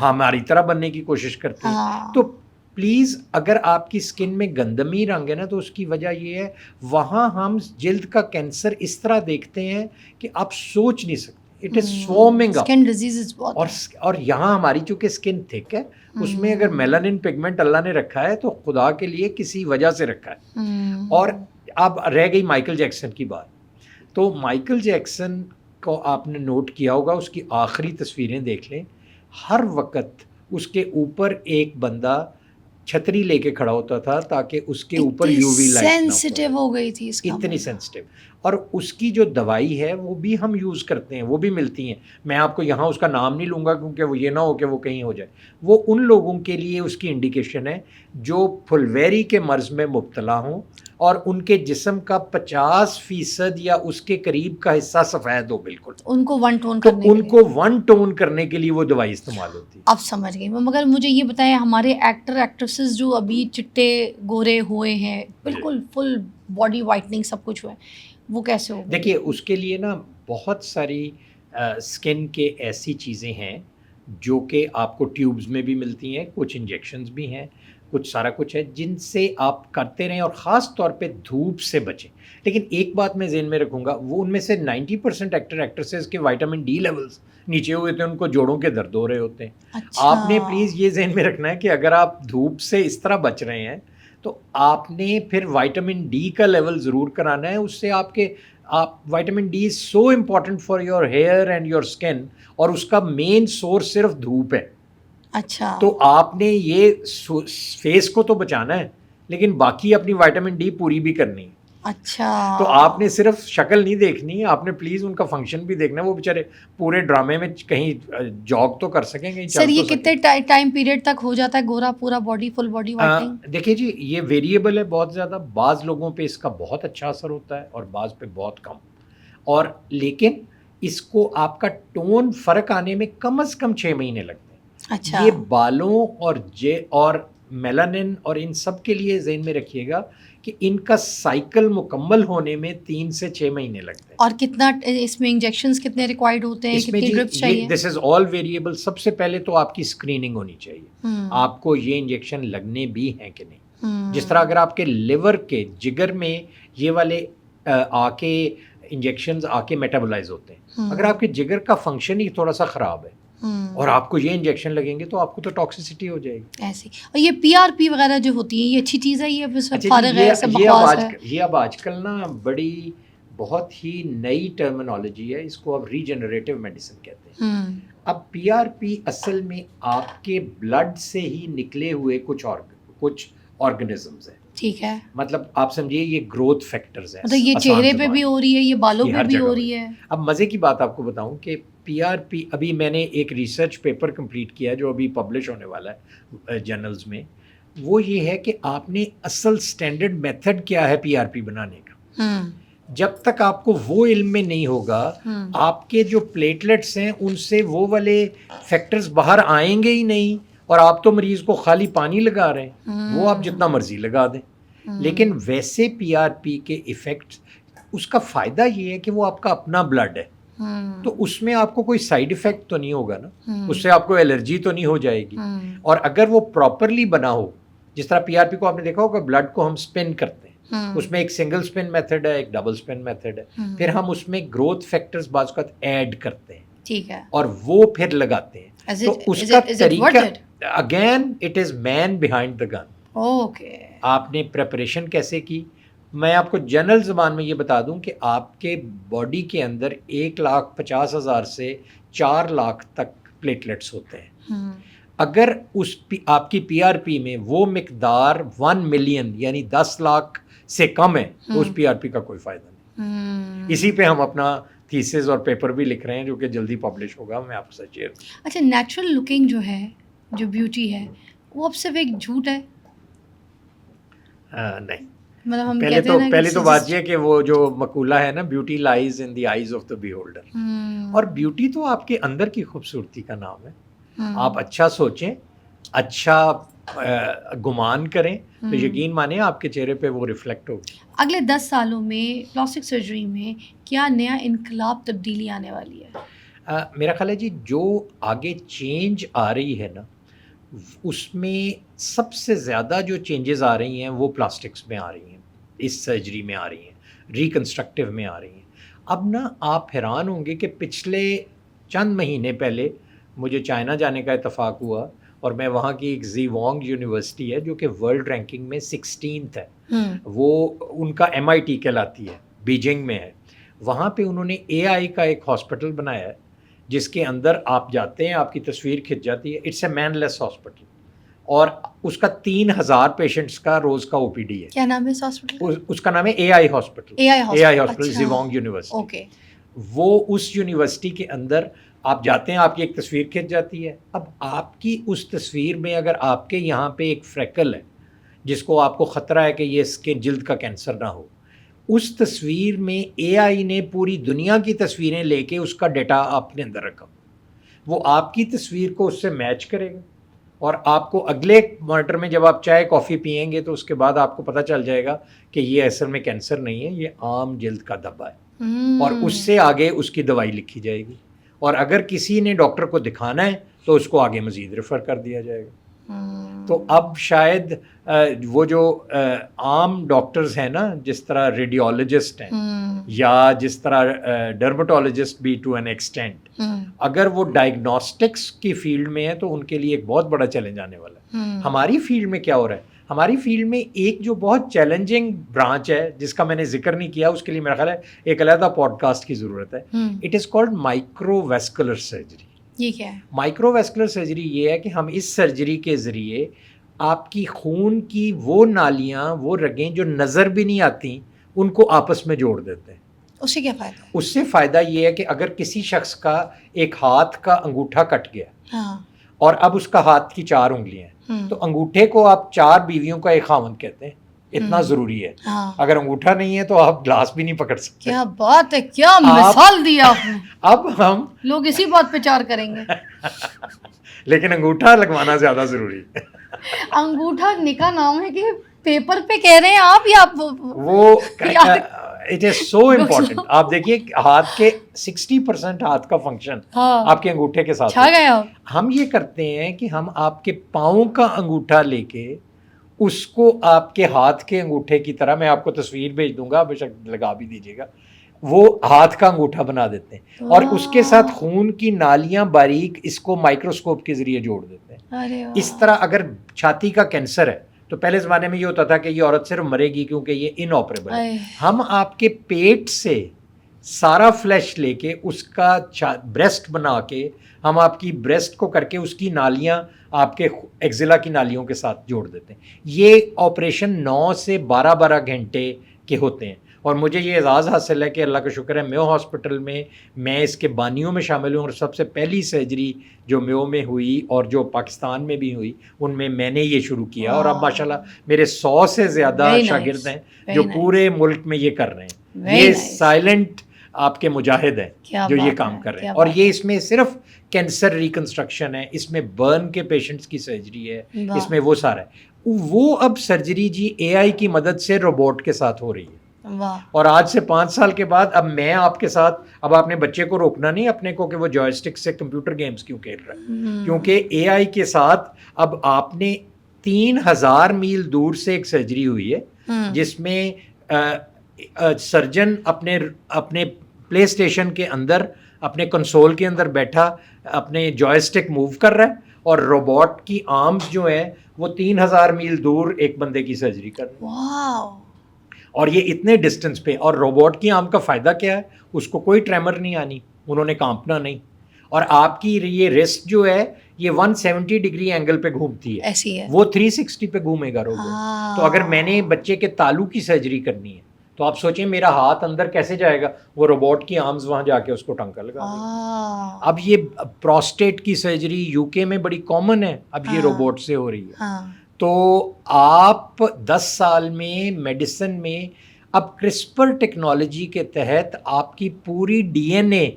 ہماری طرح بننے کی کوشش کرتے ہیں. تو پلیز اگر آپ کی اسکن میں گندمی رنگ ہے نا، تو اس کی وجہ یہ ہے وہاں ہم جلد کا کینسر اس طرح دیکھتے ہیں کہ آپ سوچ نہیں سکتے. اٹ از سوارمنگ اپ. اور یہاں ہماری چونکہ اسکن تھک ہے، اس میں اگر میلانن پگمنٹ اللہ نے رکھا ہے تو خدا کے لیے کسی وجہ سے رکھا ہے. اور اب رہ گئی مائیکل جیکسن کی بات، تو مائیکل جیکسن کو آپ نے نوٹ کیا ہوگا، اس کی آخری تصویریں دیکھ لیں، ہر وقت اس کے اوپر ایک بندہ چھتری لے کے کھڑا ہوتا تھا تاکہ اس کے اوپر یو وی لائٹ سینسٹیو ہو گئی تھی، اتنی سینسٹیو. اور اس کی جو دوائی ہے وہ بھی ہم یوز کرتے ہیں، وہ بھی ملتی ہیں. میں آپ کو یہاں اس کا نام نہیں لوں گا کیونکہ وہ یہ نہ ہو کہ وہ کہیں ہو جائے. وہ ان لوگوں کے لیے اس کی انڈیکیشن ہے جو پھلویری کے مرض میں مبتلا ہوں اور ان کے جسم کا 50% یا اس کے قریب کا حصہ سفید ہو بالکل، ان کو ون ٹون کرنے کے لیے وہ دوائی استعمال ہوتی ہے. اب سمجھ گئی. مگر مجھے یہ بتائیں، ہمارے ایکٹر ایکٹریسز جو ابھی چٹے گورے ہوئے ہیں، بالکل فل باڈی وائٹننگ سب کچھ ہوا ہے، وہ کیسے ہو؟ دیکھیے اس کے لیے نا بہت ساری اسکن کے ایسی چیزیں ہیں جو کہ آپ کو ٹیوبز میں بھی ملتی ہیں، کچھ انجیکشنز بھی ہیں، کچھ سارا کچھ ہے جن سے آپ کرتے رہیں، اور خاص طور پہ دھوپ سے بچیں. لیکن ایک بات میں ذہن میں رکھوں گا، وہ ان میں سے 90% ایکٹر ایکٹریسز کے وائٹامن ڈی لیولز نیچے ہوئے تھے، ان کو جوڑوں کے درد ہو رہے ہوتے ہیں. آپ نے پلیز یہ ذہن میں رکھنا ہے کہ اگر آپ دھوپ سے اس طرح بچ رہے ہیں تو آپ نے پھر وائٹامن ڈی کا لیول ضرور کرانا ہے. اس سے آپ vitamin D is so important for your here and your skin, اور اس کا مین سورس صرف دھوپ ہے. اچھا، تو آپ نے یہ فیس کو تو بچانا ہے لیکن باقی اپنی وائٹامن ڈی پوری بھی کرنی ہے. اچھا، تو آپ نے صرف شکل نہیں دیکھنی، آپ نے پلیز ان کا فنکشن بھی دیکھنا ہے. وہ بیچارے پورے ڈرامے میں کہیں جاگ تو کر سکیں گے. سر یہ کتنے ٹائم پیریڈ تک ہو جاتا ہے گورا پورا باڈی، فل باڈی وائٹنگ؟ دیکھیے جی یہ ویریبل ہے بہت زیادہ. بعض لوگوں پہ اس کا بہت اچھا اثر ہوتا ہے اور بعض پہ بہت کم. اور لیکن اس کو آپ کا ٹون فرق آنے میں کم از کم 6 مہینے لگتے ہیں. اچھا، یہ بالوں اور میلانن اور ان سب کے لیے ذہن میں رکھیے گا کہ ان کا سائیکل مکمل ہونے میں 3 سے 6 مہینے لگتے ہیں. اور کتنا اس میں انجیکشنز کتنے ریکوائرڈ ہوتے ہیں، کتنی ڈرپس چاہیے؟ دس از آل ویریبل. سب سے پہلے تو آپ کی اسکریننگ ہونی چاہیے، آپ کو یہ انجیکشن لگنے بھی ہیں کہ نہیں. جس طرح اگر آپ کے لیور کے جگر میں یہ والے آ کے انجیکشنز آ کے میٹابولائز ہوتے ہیں، اگر آپ کے جگر کا فنکشن ہی تھوڑا سا خراب ہے اور آپ کو یہ انجیکشن لگیں گے تو آپ کو تو ٹاکسیسٹی ہو جائے گی. ایسی. اور یہ پی آر پی وغیرہ جو ہوتی ہیں، یہ اچھی چیز ہے، یہ فارغ ہے، سب بکواس ہے؟ یہ اب آج کل نا بڑی بہت ہی نئی ٹرمینالوجی ہے، اس کو اب ریجنریٹیو میڈیسن کہتے ہیں. اب پی آر پی اصل میں آپ کے بلڈ سے ہی نکلے ہوئے کچھ آرگنزمز ہیں. ٹھیک ہے، مطلب آپ سمجھیے یہ گروتھ فیکٹرز ہیں. مطلب یہ چہرے پہ بھی ہو رہی ہے، یہ بالوں پہ بھی ہو رہی ہے. اب مزے کی بات آپ کو بتاؤں کہ پی آر پی ابھی میں نے ایک ریسرچ پیپر کمپلیٹ کیا جو ابھی پبلش ہونے والا ہے جرنلز میں. وہ یہ ہے کہ آپ نے اصل سٹینڈرڈ میتھڈ کیا ہے پی آر پی بنانے کا. جب تک آپ کو وہ علم میں نہیں ہوگا، آپ کے جو پلیٹلیٹس ہیں ان سے وہ والے فیکٹرز باہر آئیں گے ہی نہیں، اور آپ تو مریض کو خالی پانی لگا رہے ہیں، وہ آپ جتنا مرضی لگا دیں. لیکن ویسے پی آر پی کے ایفیکٹ، اس کا فائدہ یہ ہے کہ وہ آپ کا اپنا بلڈ ہے، تو اس میں آپ کو کوئی سائیڈ ایفیکٹ تو نہیں ہوگا نا، اس سے آپ کو الرجی تو نہیں ہو جائے گی. اور اگر وہ پراپرلی بنا ہو، جس طرح پی آر پی کو آپ نے دیکھا ہوگا بلڈ کو ہم سپن کرتے ہیں، اس میں ایک سنگل سپن میتھڈ ہے، ایک ڈبل سپن میتھڈ ہے. پھر ہم اس میں گروتھ فیکٹرز بعض اوقات ایڈ کرتے ہیں، ٹھیک ہے، اور وہ پھر لگاتے ہیں. تو اس کا طریقہ again it is man behind the gun. Okay, آپ نے پریپریشن کیسے کی؟ میں آپ کو جنرل زبان میں یہ بتا دوں کہ آپ کے باڈی کے اندر 1,50,000 سے 4 لاکھ تک پلیٹلیٹس ہوتے ہیں. اگر آپ کی پی آر پی میں وہ مقدار 1 ملین یعنی 10 لاکھ سے کم ہے تو اس پی آر پی کا کوئی فائدہ نہیں. اسی پہ ہم اپنا تھیسز اور پیپر بھی لکھ رہے ہیں جو کہ جلدی پبلش ہوگا, میں آپ کے ساتھ شیئر. اچھا, نیچرل لکنگ جو ہے, جو بیوٹی ہے, وہ اب صرف ایک جھوٹ ہے؟ نہیں, مطلب ہم پہلے کہتے تو ہیں پہلے تو بات یہ کہ وہ جو مقولہ ہے نا, beauty lies in the eyes of the beholder, اور بیوٹی تو آپ کے اندر کی خوبصورتی کا نام ہے. آپ اچھا سوچیں, اچھا گمان کریں تو یقین مانیں آپ کے چہرے پہ وہ ریفلیکٹ ہوگی. اگلے 10 سالوں میں پلاسٹک سرجری میں کیا نیا انقلاب تبدیلی آنے والی ہے؟ میرا خیال ہے جی, جو آگے چینج آ رہی ہے نا, اس میں سب سے زیادہ جو چینجز آ رہی ہیں وہ پلاسٹکس میں آ رہی ہیں, اس سرجری میں آ رہی ہیں, ریکنسٹرکٹیو میں آ رہی ہیں. اب نا آپ حیران ہوں گے کہ پچھلے چند مہینے پہلے مجھے چائنا جانے کا اتفاق ہوا, اور میں وہاں کی ایک زی وانگ یونیورسٹی ہے جو کہ ورلڈ رینکنگ میں 16th ہے, وہ ان کا MIT کہلاتی ہے, بیجنگ میں ہے. وہاں پہ انہوں نے AI کا ایک ہاسپٹل بنایا ہے جس کے اندر آپ جاتے ہیں, آپ کی تصویر کھنچ جاتی ہے. It's a main less hospital, اور اس کا 3000 پیشنٹس کا روز کا OPD ہے. کیا نام ہے اس ہاسپٹل؟ اس کا نام ہے AI ہاسپٹل. AI ہاسپٹل زی وانگ یونیورسٹی. اوکے. وہ اس یونیورسٹی کے اندر آپ جاتے ہیں, آپ کی ایک تصویر کھنچ جاتی ہے. اب آپ کی اس تصویر میں اگر آپ کے یہاں پہ ایک فریکل ہے جس کو آپ کو خطرہ ہے کہ یہ اس کے جلد کا کینسر نہ ہو, اس تصویر میں AI نے پوری دنیا کی تصویریں لے کے اس کا ڈیٹا آپ نے اندر رکھا. وہ آپ کی تصویر کو اس سے میچ کرے گا, اور آپ کو اگلے مانیٹر میں جب آپ چائے کافی پئیں گے تو اس کے بعد آپ کو پتہ چل جائے گا کہ یہ اصل میں کینسر نہیں ہے, یہ عام جلد کا دھبا ہے, اور اس سے آگے اس کی دوائی لکھی جائے گی. اور اگر کسی نے ڈاکٹر کو دکھانا ہے تو اس کو آگے مزید ریفر کر دیا جائے گا. تو اب شاید وہ جو عام ڈاکٹرز ہیں نا, جس طرح ریڈیولوجسٹ ہیں یا جس طرح ڈرمٹولوجسٹ بھی ٹو این ایکسٹینٹ, اگر وہ ڈائگنوسٹکس کی فیلڈ میں ہے تو ان کے لیے ایک بہت بڑا چیلنج آنے والا ہے. ہماری فیلڈ میں کیا ہو رہا ہے, ہماری فیلڈ میں ایک جو بہت چیلنجنگ برانچ ہے جس کا میں نے ذکر نہیں کیا, اس کے لیے میرا خیال ہے ایک علیحدہ پوڈ کاسٹ کی ضرورت ہے. It is called micro vascular surgery. یہ کیا ہے؟ مائکرو ویسکولر سرجری یہ ہے کہ ہم اس سرجری کے ذریعے آپ کی خون کی وہ نالیاں, وہ رگیں جو نظر بھی نہیں آتی, ان کو آپس میں جوڑ دیتے ہیں. اس سے کیا فائدہ ہے؟ اس سے فائدہ یہ ہے کہ اگر کسی شخص کا ایک ہاتھ کا انگوٹھا کٹ گیا اور اب اس کا ہاتھ کی 4 انگلیاں ہیں, تو انگوٹھے کو آپ 4 بیویوں کا ایک خاوند کہتے ہیں. اتنا ضروری ہے. اگر انگوٹھا نہیں ہے تو آپ گلاس بھی نہیں پکڑ سکتے. کیا بات ہے, کیا مثال دیا آپ نے. اب ہم لوگ اسی بات پہ 4 کریں گے. لیکن انگوٹھا لگوانا زیادہ ضروری ہے. انگوٹھا نکاح نام ہے کہ پیپر پہ کہہ رہے ہیں آپ, یا وہ اٹ از سو امپورٹنٹ. آپ دیکھیے ہاتھ کے 60% ہاتھ کا فنکشن آپ کے انگوٹھے کے ساتھ چھا گئے. ہم یہ کرتے ہیں کہ ہم آپ کے پاؤں کا انگوٹھا لے کے اس کو آپ کے ہاتھ کے انگوٹھے کی طرح, میں آپ کو تصویر بھیج دوں گا, بے شک لگا بھی دیجیے گا, وہ ہاتھ کا انگوٹھا بنا دیتے ہیں, اور اس کے ساتھ خون کی نالیاں باریک اس کو مائکروسکوپ کے ذریعے جوڑ دیتے ہیں. اس طرح اگر چھاتی کا کینسر ہے تو پہلے زمانے میں یہ ہوتا تھا کہ یہ عورت صرف مرے گی کیونکہ یہ انآپریبل ہے. ہم آپ کے پیٹ سے سارا فلیش لے کے اس کا بریسٹ بنا کے, ہم آپ کی بریسٹ کو کر کے اس کی نالیاں آپ کے ایکزیلا کی نالیوں کے ساتھ جوڑ دیتے ہیں. یہ آپریشن 9 سے 12 گھنٹے کے ہوتے ہیں, اور مجھے یہ اعزاز حاصل ہے کہ اللہ کا شکر ہے میو ہاسپٹل میں میں اس کے بانیوں میں شامل ہوں, اور سب سے پہلی سرجری جو میو میں ہوئی اور جو پاکستان میں بھی ہوئی ان میں نے یہ شروع کیا. اور اب ماشاءاللہ میرے 100 سے زیادہ شاگرد ہیں جو پورے ملک میں یہ کر رہے ہیں. یہ سائلنٹ آپ کے مجاہد ہیں جو یہ کام کر رہے ہیں. اور یہ اس میں صرف کینسر ریکنسٹرکشن ہے, اس میں برن کے پیشنٹس کی سرجری ہے, اس میں وہ سارا ہے. وہ اب سرجری جی AI کی مدد سے روبوٹ کے ساتھ ہو رہی ہے. اور آج سے 5 سال کے بعد اب میں آپ کے ساتھ, اب آپ نے بچے کو روکنا نہیں اپنے کو کہ وہ جوائے اسٹک سے کمپیوٹر گیمز کیوں کھیل رہا ہے, کیونکہ AI کے ساتھ اب آپ نے 3000 میل دور سے ایک سرجری ہوئی ہے جس میں سرجن اپنے پلے اسٹیشن کے اندر, اپنے کنسول کے اندر بیٹھا اپنے جوائے اسٹک موو کر رہا ہے, اور روبوٹ کی آرمز جو ہیں وہ 3000 میل دور ایک بندے کی سرجری کر رہے ہیں. اور یہ اتنے ڈسٹنس پہ. اور روبوٹ کی آرم کا فائدہ کیا ہے, اس کو کوئی ٹریمر نہیں آنی, انہوں نے کانپنا نہیں, اور آپ کی یہ ریسٹ جو ہے یہ 170 ڈگری اینگل پہ گھومتی ہے, وہ 360 پہ گھومے گا روبوٹ. تو اگر میں نے بچے کے تالو کی سرجری کرنی ہے تو آپ سوچیں میرا ہاتھ اندر کیسے جائے گا, وہ روبوٹ کی آرمز وہاں جا کے اس کو ٹنکا لگا دیں گے. اب یہ پروسٹیٹ کی سرجری یو کے میں بڑی کامن ہے, اب یہ روبوٹ سے ہو رہی ہے. تو آپ 10 سال میں میڈیسن میں اب کرسپر ٹیکنالوجی کے تحت آپ کی پوری ڈی این اے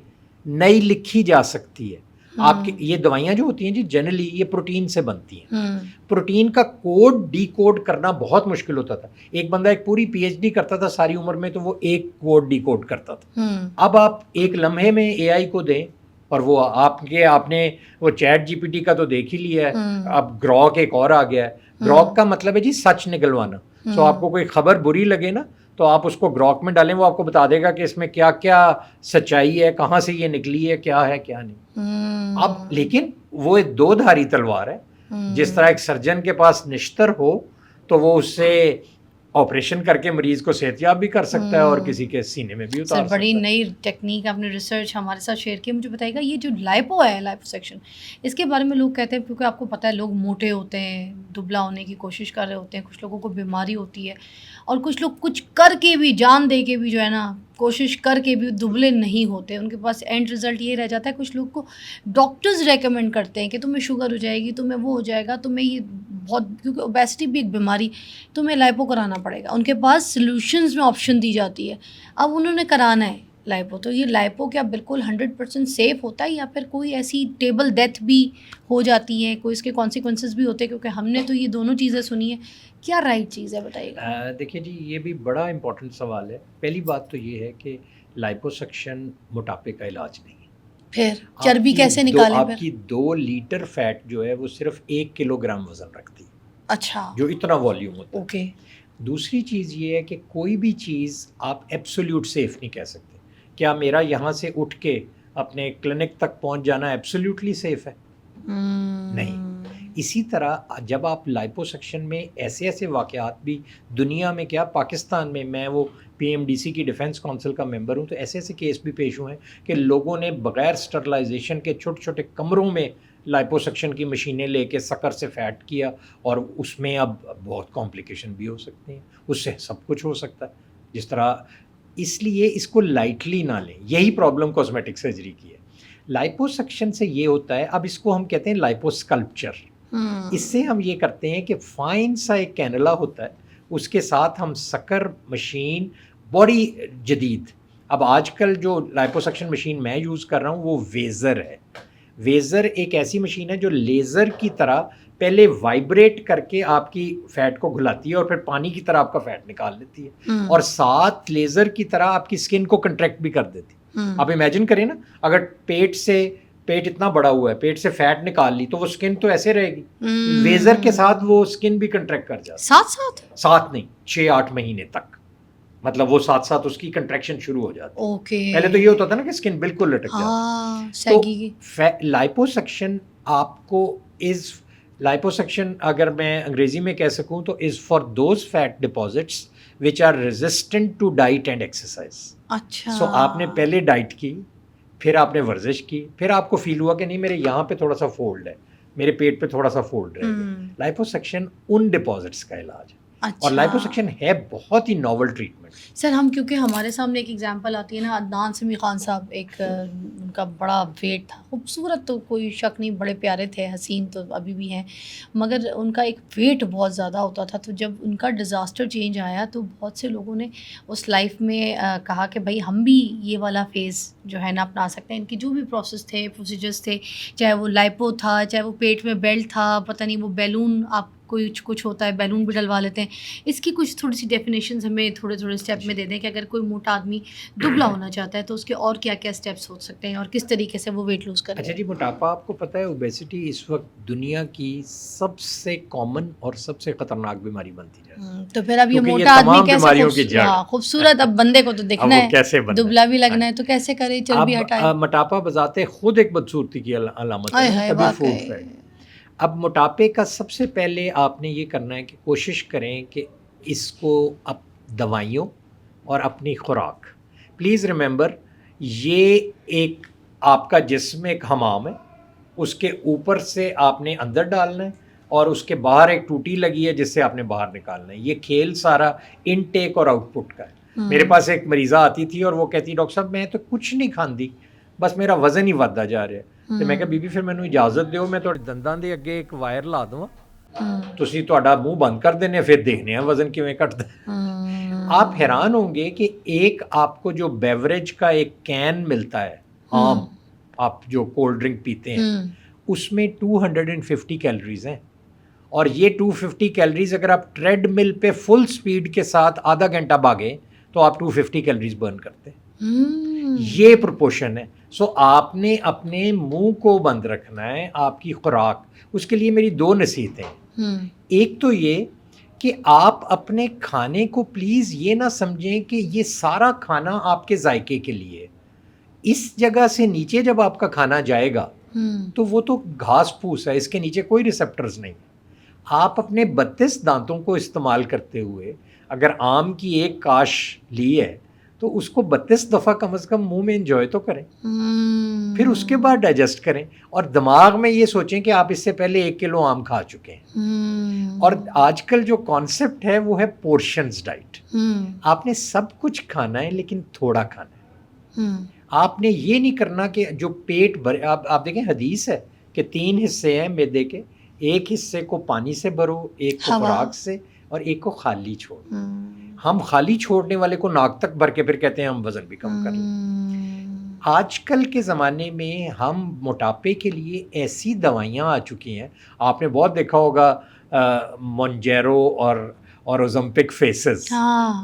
نئی لکھی جا سکتی ہے. آپ کی یہ دوائیاں جو ہوتی ہیں جی جنرلی یہ پروٹین سے بنتی ہیں. پروٹین کا کوڈ ڈی کوڈ کرنا بہت مشکل ہوتا تھا. ایک بندہ ایک پوری پی ایچ ڈی کرتا تھا ساری عمر میں تو وہ ایک کوڈ ڈی کوڈ کرتا تھا. اب آپ ایک لمحے میں اے آئی کو دیں اور وہ آپ نے وہ چیٹ جی پی ٹی کا تو دیکھ ہی لیا ہے, اب گروک ایک اور آ گیا ہے. گروک کا مطلب ہے جی سچ نکلوانا. سو آپ کو کوئی خبر بری لگے نا تو آپ اس کو گروک میں ڈالیں, وہ آپ کو بتا دے گا کہ اس میں کیا کیا سچائی ہے, کہاں سے یہ نکلی ہے, کیا ہے کیا نہیں. اب لیکن وہ ایک دو دھاری تلوار ہے. جس طرح ایک سرجن کے پاس نشتر ہو تو وہ اس سے آپریشن کر کے مریض کو صحت یاب بھی کر سکتا ہے اور کسی کے سینے میں بھی اتار سکتا ہے. بڑی نئی ٹیکنیک آپ نے ریسرچ ہمارے ساتھ شیئر کی. مجھے بتائیے گا یہ جو لائپو ہے, لائپو سیکشن, اس کے بارے میں لوگ کہتے ہیں کیونکہ آپ کو پتہ ہے لوگ موٹے ہوتے ہیں, دبلا ہونے کی کوشش کر رہے ہوتے ہیں, کچھ لوگوں کو بیماری ہوتی ہے اور کچھ لوگ کچھ کر کے بھی جان دے کے بھی جو ہے نا کوشش کر کے بھی دبلے نہیں ہوتے. ان کے پاس اینڈ رزلٹ یہ رہ جاتا ہے. کچھ لوگ کو ڈاکٹرز ریکمینڈ کرتے ہیں کہ تمہیں شوگر ہو جائے گی, تمہیں وہ ہو جائے گا, تمہیں یہ بہت, کیونکہ اوبیسٹی بھی ایک بیماری, تمہیں لائپو کرانا پڑے گا. ان کے پاس سلوشنز میں آپشن دی جاتی ہے. اب انہوں نے کرانا ہے لائپو, تو یہ لائپو کیا بالکل 100% سیف ہوتا ہے یا پھر کوئی ایسی ٹیبل ڈیتھ بھی ہو جاتی ہے, کوئی اس کے کانسیکوینسز بھی ہوتے ہیں؟ کیونکہ ہم نے تو یہ دونوں چیزیں سنی ہیں. کیا رائٹ چیز ہے بتائیے گا. دیکھیے جی یہ بھی بڑا امپورٹنٹ سوال ہے. پہلی بات تو یہ ہے کہ لائپوسکشن موٹاپے کا علاج نہیں ہے. پھر چربی کیسے نکالیں؟ آپ کی 2 لیٹر فیٹ جو ہے وہ صرف 1 کلو گرام وزن رکھتی ہے. اچھا, جو اتنا والیوم ہوتا ہے. اوکے. دوسری چیز یہ ہے کہ کوئی بھی چیز آپ ایبسولیوٹ سیف نہیں کہہ سکتے. کیا میرا یہاں سے اٹھ کے اپنے کلینک تک پہنچ جانا ایبسولیوٹلی سیف ہے؟ نہیں. اسی طرح جب آپ لائپوسکشن میں ایسے واقعات بھی دنیا میں, کیا پاکستان میں وہ پی ایم ڈی سی کی ڈیفنس کونسل کا ممبر ہوں, تو ایسے کیس بھی پیش ہوئے ہیں کہ لوگوں نے بغیر سٹرلائزیشن کے چھوٹے چھوٹے کمروں میں لائپوسکشن کی مشینیں لے کے سکر سے فیٹ کیا, اور اس میں اب بہت کمپلیکیشن بھی ہو سکتے ہیں, اس سے سب کچھ ہو سکتا ہے جس طرح. اس لیے اس کو لائٹلی نہ لیں. یہی پرابلم کاسمیٹک سرجری کی ہے. لائپوسکشن سے یہ ہوتا ہے, اب اس کو ہم کہتے ہیں لائپوسکلپچر. اس سے ہم یہ کرتے ہیں کہ فائن سا ایک کینولا ہوتا ہے, اس کے ساتھ ہم سکر مشین بڑی جدید. اب آج کل جو لائپوسکشن مشین میں یوز کر رہا ہوں وہ ویزر ہے. ویزر ایک ایسی مشین ہے جو لیزر کی طرح پہلے وائبریٹ کر کے آپ کی فیٹ کو گھلاتی ہے اور پھر پانی کی طرح آپ کا فیٹ نکال لیتی ہے, اور ساتھ لیزر کی طرح آپ کی اسکن کو کنٹریکٹ بھی کر دیتی ہے. آپ امیجن کریں نا, اگر پیٹ اتنا بڑا ہوا ہے, پیٹ سے فیٹ نکال لی تو وہ اسکن تو ایسے رہے گی. ویزر کے ساتھ وہ اسکن بھی کنٹریکٹ کر جاتی ہے. ساتھ نہیں, 6-8 مہینے تک, مطلب وہ ساتھ اس کی کنٹریکشن شروع ہو جاتی ہے. پہلے تو یہ ہوتا تھا نا کہ اسکن بالکل لٹک جاتی. تو لائپوسکشن آپ کو لائپوسکشن اگر میں انگریزی میں کہہ سکوں تو is for those fat deposits which are resistant to diet and exercise. اچھا, سو آپ نے پہلے ڈائٹ کی, پھر آپ نے ورزش کی, پھر آپ کو فیل ہوا کہ نہیں میرے یہاں پہ تھوڑا سا فولڈ ہے, میرے پیٹ پہ تھوڑا سا فولڈ رہ گیا. لائپوسکشن ان ڈپازٹس کا علاج ہے. اور لائپوسکشن ہے بہت ہی ناول ٹریٹمنٹ. سر ہم کیونکہ ہمارے سامنے ایک ایگزامپل آتی ہے نا, عدنان سمیع خان صاحب, ایک ان کا بڑا ویٹ تھا, خوبصورت تو کوئی شک نہیں, بڑے پیارے تھے, حسین تو ابھی بھی ہیں, مگر ان کا ایک ویٹ بہت زیادہ ہوتا تھا. تو جب ان کا ڈیزاسٹر چینج آیا تو بہت سے لوگوں نے اس لائف میں کہا کہ بھائی ہم بھی یہ والا فیز جو ہے نا اپنا سکتے ہیں. ان کی جو بھی پروسیجرز تھے, چاہے وہ لائپو تھا, چاہے وہ پیٹ میں بیلٹ تھا, پتہ نہیں وہ بیلون آپ کچھ ہوتا ہے, بیلون بھی ڈلوا لیتے ہیں. اس کی کچھ تھوڑی سی ڈیفینیشنز ہمیں تھوڑے اسٹیپ میں دے دیں کہ اگر کوئی موٹا آدمی دبلا ہونا چاہتا ہے تو اس کے اور کیا کیا اسٹیپس ہو سکتے ہیں اور کس طریقے سے وہ ویٹ لوز کرے. اچھا جی, موٹاپا آپ کو پتہ ہے اوبیسٹی اس وقت دنیا کی سب سے کامن اور سب سے خطرناک بیماری بنتی جا رہی ہے. تو پھر اب یہ موٹا آدمی کیسے خوبصورت, اب بندے کو تو دکھنا ہے, دبلا بھی لگنا ہے, تو کیسے کرے چربی ہٹائے. موٹاپا بذات خود ایک بدصورتی کی علامت ہے. اب موٹاپے کا سب سے پہلے آپ نے یہ کرنا ہے کہ کوشش کریں کہ اس کو اب دوائیوں اور اپنی خوراک, پلیز ریممبر یہ ایک آپ کا جسم ایک حمام ہے, اس کے اوپر سے آپ نے اندر ڈالنا ہے اور اس کے باہر ایک ٹوٹی لگی ہے جس سے آپ نے باہر نکالنا ہے. یہ کھیل سارا انٹیک اور آؤٹ پٹ کا ہے. میرے پاس ایک مریضہ آتی تھی اور وہ کہتی ڈاکٹر صاحب میں تو کچھ نہیں کھاندی, بس میرا وزن ہی ودتا جا رہا ہے. تو میں کہا بی بی پھر مینوں اجازت دیو میں تہاڈے دنداں دے اگے ایک وائر لا دواں, تسی تہاڈا منہ بند کر دینے پھر دیکھنے ہیں وزن کیویں گھٹدا ہے. آپ حیران ہوں گے کہ ایک آپ کو جو بیوریج کا ایک کین ملتا ہے عام, آپ جو کولڈ ڈرنک پیتے ہیں, اس میں 250 کیلوریز ہیں, اور یہ 250 کیلوریز اگر آپ ٹریڈ مل پہ فل سپیڈ کے ساتھ آدھا گھنٹہ بھاگیں تو آپ 250 کیلوریز برن کرتے ہیں. یہ پروپورشن ہے. سو آپ نے اپنے منہ کو بند رکھنا ہے, آپ کی خوراک. اس کے لیے میری 2 نصیحتیں. ایک تو یہ کہ آپ اپنے کھانے کو پلیز یہ نہ سمجھیں کہ یہ سارا کھانا آپ کے ذائقے کے لیے. اس جگہ سے نیچے جب آپ کا کھانا جائے گا تو وہ تو گھاس پھوس ہے, اس کے نیچے کوئی ریسپٹرز نہیں. آپ اپنے 32 دانتوں کو استعمال کرتے ہوئے اگر آم کی ایک کاش لی ہے تو اس کو 32 دفعہ کم از کم منہ میں انجوائے تو کریں, پھر اس کے بعد ڈائجسٹ کریں, اور دماغ میں یہ سوچیں کہ آپ اس سے پہلے 1 کلو آم کھا چکے ہیں. اور آج کل جو کانسیپٹ ہے وہ ہے پورشنز ڈائٹ. آپ نے سب کچھ کھانا ہے لیکن تھوڑا کھانا ہے. آپ نے یہ نہیں کرنا کہ جو پیٹ بھرے, آپ دیکھیں حدیث ہے کہ 3 حصے ہیں معدے کے, ایک حصے کو پانی سے بھرو, ایک کو خوراک سے, اور ایک کو خالی چھوڑو. ہم خالی چھوڑنے والے کو ناک تک بھر کے پھر کہتے ہیں ہم وزن بھی کم کر لیں. آج کل کے زمانے میں ہم موٹاپے کے لیے ایسی دوائیاں آ چکی ہیں, آپ نے بہت دیکھا ہوگا مونجیرو اور اوزمپک فیسز,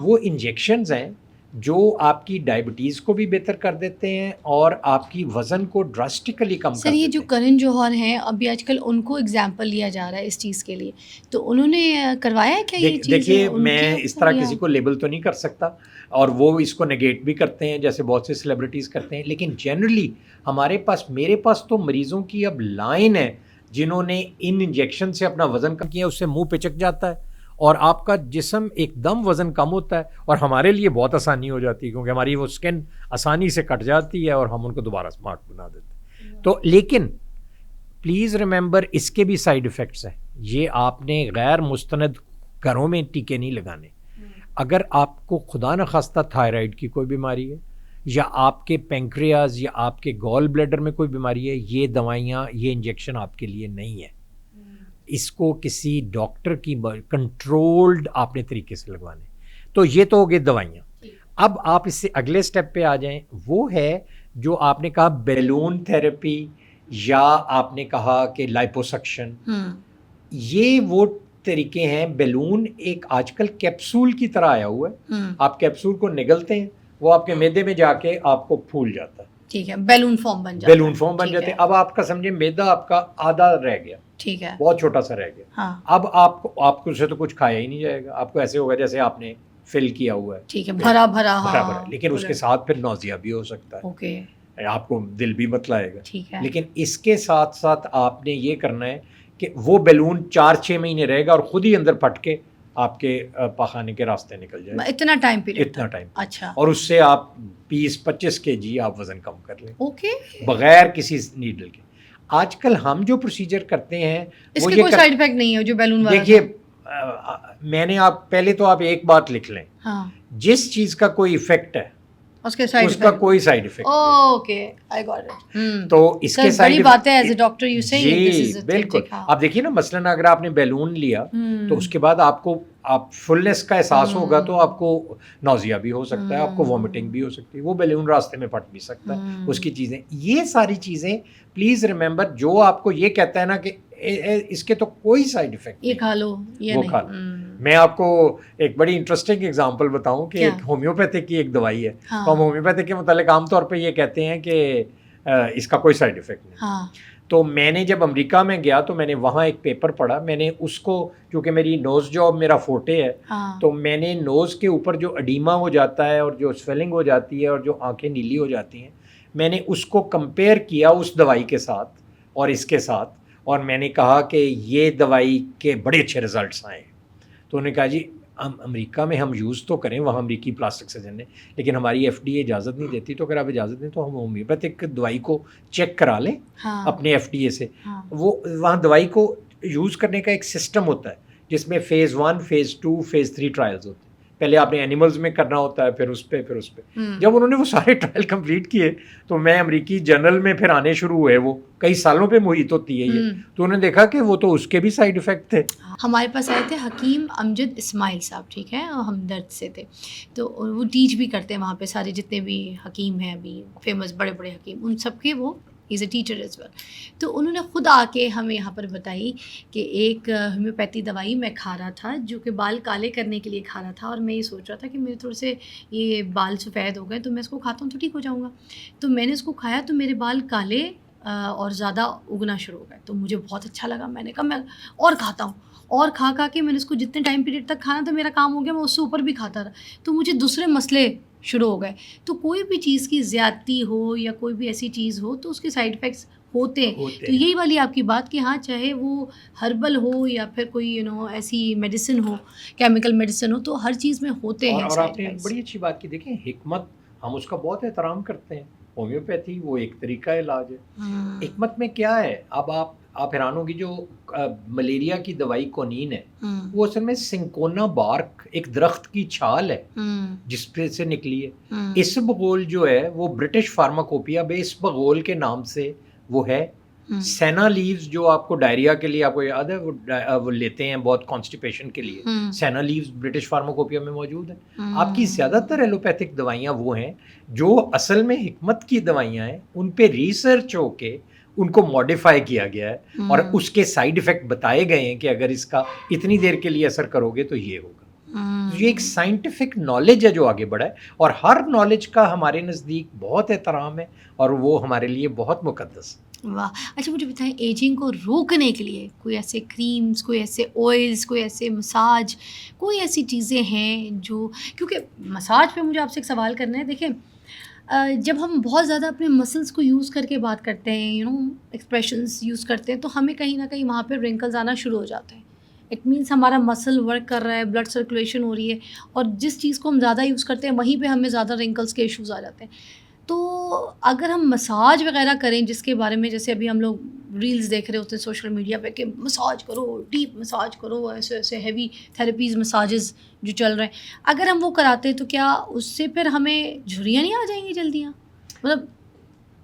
وہ انجیکشنز ہیں جو آپ کی ڈائبٹیز کو بھی بہتر کر دیتے ہیں اور آپ کی وزن کو ڈراسٹیکلی کم کر دیتے ہیں. سر یہ جو کرن جوہر ہیں ابھی آج کل ان کو اگزامپل لیا جا رہا ہے اس چیز کے لیے, تو انہوں نے کروایا ہے کیا یہ چیز؟ دیکھیے میں اس طرح کسی کو لیبل تو نہیں کر سکتا, اور وہ اس کو نگیٹ بھی کرتے ہیں جیسے بہت سے سیلیبریٹیز کرتے ہیں, لیکن جنرلی ہمارے پاس, میرے پاس تو مریضوں کی اب لائن ہے جنہوں نے ان انجیکشن سے اپنا وزن کم کیا, اس سے منہ پچک جاتا ہے اور آپ کا جسم ایک دم وزن کم ہوتا ہے, اور ہمارے لیے بہت آسانی ہو جاتی ہے کیونکہ ہماری وہ سکن آسانی سے کٹ جاتی ہے اور ہم ان کو دوبارہ سمارٹ بنا دیتے ہیں. تو لیکن پلیز ریممبر اس کے بھی سائیڈ ایفیکٹس ہیں. یہ آپ نے غیر مستند گھروں میں ٹیکے نہیں لگانے. اگر آپ کو خدا نخواستہ تھائرائڈ کی کوئی بیماری ہے, یا آپ کے پینکریاز یا آپ کے گال بلیڈر میں کوئی بیماری ہے, یہ دوائیاں, یہ انجیکشن آپ کے لیے نہیں ہے. اس کو کسی ڈاکٹر کی کنٹرولڈ آپ نے طریقے سے لگوانے. تو یہ تو ہو گئی دوائیاں. اب آپ اس سے اگلے سٹیپ پہ آ جائیں, وہ ہے جو آپ نے کہا بیلون تھراپی, یا آپ نے کہا کہ لائپوسکشن. یہ وہ طریقے ہیں. بیلون ایک آج کل کیپسول کی طرح آیا ہوا ہے, آپ کیپسول کو نگلتے ہیں, وہ آپ کے معدے میں جا کے آپ کو پھول جاتا ہے. ٹھیک ہے, بیلون فارم بن جاتا ہے. بیلون فارم بن جاتے ہیں. اب آپ کا سمجھے معدہ آپ کا آدھا رہ گیا, ٹھیک ہے, بہت چھوٹا سا رہ گیا. اب آپ کو سے تو کچھ کھایا ہی نہیں جائے گا, آپ کو ایسے ہوگا جیسے آپ نے فل کیا ہوا ہے. ٹھیک ہے, بھرا بھرا. لیکن اس کے ساتھ پھر نوزیا بھی ہو سکتا ہے. اوکے, آپ کو دل بھی مت لائے گا. ٹھیک ہے. لیکن اس کے ساتھ ساتھ آپ نے یہ کرنا ہے کہ وہ بیلون 4-6 مہینے رہے گا اور خود ہی اندر پھٹ کے آپ کے پاخانے کے راستے نکل جائے گا. اتنا ٹائم پیریڈ, اتنا ٹائم. اچھا. اور اس سے آپ 20-25 kg آپ وزن کم کر لیں. اوکے, بغیر کسی نیڈل کے. آج کل ہم جو پروسیجر کرتے ہیں اس کے کوئی سائیڈ افیکٹ نہیں ہے جو بیلون والا. دیکھیے میں نے آپ پہلے تو آپ ایک بات لکھ لیں, جس چیز کا کوئی ایفیکٹ ہے اس کا کوئی side effect. Okay, I got it. تو اس کے سائیڈ بات ہے ایز اے ڈاکٹر یو سے جی بالکل. آپ دیکھیے نا مثلاً اگر آپ نے بیلون لیا تو اس کے بعد آپ فلنس کا احساس ہوگا تو آپ کو نوزیا بھی ہو سکتا ہے, آپ کو وامٹنگ بھی ہو سکتی ہے, وہ بیلون راستے میں پھٹ بھی سکتا ہے, اس کی چیزیں. یہ ساری چیزیں پلیز ریممبر, جو آپ کو یہ کہتا ہے نا کہ اس کے تو کوئی سائیڈ افیکٹ, یہ کھا لو, وہ کھا لو. میں آپ کو ایک بڑی انٹرسٹنگ ایگزامپل بتاؤں کہ ایک ہومیوپیتھک کی ایک دوائی ہے. ہم ہومیوپیتھک کے متعلق عام طور پہ یہ کہتے ہیں کہ اس کا کوئی سائیڈ افیکٹ نہیں. تو میں نے جب امریکہ میں گیا تو میں نے وہاں ایک پیپر پڑھا. میں نے اس کو, کیونکہ میری نوز جاب میرا فوٹے ہے, تو میں نے نوز کے اوپر جو اڈیما ہو جاتا ہے اور جو سویلنگ ہو جاتی ہے اور جو آنکھیں نیلی ہو جاتی ہیں, میں نے اس کو کمپیئر کیا اس دوائی کے ساتھ اور اس کے ساتھ, اور میں نے کہا کہ یہ دوائی کے بڑے اچھے رزلٹس آئے. تو انہوں نے کہا جی امریکہ میں ہم یوز تو کریں, وہاں امریکی پلاسٹک سرجن نے, لیکن ہماری FDA اجازت نہیں دیتی. تو اگر آپ اجازت دیں تو ہم ہومیوپیتھک دوائی کو چیک کرا لیں اپنے FDA سے. وہ وہاں دوائی کو یوز کرنے کا ایک سسٹم ہوتا ہے جس میں فیز 1, فیز 2, فیز 3 ٹرائلز ہوتے ہیں. پہلے آپ نے اینیملز میں کرنا ہوتا ہے، پھر اس پہ. جب انہوں نے وہ سارے ٹرائل کمپلیٹ کیے تو میں امریکی جرنل میں پھر آنے شروع ہوئے، وہ کئی سالوں پہ محیط ہوتی ہے یہ، تو انہوں نے دیکھا کہ وہ تو اس کے بھی سائیڈ افیکٹ تھے. ہمارے پاس آئے تھے حکیم امجد اسماعیل صاحب، ٹھیک ہے، ہمدرد سے تھے، تو وہ ٹیچ بھی کرتے ہیں وہاں پہ، سارے جتنے بھی حکیم ہیں ابھی فیمس بڑے بڑے حکیم، ان سب کے وہ از اے ٹیچر ایز ویل. تو انہوں نے خود آ کے ہمیں یہاں پر بتائی کہ ایک ہومیوپیتھی دوائی میں کھا رہا تھا جو کہ بال کالے کرنے کے لیے کھا رہا تھا، اور میں یہ سوچ رہا تھا کہ میرے تھوڑے سے یہ بال سفید ہو گئے تو میں اس کو کھاتا ہوں تو ٹھیک ہو جاؤں گا. تو میں نے اس کو کھایا تو میرے بال کالے اور زیادہ اگنا شروع ہو گئے، تو مجھے بہت اچھا لگا. میں نے کہا میں اور کھاتا ہوں، اور کھا کے میں نے اس کو جتنے ٹائم پیریڈ تک کھانا تھا میرا کام ہو گیا، میں اس سے اوپر بھی کھاتا رہا، تو مجھے دوسرے مسئلے شروع ہو گئے. تو کوئی بھی چیز کی زیادتی ہو یا کوئی بھی ایسی چیز ہو تو اس کے سائیڈ افیکٹس ہوتے ہیں. تو یہی والی آپ کی بات کہ ہاں چاہے وہ ہربل ہو یا پھر کوئی ایسی میڈیسن ہو، کیمیکل میڈیسن ہو، تو ہر چیز میں ہوتے ہیں. اور آپ نے بڑی اچھی بات کی. دیکھیں حکمت ہم اس کا بہت احترام کرتے ہیں، ہومیوپیتھی وہ ایک طریقہ علاج ہے. حکمت میں کیا ہے؟ اب آپ حیران ہوگی، جو ملیریا کی دوائی کونین ہے وہ اصل میں سنکونا بارک، ایک درخت کی چھال ہے جس پہ سے نکلی ہے. اسبغول جو ہے وہ برٹش فارماکوپیا بے اسبغول کے نام سے وہ ہے. سینا لیوز جو آپ کو ڈائریا کے لیے، آپ کو یاد ہے وہ لیتے ہیں بہت کانسٹیپیشن کے لیے، سینا لیوز برٹش فارماکوپیا میں موجود ہے. آپ کی زیادہ تر ایلوپیتھک دوائیاں وہ ہیں جو اصل میں حکمت کی دوائیاں ہیں، ان پہ ریسرچ ہو کے ان کو ماڈیفائی کیا گیا ہے اور اس کے سائیڈ ایفیکٹ بتائے گئے ہیں کہ اگر اس کا اتنی دیر کے لیے اثر کرو گے تو یہ ہوگا. یہ ایک سائنٹیفک نالج ہے جو آگے بڑھا ہے، اور ہر نالج کا ہمارے نزدیک بہت احترام ہے اور وہ ہمارے لیے بہت مقدس ہے. واہ. اچھا مجھے بتائیں، ایجنگ کو روکنے کے لیے کوئی ایسے کریمز، کوئی ایسے آئلس، کوئی ایسے مساج، کوئی ایسی چیزیں ہیں جو، کیونکہ مساج پہ مجھے آپ سے ایک سوال کرنا ہے. دیکھیں جب ہم بہت زیادہ اپنے مسلس کو یوز کر کے بات کرتے ہیں، ایکسپریشنز یوز کرتے ہیں، تو ہمیں کہیں نہ کہیں وہاں پہ رنکلز آنا شروع ہو جاتے ہیں. اٹ مینس ہمارا مسل ورک کر رہا ہے، بلڈ سرکولیشن ہو رہی ہے، اور جس چیز کو ہم زیادہ یوز کرتے ہیں وہیں پہ ہمیں زیادہ رنکلز کے ایشوز آ جاتے ہیں. تو اگر ہم مساج وغیرہ کریں، جس کے بارے میں جیسے ابھی ہم لوگ ریلز دیکھ رہے ہوتے ہیں سوشل میڈیا پہ کہ مساج کرو، ڈیپ مساج کرو، ایسے ایسے ہیوی تھراپیز، مساجز جو چل رہے ہیں، اگر ہم وہ کراتے ہیں تو کیا اس سے پھر ہمیں جھریاں نہیں آ جائیں گی جلدیاں؟ مطلب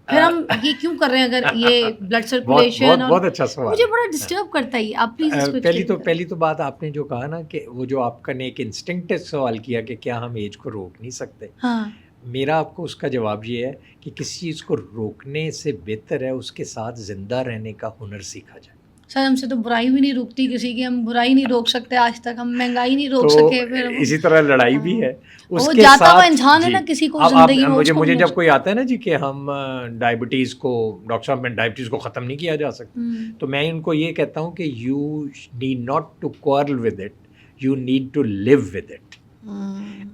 پھر ہم یہ کیوں کر رہے ہیں اگر یہ بلڈ سرکولیشن؟ بہت اچھا سوال، مجھے بڑا ڈسٹرب کرتا ہے. آپ پلیز پہلی تو بات آپ نے جو کہا نا کہ وہ جو آپ کا نے ایک انسٹنکٹ سوال کیا کہ کیا ہم ایج کو روک نہیں سکتے. ہاں، میرا آپ کو اس کا جواب یہ ہے کہ کسی چیز کو روکنے سے بہتر ہے اس کے ساتھ زندہ رہنے کا ہنر سیکھا جائے. سر ہم سے تو برائی بھی نہیں روکتی کسی کی، ہم برائی نہیں روک سکتے آج تک، ہم مہنگائی نہیں روک سکے. پھر اسی طرح لڑائی بھی ہے اس وہ کے جاتا ہوا ساتھ. انسان ہے نا کسی کو زندگی میں. مجھے جب کوئی آتا ہے نا جی کہ ہم ڈائبٹیز کو، ڈاکٹر صاحب میں ڈائبٹیز کو ختم نہیں کیا جا سکتا، تو میں ان کو یہ کہتا ہوں کہ you need not to quarrel with it, you need to live with it.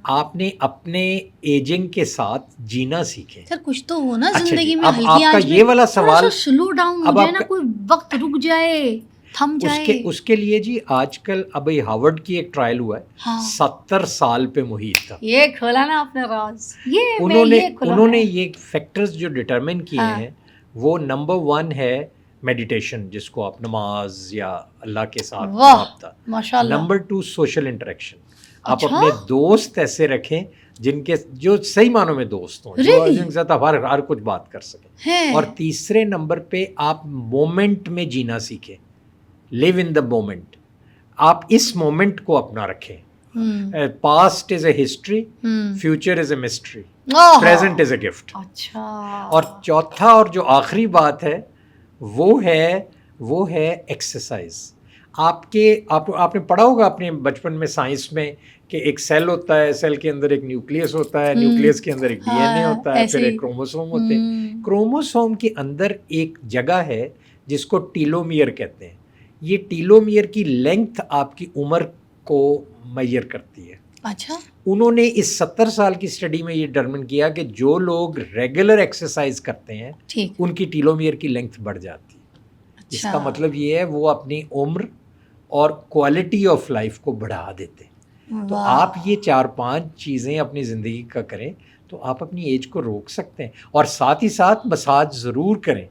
آپ نے اپنے ایجنگ کے ساتھ جینا سیکھیں. سر کچھ تو ہو نا زندگی میں، اب ہلکی آپ کا آنچ یہ والا سوال سلو ڈاؤن ہو جائے نا، کوئی وقت رک جائے، تھم جائے. اس کے لیے جی آج کل اب ہارورڈ کی ایک ٹرائل ہوا ہے، 70 سال پہ محیط تھا. یہ کھولا نا آپ نے راز، انہوں نے یہ فیکٹرز جو ڈٹرمن کیے ہیں، وہ نمبر 1 ہے میڈیٹیشن، جس کو آپ نماز یا اللہ کے ساتھ رابطہ. Number 2 social interaction. آپ اپنے دوست ایسے رکھیں جن کے جو صحیح معنوں میں دوست ہوں، جو جن کے ساتھ آپ ہر کچھ بات کر سکیں. اور تیسرے نمبر پہ آپ مومنٹ میں جینا سیکھیں، لیو ان دا مومنٹ. آپ اس مومنٹ کو اپنا رکھیں. Past is a history, future is a mystery, present is a gift. اور چوتھا اور جو آخری بات ہے وہ ہے ایکسرسائز. آپ نے پڑھا ہوگا اپنے بچپن میں سائنس میں کہ ایک سیل ہوتا ہے، سیل کے اندر ایک نیوکلیس ہوتا ہے، نیوکلیس کے اندر ایک ڈی این اے ہوتا ہے، پھر ایک کروموسوم ہوتے ہیں. کروموسوم کے اندر ایک جگہ ہے جس کو ٹیلومیئر کہتے ہیں. یہ ٹیلومیئر کی لینتھ آپ کی عمر کو میئر کرتی ہے. اچھا. انہوں نے اس 70 سال کی اسٹڈی میں یہ ڈٹرمن کیا کہ جو لوگ ریگولر ایکسرسائز کرتے ہیں ان کی ٹیلومیئر کی لینتھ بڑھ جاتی ہے. اس کا مطلب یہ ہے وہ اپنی عمر اور کوالٹی آف لائف کو بڑھا دیتے ہیں. تو آپ یہ 4-5 چیزیں اپنی زندگی کا کریں تو آپ اپنی ایج کو روک سکتے ہیں. اور ساتھ ہی ساتھ مساج ضرور کریں.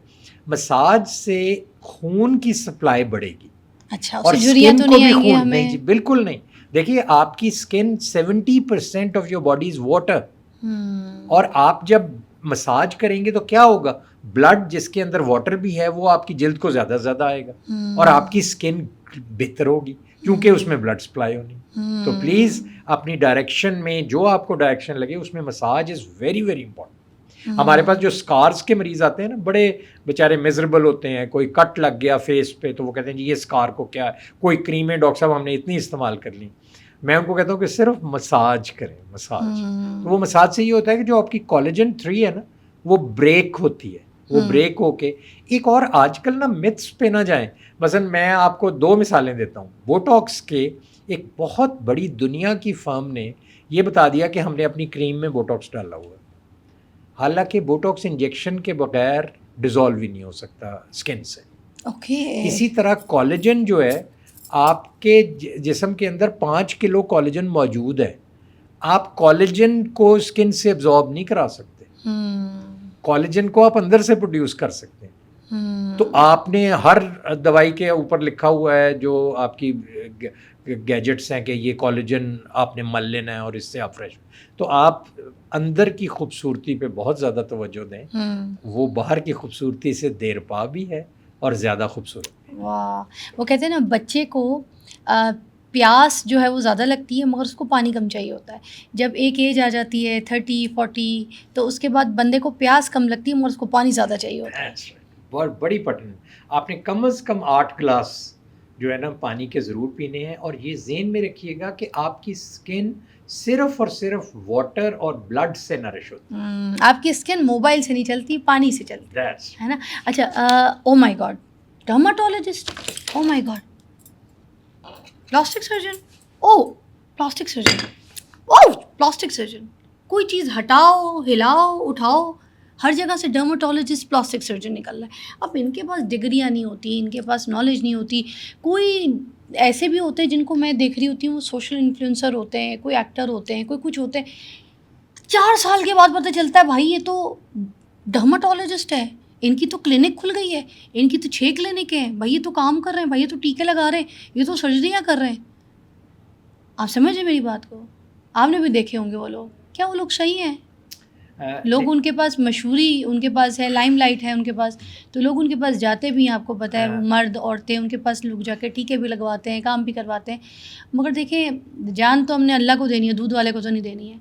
مساج سے خون کی سپلائی بڑھے گی. اچھا، اور جھریاں تو نہیں آئیں گی ہمیں؟ نہیں جی بالکل نہیں. دیکھیے آپ کی skin 70% of your body is water, اور آپ جب مساج کریں گے تو کیا ہوگا، بلڈ جس کے اندر واٹر بھی ہے وہ آپ کی جلد کو زیادہ سے زیادہ آئے گا، اور آپ کی اسکن بہتر ہوگی کیونکہ اس میں بلڈ سپلائی ہونی. تو پلیز اپنی ڈائریکشن میں جو آپ کو ڈائریکشن لگے اس میں مساج از ویری ویری امپورٹنٹ. ہمارے پاس جو اسکارس کے مریض آتے ہیں نا، بڑے بیچارے میزریبل ہوتے ہیں، کوئی کٹ لگ گیا فیس پہ تو وہ کہتے ہیں جی یہ اسکار کو کیا ہے، کوئی کریمیں ڈاکٹر صاحب ہم نے اتنی استعمال کر لی. میں ان کو کہتا ہوں کہ صرف مساج کریں، مساج. تو وہ مساج سے یہ ہوتا ہے کہ جو آپ کی کولیجن 3 ہے نا وہ بریک ہوتی ہے، وہ بریک ہو کے ایک اور آج کل نا متس پہ نہ جائیں. مثلا میں آپ کو 2 مثالیں دیتا ہوں. بوٹاکس کے ایک بہت بڑی دنیا کی فرم نے یہ بتا دیا کہ ہم نے اپنی کریم میں بوٹاکس ڈالا ہوا ہے، حالانکہ بوٹاکس انجیکشن کے بغیر ڈیزالو ہی نہیں ہو سکتا اسکن سے. اسی طرح کولیجن جو ہے آپ کے جسم کے اندر 5 کلو کولیجن موجود ہے، آپ کولیجن کو اسکن سے ابزارب نہیں کرا سکتے، کولیجن کو آپ اندر سے پروڈیوس کر سکتے ہیں. تو آپ نے ہر دوائی کے اوپر لکھا ہوا ہے جو آپ کی گیجٹس ہیں کہ یہ کولیجن آپ نے مل لینا ہے اور اس سے آپ فریش. تو آپ اندر کی خوبصورتی پہ بہت زیادہ توجہ دیں، وہ باہر کی خوبصورتی سے دیر پا بھی ہے اور زیادہ خوبصورت. واہ، وہ کہتے ہیں نا بچے کو پیاس جو ہے وہ زیادہ لگتی ہے مگر اس کو پانی کم چاہیے ہوتا ہے. جب ایک ایج آ جاتی ہے 30-40 تو اس کے بعد بندے کو پیاس کم لگتی ہے مگر اس کو پانی زیادہ چاہیے ہوتا ہے. بہت بڑی پٹن. آپ نے کم از کم 8 گلاس جو ہے نا پانی کے ضرور پینے ہیں، اور یہ ذہن میں رکھیے گا کہ آپ کی اسکن صرف اور صرف واٹر اور بلڈ سے نرش ہوتی ہے. آپ کی اسکن موبائل سے نہیں چلتی، پانی سے چلتی ہے نا. اچھا، oh my God, dermatologist, oh my God, plastic surgeon, plastic surgeon, plastic surgeon. کوئی چیز ہٹاؤ، ہلاؤ، اٹھاؤ، ہر جگہ سے ڈرماٹولوجسٹ پلاسٹک سرجن نکل رہا ہے. اب ان کے پاس ڈگریاں نہیں ہوتی، ان کے پاس نالج نہیں ہوتی. کوئی ایسے بھی ہوتے ہیں جن کو میں دیکھ رہی ہوتی ہوں، وہ سوشل انفلوئنسر ہوتے ہیں، کوئی ایکٹر ہوتے ہیں، کوئی کچھ ہوتے ہیں، 4 سال کے بعد پتہ چلتا ہے بھائی یہ تو ڈرماٹولوجسٹ ہے، ان کی تو کلینک کھل گئی ہے، ان کی تو 6 کلینک ہیں، بھائی یہ تو کام کر رہے ہیں، بھائی یہ تو ٹیکے لگا رہے ہیں، یہ تو سرجریاں کر رہے ہیں. آپ سمجھیں میری بات کو؟ آپ نے بھی دیکھے ہوں گے وہ لوگ. کیا وہ لوگ صحیح ہیں؟ لوگ ان کے پاس مشہوری ان کے پاس ہے، لائم لائٹ ہے ان کے پاس، تو لوگ ان کے پاس جاتے بھی ہیں. آپ کو پتہ ہے وہ مرد عورتیں ان کے پاس لوگ جا کے ٹیکے بھی لگواتے ہیں، کام بھی کرواتے ہیں. مگر دیکھیں جان تو ہم نے اللہ کو دینی ہے، دودھ والے کو تو نہیں دینی ہے.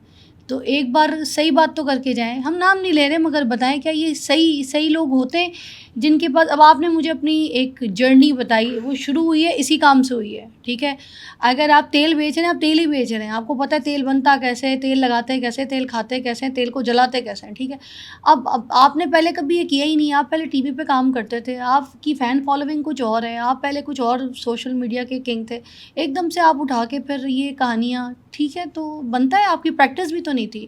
تو ایک بار صحیح بات تو کر کے جائیں. ہم نام نہیں لے رہے مگر بتائیں کیا یہ صحیح لوگ ہوتے ہیں جن کے پاس. اب آپ نے مجھے اپنی ایک جرنی بتائی، وہ شروع ہوئی ہے اسی کام سے ہوئی ہے، ٹھیک ہے. اگر آپ تیل بیچ رہے ہیں، آپ تیل ہی بیچ رہے ہیں، آپ کو پتہ ہے تیل بنتا کیسے ہے، تیل لگاتے کیسے، تیل کھاتے کیسے ہیں، تیل کو جلاتے کیسے ہیں، ٹھیک ہے. اب آپ نے پہلے کبھی یہ کیا ہی نہیں. آپ پہلے ٹی وی پہ کام کرتے تھے، آپ کی فین فالوونگ کچھ اور ہے، آپ پہلے کچھ اور سوشل میڈیا کے کنگ تھے. ایک دم سے آپ اٹھا کے پھر یہ کہانیاں، ٹھیک ہے تو بنتا ہے، آپ کی پریکٹس بھی تو نہیں تھی.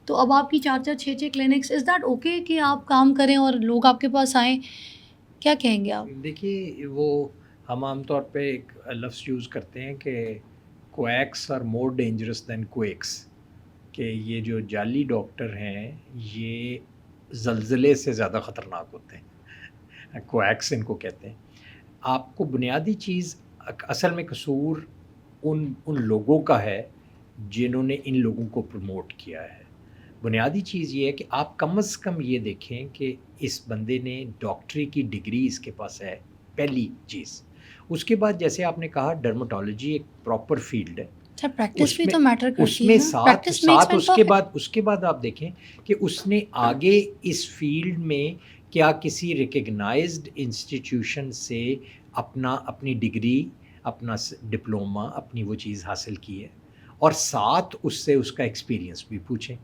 تو اب آپ کی 4 6 کلینکس، از دیٹ اوکے کہ آپ کام کریں اور لوگ آپ کے پاس آئیں؟ کیا کہیں گے آپ؟ دیکھیے وہ ہم عام طور پہ ایک لفظ یوز کرتے ہیں کہ quacks are more dangerous than quacks, کہ یہ جو جعلی ڈاکٹر ہیں یہ زلزلے سے زیادہ خطرناک ہوتے ہیں. کویکس ان کو کہتے ہیں. آپ کو بنیادی چیز اصل میں قصور ان لوگوں کا ہے جنہوں نے ان لوگوں کو پروموٹ کیا ہے. بنیادی چیز یہ ہے کہ آپ کم از کم یہ دیکھیں کہ اس بندے نے ڈاکٹری کی ڈگری اس کے پاس ہے، پہلی چیز. اس کے بعد جیسے آپ نے کہا ڈرماٹولوجی ایک پراپر فیلڈ ہے، پریکٹس بھی تو میٹر کرتی ہے. اس میں ساتھ اس کے بعد آپ دیکھیں کہ اس نے آگے اس فیلڈ میں کیا کسی ریکگنائزڈ انسٹیٹیوشن سے اپنی ڈگری، اپنا ڈپلوما، اپنی وہ چیز حاصل کی ہے، اور ساتھ اس سے اس کا ایکسپیرینس بھی پوچھیں.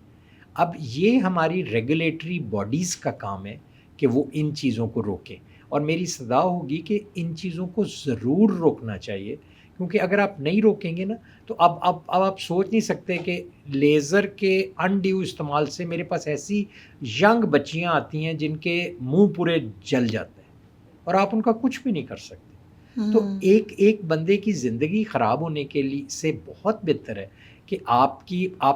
اب یہ ہماری ریگولیٹری باڈیز کا کام ہے کہ وہ ان چیزوں کو روکیں، اور میری صدا ہوگی کہ ان چیزوں کو ضرور روکنا چاہیے، کیونکہ اگر آپ نہیں روکیں گے نا تو اب آپ سوچ نہیں سکتے کہ لیزر کے انڈیو استعمال سے میرے پاس ایسی ینگ بچیاں آتی ہیں جن کے منہ پورے جل جاتے ہیں اور آپ ان کا کچھ بھی نہیں کر سکتے. تو ایک بندے کی زندگی خراب ہونے کے لیے سے بہت بہتر ہے کہ آپ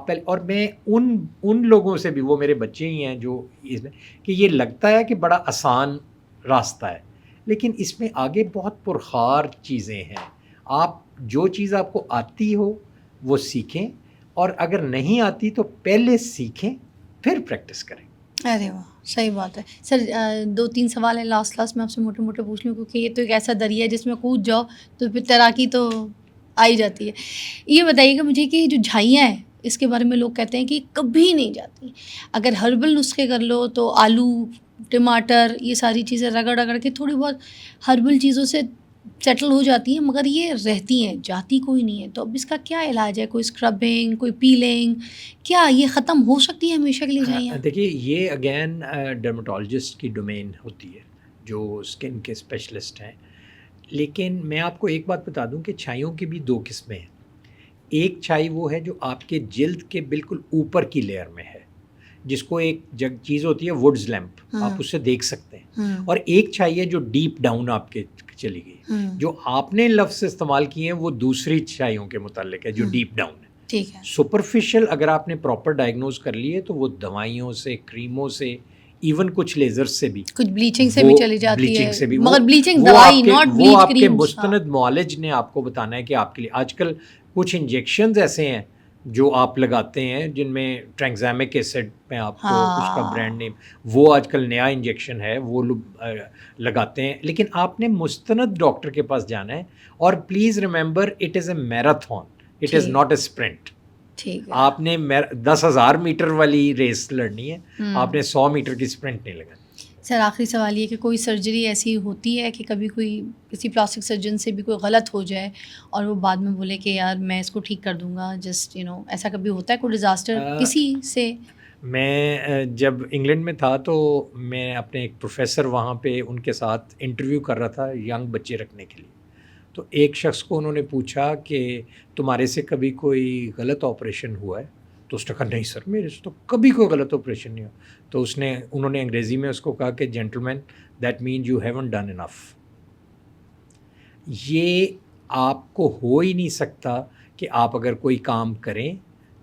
پہلے، اور میں ان لوگوں سے بھی، وہ میرے بچے ہی ہیں جو اس میں، کہ یہ لگتا ہے کہ بڑا آسان راستہ ہے لیکن اس میں آگے بہت پرخار چیزیں ہیں. آپ جو چیز آپ کو آتی ہو وہ سیکھیں, اور اگر نہیں آتی تو پہلے سیکھیں پھر پریکٹس کریں. ارے واہ, صحیح بات ہے سر. 2-3 سوال ہیں لاسٹ میں آپ سے موٹے موٹے پوچھ لوں, کیونکہ یہ تو ایک ایسا دریا ہے جس میں کود جاؤ تو پھر تیراکی تو آ ہی جاتی ہے. یہ بتائیے گا مجھے کہ جو جھائیاں ہیں اس کے بارے میں لوگ کہتے ہیں کہ کبھی نہیں جاتی. اگر ہربل نسخے کر لو تو آلو, ٹماٹر, یہ ساری چیزیں رگڑ کے تھوڑی بہت ہربل چیزوں سے سیٹل ہو جاتی ہیں, مگر یہ رہتی ہیں, جاتی کوئی نہیں ہے. تو اب اس کا کیا علاج ہے؟ کوئی اسکربنگ, کوئی پیلنگ, کیا یہ ختم ہو سکتی ہے ہمیشہ کے لیے جھائیاں؟ دیکھیے یہ اگین ڈرماٹولوجسٹ کی ڈومین ہوتی ہے جو اسکن کے اسپیشلسٹ ہیں. لیکن میں آپ کو ایک بات بتا دوں کہ چھائیوں کی بھی 2 قسمیں ہیں. ایک چھائی وہ ہے جو آپ کے جلد کے بالکل اوپر کی لیئر میں ہے, جس کو ایک چیز ہوتی ہے ووڈز لیمپ, آپ اس سے دیکھ سکتے ہیں. اور ایک چھائی ہے جو ڈیپ ڈاؤن آپ کے چلی گئی. جو آپ نے لفظ استعمال کیے ہیں وہ دوسری چھائیوں کے متعلق ہے جو ڈیپ ڈاؤن ہے. ٹھیک ہے. سپرفیشل اگر آپ نے پراپر ڈائگنوز کر لیے تو وہ دوائیوں سے, کریموں سے, ایون کچھ لیزر سے بھی, کچھ بلیچنگ سے بھی چلی جاتی بلیچنگ ہے, سے بھی, مگر بلیچنگ دوائی, ناٹ وہ بلیچ آپ کے کریم. مستند معالج نے آپ کو بتانا ہے کہ آپ کے لیے. آج کل کچھ انجیکشنز ایسے ہیں جو آپ لگاتے ہیں جن میں ٹرانگزیمک ایسڈ میں آپ کو اس کا برانڈ نیم, وہ آج کل نیا انجیکشن ہے وہ لگاتے ہیں. لیکن آپ نے مستند ڈاکٹر کے پاس جانا ہے, اور please remember it is a marathon, it is not a sprint. آپ نے 10,000 میٹر والی ریس لڑنی ہے, آپ نے 100 میٹر کی اسپرنٹ نہیں لگانی. سر آخری سوال یہ کہ کوئی سرجری ایسی ہوتی ہے کہ کبھی کوئی کسی پلاسٹک سرجن سے بھی کوئی غلط ہو جائے اور وہ بعد میں بولے کہ یار میں اس کو ٹھیک کر دوں گا, جسٹ ایسا کبھی ہوتا ہے کوئی ڈیزاسٹر کسی سے؟ میں جب انگلینڈ میں تھا تو میں اپنے ایک پروفیسر وہاں پہ ان کے ساتھ انٹرویو کر رہا تھا ینگ بچے رکھنے کے لیے. تو ایک شخص کو انہوں نے پوچھا کہ تمہارے سے کبھی کوئی غلط آپریشن ہوا ہے؟ تو اس نے کہا نہیں سر میرے سے تو کبھی کوئی غلط آپریشن نہیں ہوا. تو انہوں نے انگریزی میں اس کو کہا کہ gentleman that man you haven't done enough. یہ آپ کو ہو ہی نہیں سکتا کہ آپ اگر کوئی کام کریں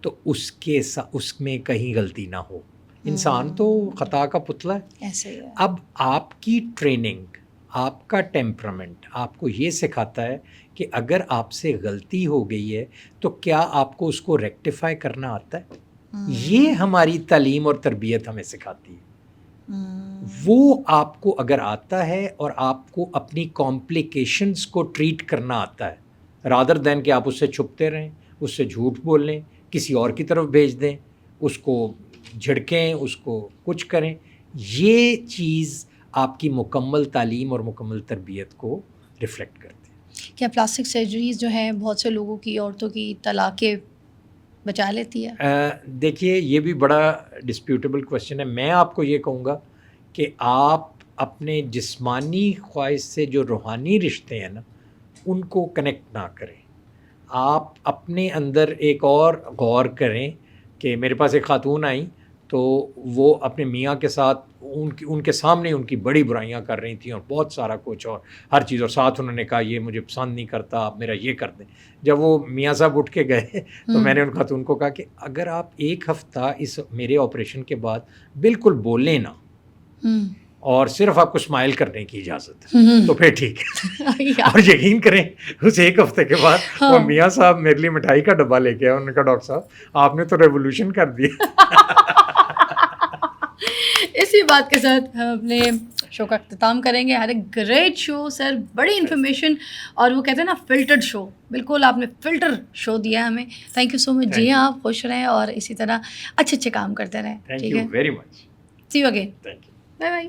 تو اس میں کہیں غلطی نہ ہو. انسان تو خطا کا پتلا ہے. ایسے ہی ہے. اب آپ کی ٹریننگ, آپ کا ٹیمپرامنٹ آپ کو یہ سکھاتا ہے کہ اگر آپ سے غلطی ہو گئی ہے تو کیا آپ کو اس کو ریکٹیفائی کرنا آتا ہے. یہ ہماری تعلیم اور تربیت ہمیں سکھاتی ہے. وہ آپ کو اگر آتا ہے اور آپ کو اپنی کمپلیکیشنز کو ٹریٹ کرنا آتا ہے, رادر دین کہ آپ اس سے چھپتے رہیں, اس سے جھوٹ بول لیں, کسی اور کی طرف بھیج دیں, اس کو جھڑکیں, اس کو کچھ کریں, یہ چیز آپ کی مکمل تعلیم اور مکمل تربیت کو ریفلیکٹ کرتی ہے. کیا پلاسٹک سرجریز جو ہیں بہت سے لوگوں کی, عورتوں کی طلاقیں بچا لیتی ہے؟ دیکھیے یہ بھی بڑا ڈسپیوٹیبل کویشچن ہے. میں آپ کو یہ کہوں گا کہ آپ اپنے جسمانی خواہش سے جو روحانی رشتے ہیں نا ان کو کنیکٹ نہ کریں. آپ اپنے اندر ایک اور غور کریں کہ میرے پاس ایک خاتون آئیں تو وہ اپنے میاں کے ساتھ ان کے سامنے ان کی بڑی برائیاں کر رہی تھیں اور بہت سارا کچھ اور ہر چیز, اور ساتھ انہوں نے کہا یہ مجھے پسند نہیں کرتا, آپ میرا یہ کر دیں. جب وہ میاں صاحب اٹھ کے گئے تو میں نے ان خاتون کو کہا کہ اگر آپ ایک ہفتہ اس میرے آپریشن کے بعد بالکل بولیں نا اور صرف آپ کو اسمائل کرنے کی اجازت ہے تو پھر ٹھیک ہے. اور یقین کریں اس ایک ہفتے کے بعد وہ میاں صاحب میرے لیے مٹھائی کا ڈبہ لے کے آئے. انہوں نے کہا ڈاکٹر صاحب آپ نے تو ریولیوشن کر دیا. اسی بات کے ساتھ ہم اپنے شو کا اختتام کریں گے. ہر ایک گریٹ شو سر, بڑی انفارمیشن, اور وہ کہتے ہیں نا فلٹرڈ شو, بالکل آپ نے فلٹر شو دیا ہمیں. تھینک یو سو مچ. جی ہاں, آپ خوش رہیں اور اسی طرح اچھے کام کرتے رہیں. Thank you very much. See you again. Thank you. Bye bye.